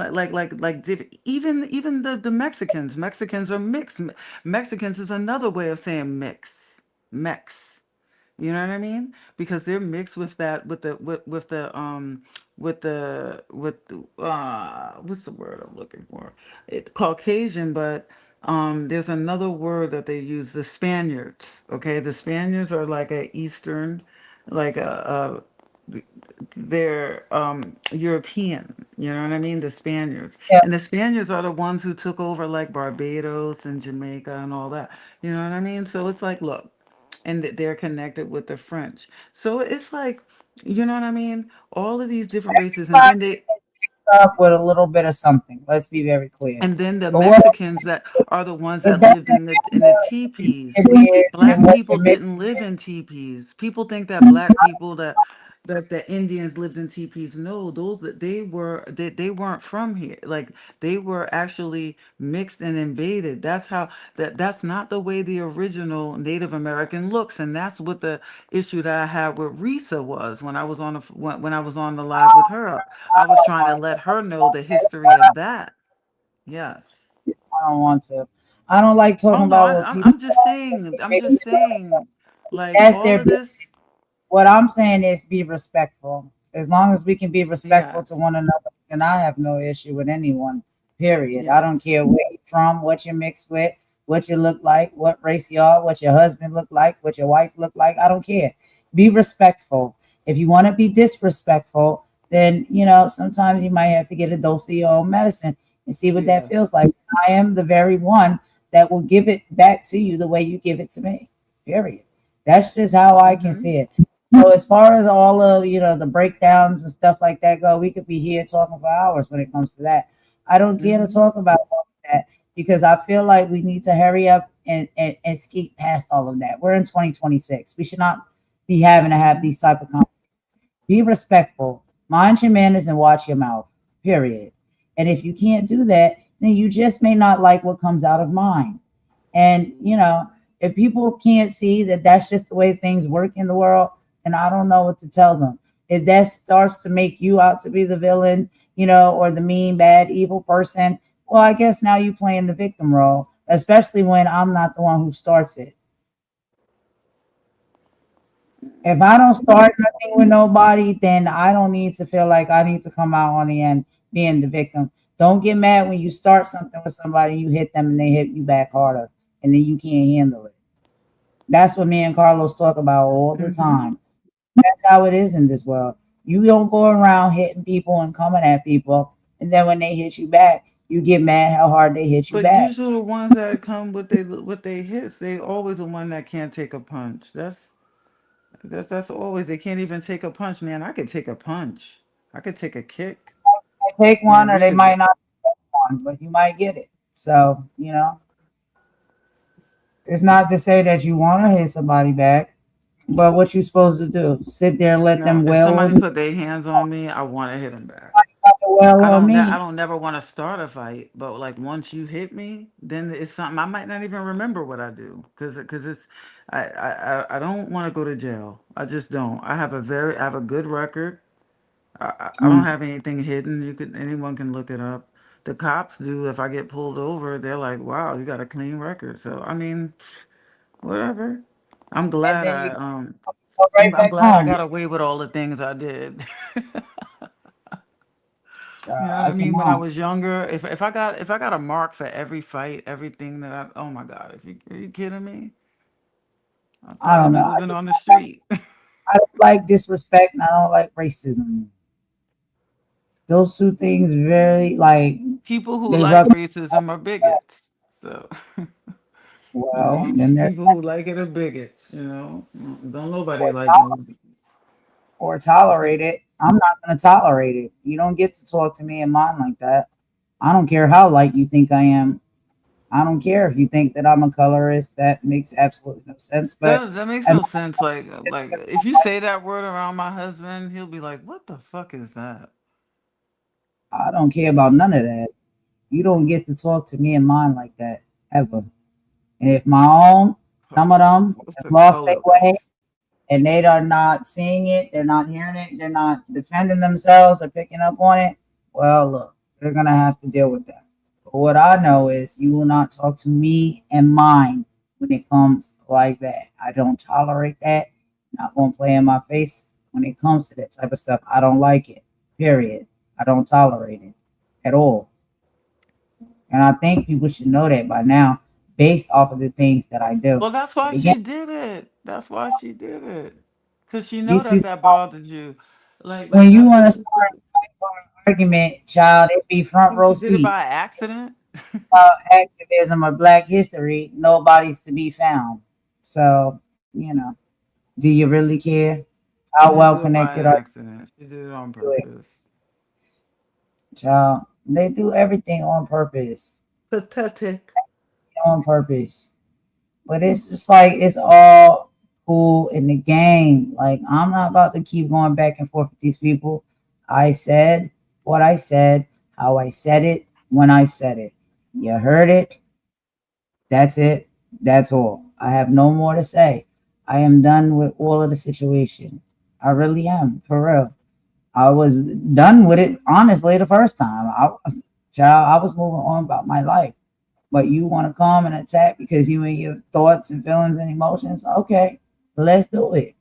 Even the Mexicans are mixed. Mexicans is another way of saying Mex. You know what I mean? Because they're mixed with that with the what's the word I'm looking for? It Caucasian, but there's another word that they use, the Spaniards. Okay, the Spaniards are like a Eastern, like they're European. You know what I mean? The Spaniards. Yeah, And the Spaniards are the ones who took over like Barbados and Jamaica and all that. You know what I mean? So it's like, look, and they're connected with the French. So it's like, you know what I mean? All of these different races, everybody up with a little bit of something. Let's be very clear. and then the But what Mexicans that are the ones it that doesn't lived in the matter teepees. who it is and Black what people you're mixing didn't live with. in teepees. People think that black people that the Indians lived in teepees. No, those they weren't from here. Like they were actually mixed and invaded. That's not the way the original Native American looks, and that's what the issue that I had with Risa was when I was on when I was on the live with her. I was trying to let her know the history of that. Yes. I don't want to. I don't like Oh talking no, about what people I'm just saying. I'm just saying, like that's all their of this. what I'm saying is be respectful. As long as we can be respectful Yeah, to one another, then I have no issue with anyone. Period. I yes. don't care where you're from, what you're mixed with, what you look like, what race you are, what your husband look like, what your wife look like. I don't care. Be respectful. If you want to be disrespectful, then sometimes you might have to get a dose of your own medicine and see what that Yeah. feels like. I am the very one that will give it back to you the way you give it to me. Period. That's just how I can Mm-hmm. see it. So as far as all of the breakdowns and stuff like that go, we could be here talking for hours when it comes to that. I don't care to Mm-hmm. talk about all of that because I feel like we need to hurry up and skate past all of that. We're in 2026. We should not be having to have Mm-hmm. these type of conversations. Be respectful, mind your manners, and watch your mouth. Period. And if you can't do that, then you just may not like what comes out of mine. And if people can't see that that's just the way things work in the world, then I don't know what to tell them. If that starts to make you out to be the villain, or the mean, bad, evil person, well, I guess now you playing the victim role, especially when I'm not the one who starts it. If I don't start nothing with nobody, then I don't need to feel like I need to come out on the end being the victim. Don't get mad when you start something with somebody, you hit them and they hit you back harder, and then you can't handle it. That's what me and Carlos talk about all the Mm-hmm. time. That's how it is in this world. You don't go around hitting people and coming at people, and then when they hit you back, you get mad how hard they hit you But back. usually the ones that come with they hits, they always the one that can't take a punch. That's always they can't even take a punch, man. I could take a punch. I could take a kick. They take one, Man, or we they could. might not take one, but you might get it. So it's not to say that you want to hit somebody back, but what you supposed to do? Sit there and let No, them if wail somebody on you? put their hands on me, I want to hit them back. Wail on I me? don't never want to start a fight, but like once you hit me, then it's something I might not even remember what I do because it's I don't want to go to jail. I just don't. I have a good record. I don't Mm. have anything hidden. Anyone can look it up. The cops do. If I get pulled over, they're like, "Wow, you got a clean record." So I mean, whatever. I'm And glad then you I go right I'm back glad I home. got away with all the things I did. You know what I I mean? When I cannot. was younger, if I got a mark for every fight, everything that I oh my God, if you are you kidding me? I'd I probably don't be know. living on the street. I don't like disrespect and I don't like racism. Those two things very like People who they like rub. racism are bigots. So I Well, mean, then there's people who like it are bigots, you know. Don't nobody or, like no. or tolerate it. I'm not going to tolerate it. You don't get to talk to me and mine like that. I don't care how light you think I am. I don't care if you think that I'm a colorist. That makes absolutely no sense. But That makes and no sense. Like if you say that word around my husband, he'll be like, "What the fuck is that?" I don't care about none of that. You don't get to talk to me and mine like that ever. And if my own, some of them What's have the lost their way colorist? and they are not seeing it, they're not hearing it, they're not defending themselves or picking up on it, well, look, they're going to have to deal with that. But what I know is you will not talk to me and mine when it comes like that. I don't tolerate that. Not going to play in my face when it comes to that type of stuff. I don't like it. Period. I don't tolerate it at all. And I think people should know that by now, based off of the things that I do. Well, that's But why again, she did it. That's why she did it. Cause she know these that people, that bothered you. when you I want to think start a fight or an argument, child, it be front row she did it seat. by accident. Activism or Black history, nobody's to be found. So, do you really care? She How didn't well do it by connected are accident. She did it on you to it, purpose. child? They do everything on purpose. Pathetic. On purpose. But it's just like it's all cool in the game. Like I'm not about to keep going back and forth with these people. I said what I said, how I said it, when I said it. You heard it. That's it. That's all. I have no more to say. I am done with all of the situation. I really am, for real. I was done with it honestly the first time. Child, I was moving on about my life. But you want to come and attack because you and your thoughts and feelings and emotions? Okay, let's do it.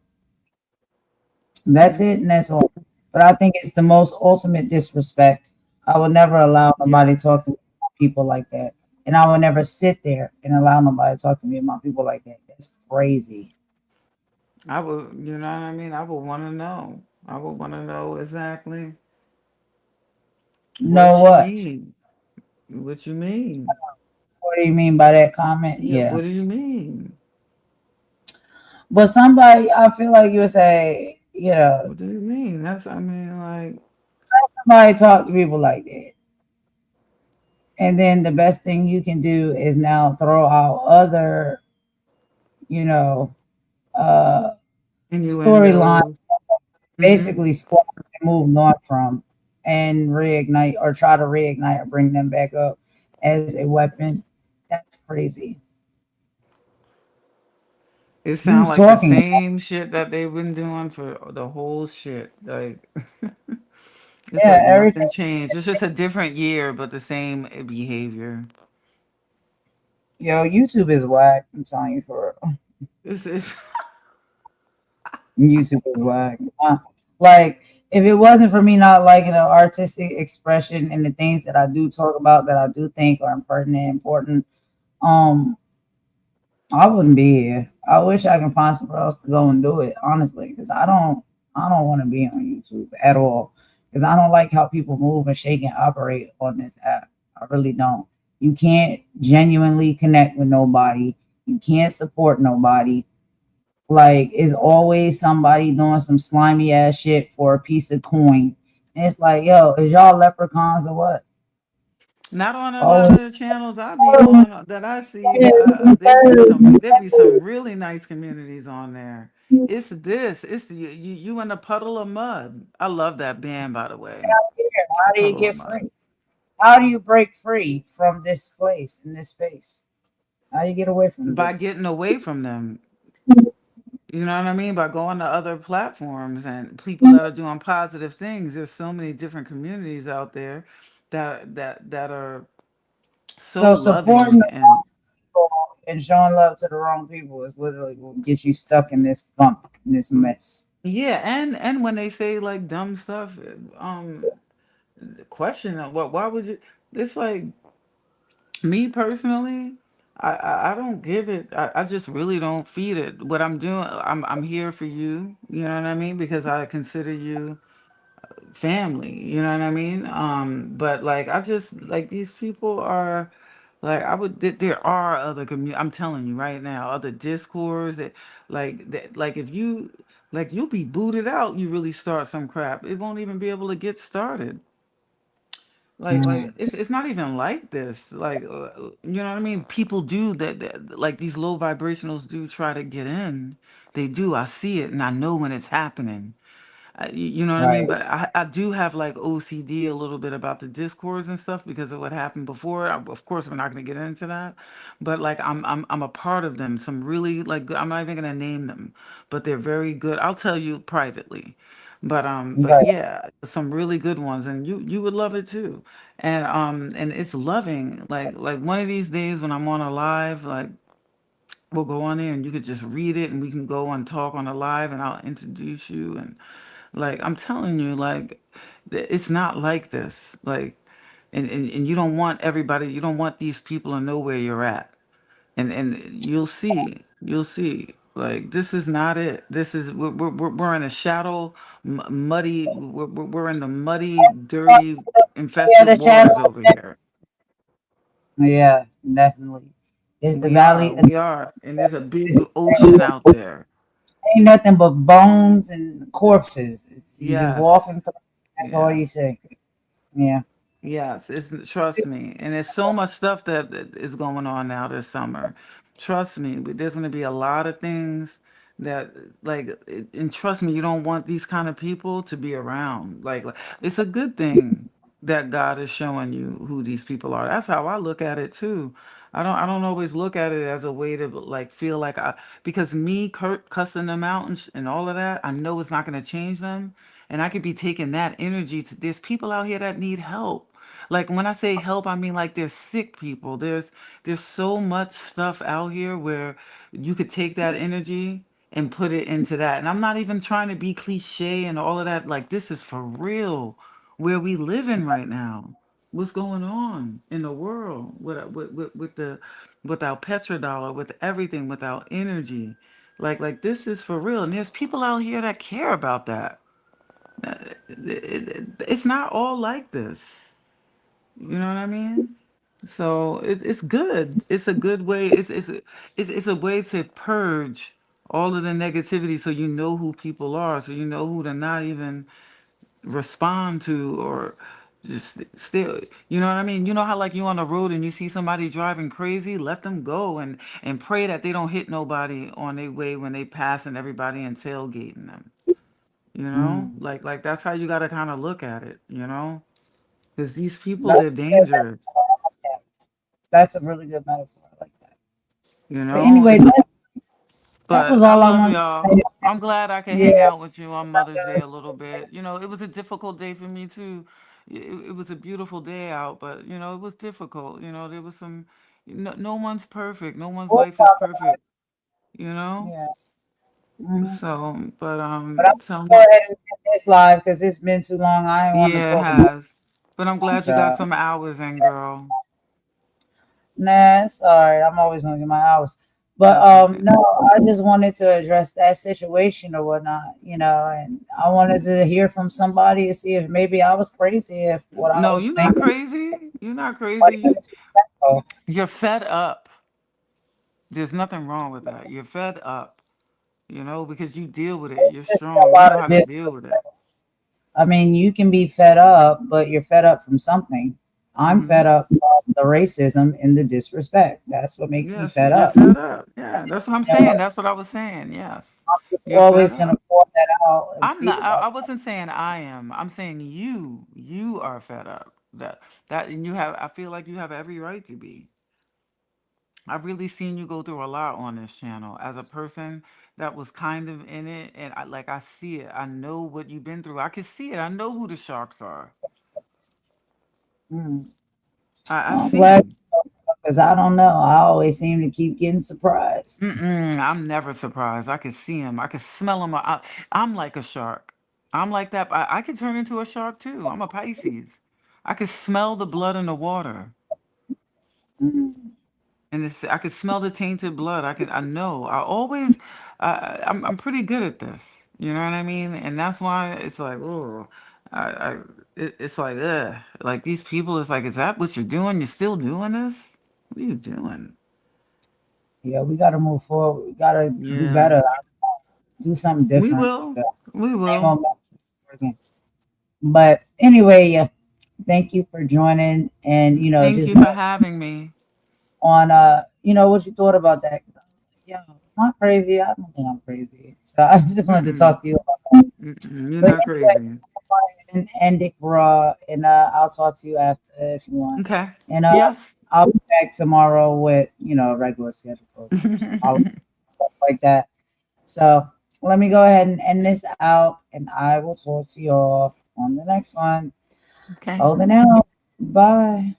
That's Yeah. it, and that's all. But I think it's the most ultimate disrespect. I will never allow Yeah. nobody to talk to me about people like that. And I will never sit there and allow nobody to talk to me about people like that. That's crazy. I would, you know what I mean? I would want to know. I would want to know exactly Know what you what? mean. What you mean? What do you mean by that comment? Yeah, Yeah. what do you mean? But somebody, I feel like you would say, What do you mean? That's, I mean, like, somebody talk to people like that. And then the best thing you can do is now throw out other, you know, uh, storyline, innuendo. Mm-hmm. basically squash and moved on from, and reignite or try to reignite or bring them back up as a weapon. That's crazy. It sounds Who's like the talking? same shit that they've been doing for the whole shit. Like, it's Yeah, like everything. nothing changed. It's just a different year, but the same behavior. Yo, YouTube is whack. I'm telling you for real. It's YouTube is whack. Like, if it wasn't for me not liking the artistic expression and the things that I do talk about that I do think are pertinent and important, um, I wouldn't be here. I wish I can find somewhere else to go and do it, honestly, because I don't want to be on YouTube at all. Because I don't like how people move and shake and operate on this app. I really don't. You can't genuinely connect with nobody. You can't support nobody. Like, it's always somebody doing some slimy ass shit for a piece of coin. And it's like, yo, is y'all leprechauns or what? not on a lot Oh, of the channels I be on that I see. There be some really nice communities on there. It's this. It's you in a puddle of mud. I love that band, by the way. how do you Puddle of get mud. free? How do you break free from this place in this space? How do you get away from By this? getting away from them. You know what I mean? By going to other platforms and people that are doing positive things. There's so many different communities out there that are so So supporting loving the and people and showing love to the wrong people is literally what gets you stuck in this gump, in this mess. yeah, and when they say like dumb stuff, question what why would you? It's like me personally. I don't give it. I just really don't feed it. What I'm doing, I'm here for you. You know what I mean? Because I consider you family, you know what I mean? But like I just like these people are like there are other I'm telling you right now, other discords that like if you like you'll be booted out, you really start some crap. It won't even be able to get started. Like Mm, it's not even like this. You know what I mean? People do that like these low vibrationals do try to get in. They do. I see it and I know when it's happening. You know what I mean? right, But I do have like OCD a little bit about the discourse and stuff because of what happened before. Of course, we're not going to get into that, but like I'm a part of them. Some really like I'm not even going to name them, but they're very good. I'll tell you privately, but right, yeah, some really good ones, and you would love it too. And it's loving. Like one of these days when I'm on a live, like we'll go on there and you could just read it, and we can go and talk on a live, and I'll introduce you and like I'm telling you, like It's not like this. Like, and you don't want everybody. You don't want these people to know where you're at. And you'll see. Like, this is not it. This is we're in a shadow, muddy. We're in the muddy, dirty, Yeah, infested the shadow. waters over here. Yeah, definitely. It's the We are, valley. we are, and there's a big ocean out there. Ain't nothing but bones and corpses. You just Yes, walking through. That's all yes. you see. Yeah. Yes, it's trust me, and there's so much stuff that is going on now this summer. Trust me, but there's going to be a lot of things that and trust me, you don't want these kind of people to be around. It's a good thing that God is showing you who these people are. That's how I look at it too. I don't always look at it as a way to like feel like I because me cussing them out and all of that, I know it's not going to change them, and I could be taking that energy to. There's people out here that need help. Like when I say help, I mean like there's sick people. There's so much stuff out here where you could take that energy and put it into that. And I'm not even trying to be cliche and all of that. Like this is for real where we live in right now. What's going on in the world with our petrodollar, with everything, with our energy. Like this is for real. And there's people out here that care about that. It's not all like this. You know what I mean? So it's good. It's a good way. It's a way to purge all of the negativity, so you know who people are, so you know who to not even respond to or just still. You know what I mean? You know how like you on the road and you see somebody driving crazy, let them go and pray that they don't hit nobody on their way when they passing everybody and tailgating them. You know, Mm. like that's how you got to kind of look at it. You know, because these people they're That's good. dangerous. That's a really good metaphor. I like that. You But know, anyway, that but was I all I love wanted y'all. to say. I'm glad I could Yeah. hang out with you on Mother's Day a little bit. You know, it was a difficult day for me too. It was a beautiful day out, but you know, it was difficult. You know, there was some. No one's perfect. No one's We'll life is talk about perfect. You it. know. Yeah. Hmm. So, but But I'm so gonna go ahead and end this live because it's been too long. I didn't want to yeah, it talk about has. But I'm my glad you got job. some hours in, girl. Nah, it's all right. I'm always gonna get my hours. But That's okay. no, I just wanted to address that situation or whatnot, and I wanted to hear from somebody to see if maybe I was crazy, if what I No, was you're not thinking. crazy. You're not crazy. Like, oh, You're fed up. There's nothing wrong with that. You're fed up, you know, because you deal with it. it's You're just a strong. You lot know of how to deal with it. disrespect. I mean, you can be fed up, but you're fed up from something. I'm Hmm. fed up from the racism and the disrespect. That's what makes me Yes, fed you're up. fed up. Yeah, that's what I'm You know, saying. That's what I was saying. Yes, I'm just you're fed always gonna up. pour that out and I'm speak not. about I wasn't saying I am. I'm saying you. You are fed up. And you have. I feel like you have every right to be. I've really seen you go through a lot on this channel as a person that was kind of in it, and I see it. I know what you've been through. I can see it. I know who the sharks are. it. Mm. I I'm glad see. because I don't know. I always seem to keep getting surprised. Mm-mm, I'm never surprised. I can see him. I can smell him. I'm like a shark. I'm like that. I can turn into a shark too. I'm a Pisces. I can smell the blood in the water. Mm. And I can smell the tainted blood. I know. I always, I'm pretty good at this. You know what I mean? And that's why it's like, oh, it's like, ugh. Like these people, it's like, is that what you're doing? You're still doing this? What are you doing? Yeah, we got to move forward. We got to do Yeah, better. Do something we different. will. The We same will. old message again. But anyway, yeah, thank you for joining. And Thank just you for having me. on what you thought about that. 'Cause I'm like, yeah, am I crazy? I don't think I'm crazy. So I just wanted to Mm-mm. talk to you about that. Mm-mm. You're But not anyway, crazy. and end it raw, and I'll talk to you after if you want. Okay. And Yes. I'll be back tomorrow with a regular schedule program, so I'll stuff like that. So let me go ahead and end this out, and I will talk to y'all on the next one. Okay. Holding out. Bye.